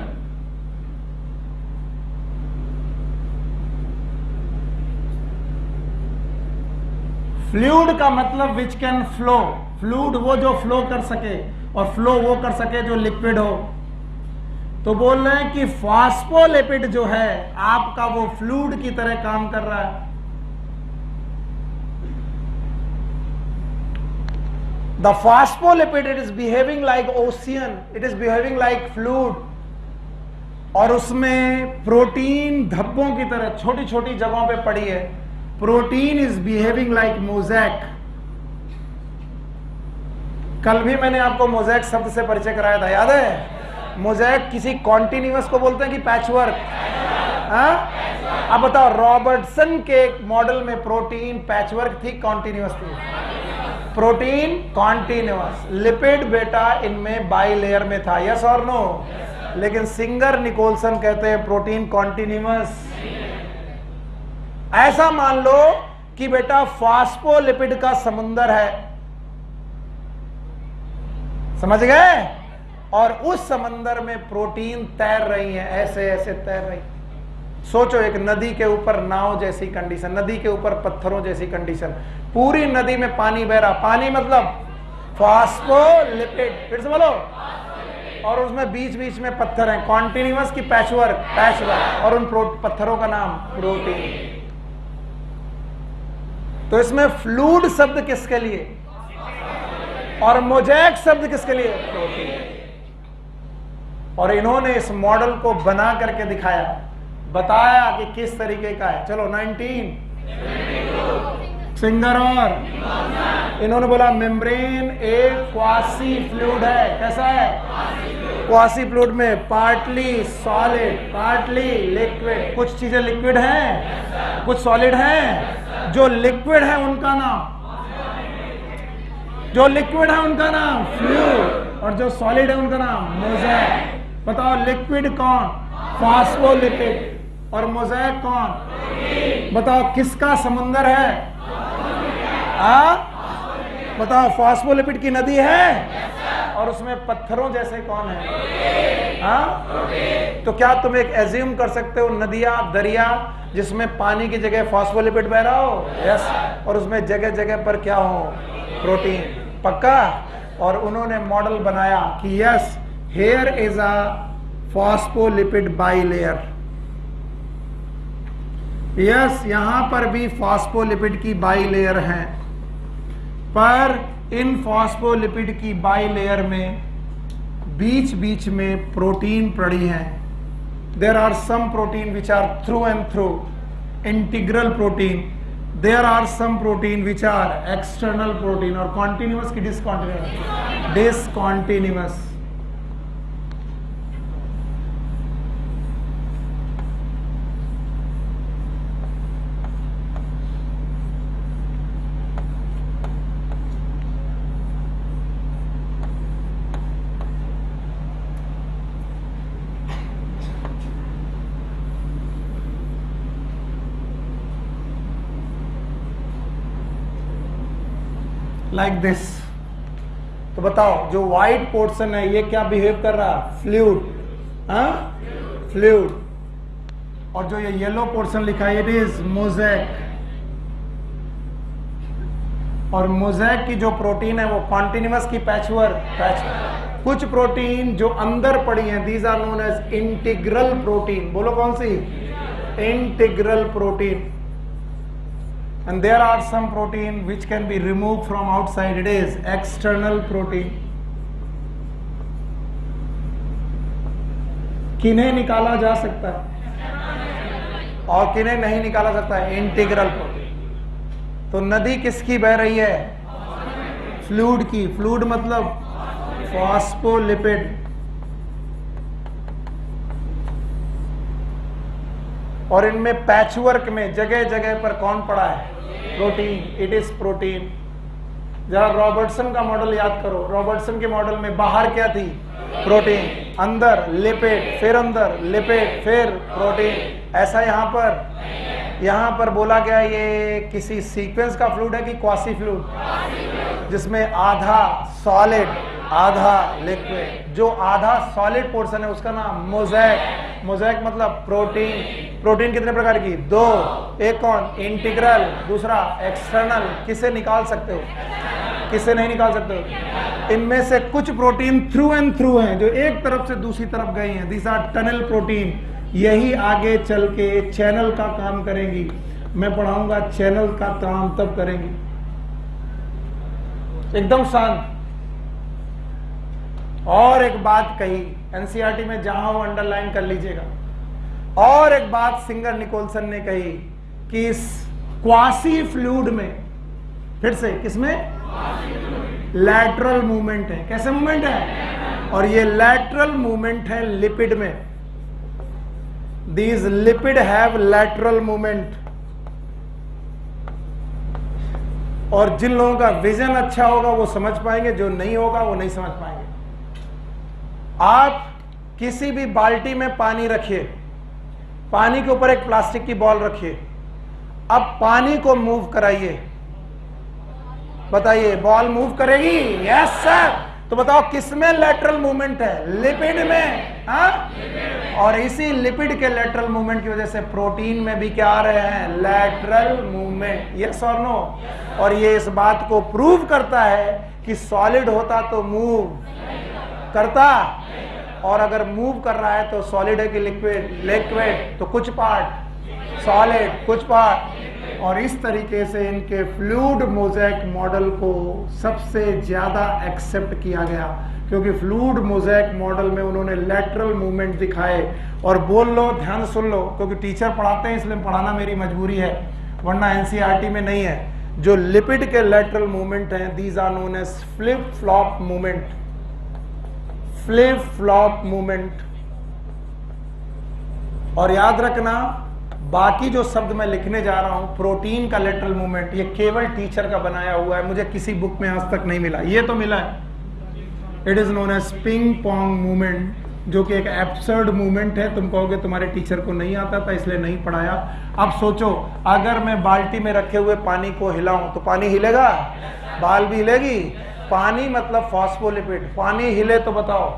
फ्लूइड का मतलब विच कैन फ्लो। फ्लूइड वो जो फ्लो कर सके, और फ्लो वो कर सके जो लिक्विड हो। तो बोल रहे हैं कि फॉस्फोलिपिड जो है आपका वो फ्लूइड की तरह काम कर रहा है। The phospholipid, it is behaving like ocean, it is behaving like fluid, और उसमें प्रोटीन धब्बों की तरह छोटी छोटी जगहों पे पड़ी है। Protein is behaving like mosaic. कल भी मैंने आपको मोज़ेक शब्द से परिचय कराया था, याद है? मोज़ेक किसी कॉन्टिन्यूअस को बोलते हैं कि पैचवर्क? अब बताओ, रॉबर्टसन के मॉडल में प्रोटीन पैचवर्क थी, कॉन्टिन्यूअस थी? Protein continuous. लिपिड बेटा इनमें बाई लेयर में था, यस और नो? लेकिन सिंगर निकोलसन कहते हैं प्रोटीन कॉन्टिन्यूअस। ऐसा मान लो कि बेटा फॉस्फोलिपिड का समुंदर है, समझ गए? और उस समंदर में प्रोटीन तैर रही है, ऐसे ऐसे तैर रही। सोचो एक नदी के ऊपर नाव जैसी कंडीशन, नदी के ऊपर पत्थरों जैसी कंडीशन, पूरी नदी में पानी बह रहा। पानी मतलब फॉस्फोलिपिड, फिर से बोलो। और उसमें बीच बीच में पत्थर हैं, कॉन्टिन्यूअस की पैचवर्क, और उन पत्थरों का नाम प्रोटीन। तो इसमें फ्लूइड शब्द किसके लिए और मोज़ेक शब्द किसके लिए? प्रोटीन। और इन्होंने इस मॉडल को बना करके दिखाया, बताया कि किस तरीके का है। चलो सिंगर और इन्होंने बोला मेम्ब्रेन एक क्वासी फ्लूइड है। कैसा है? क्वासी फ्लूइड में पार्टली सॉलिड पार्टली लिक्विड, कुछ चीजें लिक्विड हैं कुछ सॉलिड हैं। जो लिक्विड है उनका नाम फ्लूइड और जो सॉलिड है उनका नाम मोज़ेक। बताओ लिक्विड कौन? फास्फोलिपिड। और मोज़ेक कौन? बताओ किसका समुंदर है? बताओ फास्फोलिपिड की नदी है और उसमें पत्थरों जैसे कौन है? तो क्या तुम एक एज्यूम कर सकते हो नदियां दरिया जिसमें पानी की जगह फास्फोलिपिड बह रहा हो? यस। और उसमें जगह जगह पर क्या हो? प्रोटीन। पक्का? और उन्होंने मॉडल बनाया कि yes here is a phospholipid bilayer. Yes यहां पर भी फास्फोलिपिड की बाइलेयर है, पर इन फास्फोलिपिड की बाइलेयर में बीच बीच में प्रोटीन पड़ी है। There are some protein which are through and through integral protein, there are some protein which are external protein और कॉन्टिन्यूअस की डिसकॉन्टिन्यूअस। Like this. तो बताओ जो व्हाइट पोर्शन है ये क्या बिहेव कर रहा है? फ्लूइड। फ्लूइड। और जो ये येलो पोर्शन लिखा है इट इज मोज़ेक। और मोज़ेक की जो प्रोटीन है वो कॉन्टिन्यूअस की पैचवर्क। कुछ प्रोटीन जो अंदर पड़ी हैं these are known as integral protein. बोलो कौन सी? Integral protein. And there are some protein which can be removed from outside. It is external protein. किन्हें निकाला जा सकता है और किन्हें नहीं निकाला सकता है? Integral protein. तो नदी किसकी बह रही है? फ्लूइड की। फ्लूइड मतलब फास्फोलिपिड। और इनमें पैचवर्क में जगह जगह पर कौन पड़ा है? प्रोटीन। It is protein. जरा रॉबर्टसन का मॉडल याद करो। रॉबर्टसन के मॉडल में बाहर क्या थी? प्रोटीन, अंदर लिपिड, फिर अंदर लिपिड, फिर प्रोटीन। ऐसा यहां पर बोला गया ये किसी सीक्वेंस का फ्लूइड है कि क्वासी फ्लूइड, जिसमें आधा सॉलिड आधा लिक्विड। जो आधा सॉलिड पोर्शन है उसका नाम मोज़ेक। मोज़ेक मतलब प्रोटीन। प्रोटीन कितने प्रकार की? दो। एक कौन? इंटीग्रल, दूसरा एक्सटर्नल। किसे निकाल सकते हो? किसे नहीं निकाल सकते हो? इनमें से कुछ प्रोटीन थ्रू एंड थ्रू हैं जो एक तरफ से दूसरी तरफ गई हैं। This are tunnel protein. यही आगे चल के चैनल का काम करेंगी। मैं पढ़ाऊंगा चैनल का काम तब करेंगी। एकदम शांत। और एक बात कही एनसीईआरटी में, जहां वो अंडरलाइन कर लीजिएगा। और एक बात सिंगर निकोलसन ने कही कि इस क्वासी फ्लूइड में, फिर से किसमें? लैटरल मूवमेंट है। कैसे मूवमेंट है? और ये लैटरल मूवमेंट है लिपिड में। These lipid have lateral movement. और जिन लोगों का विजन अच्छा होगा वो समझ पाएंगे, जो नहीं होगा वो नहीं समझ पाएंगे। आप किसी भी बाल्टी में पानी रखिए, पानी के ऊपर एक प्लास्टिक की बॉल रखिए, अब पानी को मूव कराइए, बताइए बॉल मूव करेगी? Yes sir. तो बताओ किसमें लैटरल मूवमेंट है? लिपिड में। और इसी लिपिड के लैटरल मूवमेंट की वजह से प्रोटीन में भी क्या आ रहे हैं? Lateral movement. यस और नो? और ये इस बात को प्रूव करता है कि सॉलिड होता तो मूव करता, और अगर मूव कर रहा है तो सॉलिड है कि लिक्विड? लिक्विड। तो कुछ पार्ट सॉलिड, कुछ पार्ट। और इस तरीके से इनके फ्लूइड मोज़ेक मॉडल को सबसे ज्यादा एक्सेप्ट किया गया, क्योंकि फ्लूइड मोज़ेक मॉडल में उन्होंने लैटरल मूवमेंट दिखाए। और बोल लो, ध्यान सुन लो, क्योंकि टीचर पढ़ाते हैं इसलिए पढ़ाना मेरी मजबूरी है, वरना एनसीईआरटी में नहीं है। जो लिपिड के लेटरल मूवमेंट हैं, these are known as flip flop movement, flip flop movement. और याद रखना, बाकी जो शब्द मैं लिखने जा रहा हूं, प्रोटीन का लेटरल मूवमेंट, ये केवल टीचर का बनाया हुआ है, मुझे किसी बुक में आज तक नहीं मिला। ये तो मिला है, it is known as ping pong movement, जो कि एक एब्सर्ड मूवमेंट है। तुम कहोगे तुम्हारे टीचर को नहीं आता था इसलिए नहीं पढ़ाया। अब सोचो, अगर मैं बाल्टी में रखे हुए पानी को हिलाऊं तो पानी हिलेगा, बाल भी हिलेगी। पानी मतलब फॉस्फोलिपिड, पानी हिले तो बताओ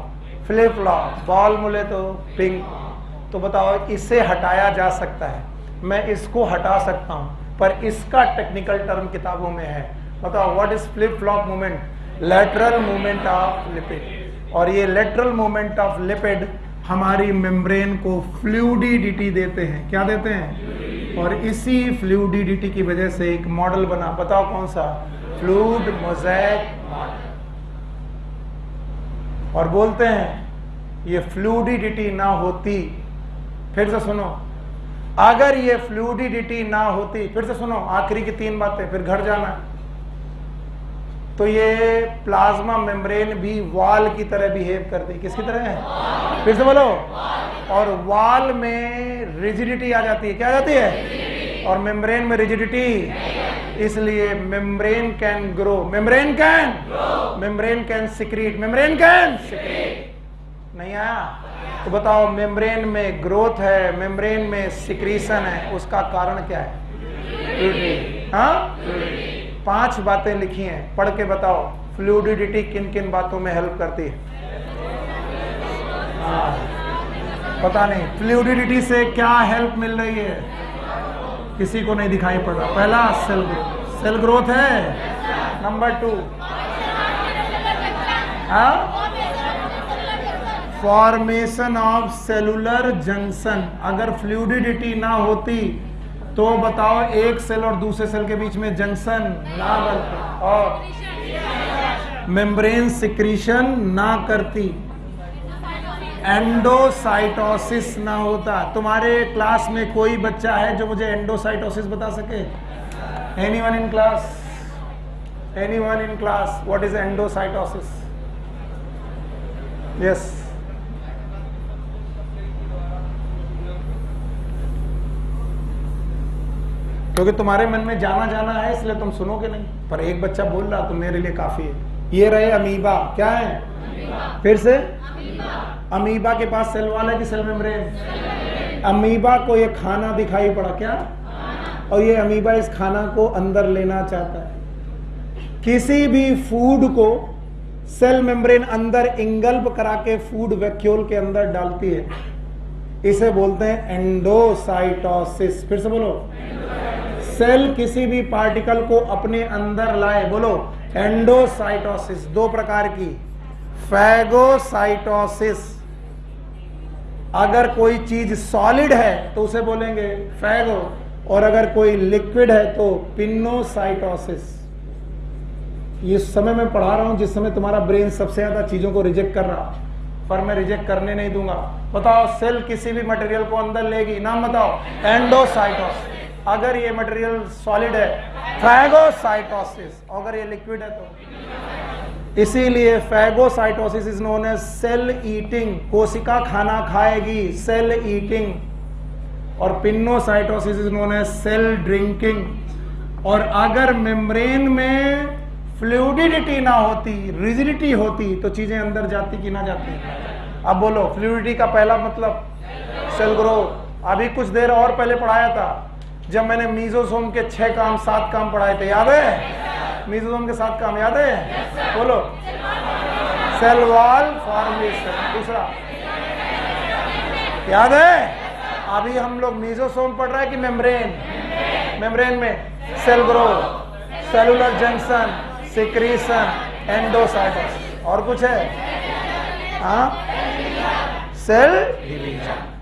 फ्लिप फ्लॉप, बॉल मुले तो पिंग। तो बताओ, इसे हटाया जा सकता है, मैं इसको हटा सकता हूं, पर इसका टेक्निकल टर्म किताबों में है। बताओ what is flip flop movement? Lateral movement of lipid. और ये लेटरल मूवमेंट ऑफ लिपिड हमारी मेम्ब्रेन को फ्लूइडिटी देते हैं। क्या देते हैं? और इसी फ्लूइडिटी की वजह से एक मॉडल बना, बताओ कौन सा? Fluid mosaic model. और बोलते हैं ये फ्लूइडिटी ना होती, फिर से सुनो, अगर ये फ्लूइडिटी ना होती, फिर से सुनो, आखिरी की 3 बातें, फिर घर जाना, तो ये प्लाज्मा मेम्ब्रेन भी वॉल की तरह बिहेव करती। किसकी तरह है? फिर से बोलो। और वॉल में रिजिडिटी आ जाती है। क्या आ जाती है? और मेम्ब्रेन में रिजिडिटी, इसलिए membrane can grow, membrane can secrete, membrane can secrete. नहीं आया? तो बताओ, मेम्ब्रेन में ग्रोथ है, मेम्ब्रेन में सिक्रीशन है, उसका कारण क्या है? हाँ, 5 बातें लिखी हैं, पढ़ के बताओ फ्लूइडिटी किन किन बातों में हेल्प करती है। पता नहीं फ्लूइडिटी से क्या हेल्प मिल रही है, किसी को नहीं दिखाई पड़ रहा। पहला सेल ग्रोथ है। Number 2 formation of cellular junction. अगर फ्लूइडिटी ना होती तो बताओ एक सेल और दूसरे सेल के बीच में जंक्शन ना बनता और मेम्ब्रेन सिक्रीशन ना करती, एंडोसाइटोसिस ना होता। तुम्हारे क्लास में कोई बच्चा है जो मुझे एंडोसाइटोसिस बता सके? Anyone in class? Anyone in class? What is endocytosis? Yes. क्योंकि तुम्हारे मन में जाना है इसलिए तुम सुनोगे नहीं, पर एक बच्चा बोल रहा तो मेरे लिए काफी है। ये रहे अमीबा। क्या है? अमीबा। फिर से अमीबा के पास सेल वॉल है कि सेल मेम्ब्रेन? अमीबा को ये खाना दिखाई पड़ा, क्या? और ये अमीबा इस खाना को अंदर लेना चाहता है। किसी भी फूड को सेल मेम्ब्रेन अंदर इंगल्ब करा के फूड वैक्यूल के अंदर डालती है, इसे बोलते हैं एंडोसाइटोसिस। फिर से बोलो। सेल किसी भी पार्टिकल को अपने अंदर लाए, बोलो एंडोसाइटोसिस। 2 प्रकार की, फैगोसाइटोसिस। अगर कोई चीज सॉलिड है तो उसे बोलेंगे फैगो, और अगर कोई लिक्विड है तो पिनोसाइटोसिस। ये समय मैं पढ़ा रहा हूं जिस समय तुम्हारा ब्रेन सबसे ज्यादा चीजों को रिजेक्ट कर रहा, पर मैं रिजेक्ट करने नहीं दूंगा। बताओ, सेल किसी भी मटेरियल को अंदर लेगी, नाम बताओ? एंडोसाइटोसिस। अगर ये मटेरियल सॉलिड है, फैगोसाइटोसिस। अगर ये लिक्विड है तो इसीलिए phagocytosis is known as cell eating. कोशिका खाना खाएगी, सेल ईटिंग। और pinocytosis is known as cell drinking. और अगर मेम्ब्रेन में फ्लूइडिटी ना होती, रिजिडिटी होती, तो चीजें अंदर जाती कि ना जाती? अब बोलो, फ्लूइडिटी का पहला मतलब सेल ग्रोथ। अभी कुछ देर और पहले पढ़ाया था जब मैंने मीजोसोम के 6 काम 7 काम पढ़ाए थे, याद है? मीजोसोम के 7 काम याद है? बोलो। Cell wall formation. दूसरा याद है? अभी हम लोग मीजोसोम पढ़ रहे हैं कि मेम्ब्रेन? मेम्ब्रेन में cell growth, cellular junction, secretion, endocytosis. और कुछ है? हाँ, सेल डिवीजन।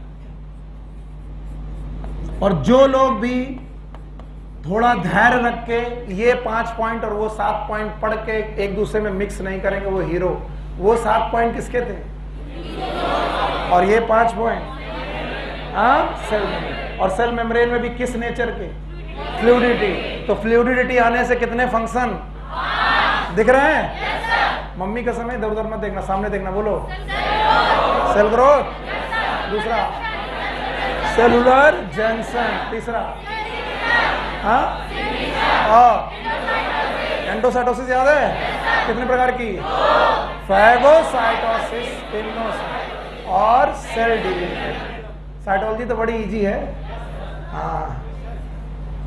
और जो लोग भी थोड़ा धैर्य रख के ये 5 पॉइंट और वो 7 पॉइंट पढ़ के एक दूसरे में मिक्स नहीं करेंगे, वो हीरो। वो 7 पॉइंट किसके थे? और ये 5 पॉइंट सेल मेम्ब्रेन। और सेल मेम्ब्रेन में भी किस नेचर के? फ्लूइडिटी। तो फ्लूइडिटी आने से कितने फंक्शन दिख रहे हैं? मम्मी का समय इधर उधर मत देखना, सामने देखना, बोलो। सेल ग्रोथ, दूसरा सेलुलर जंक्शन, तीसरा एंडोसाइटोसिस याद है? कितने प्रकार की? फैगोसाइटोसिस, पिनोसाइट और सेल डिवीजन। साइटोलॉजी तो बड़ी इजी है। हाँ,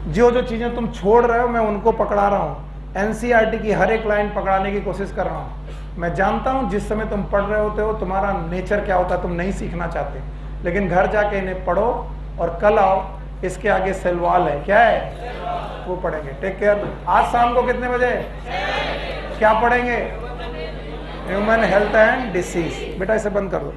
जो जो चीजें तुम छोड़ रहे हो मैं उनको पकड़ा रहा हूँ। एनसीईआरटी की हर एक लाइन पकड़ाने की कोशिश कर रहा हूँ। मैं जानता हूँ जिस समय तुम पढ़ रहे होते हो तुम्हारा नेचर क्या होता है, तुम नहीं सीखना चाहते, लेकिन घर जाके इन्हें पढ़ो और कल आओ, इसके आगे सेलवाल है, क्या है वो पढ़ेंगे। Take care. आज शाम को कितने बजे क्या पढ़ेंगे? Human health and disease. बेटा इसे बंद कर दो।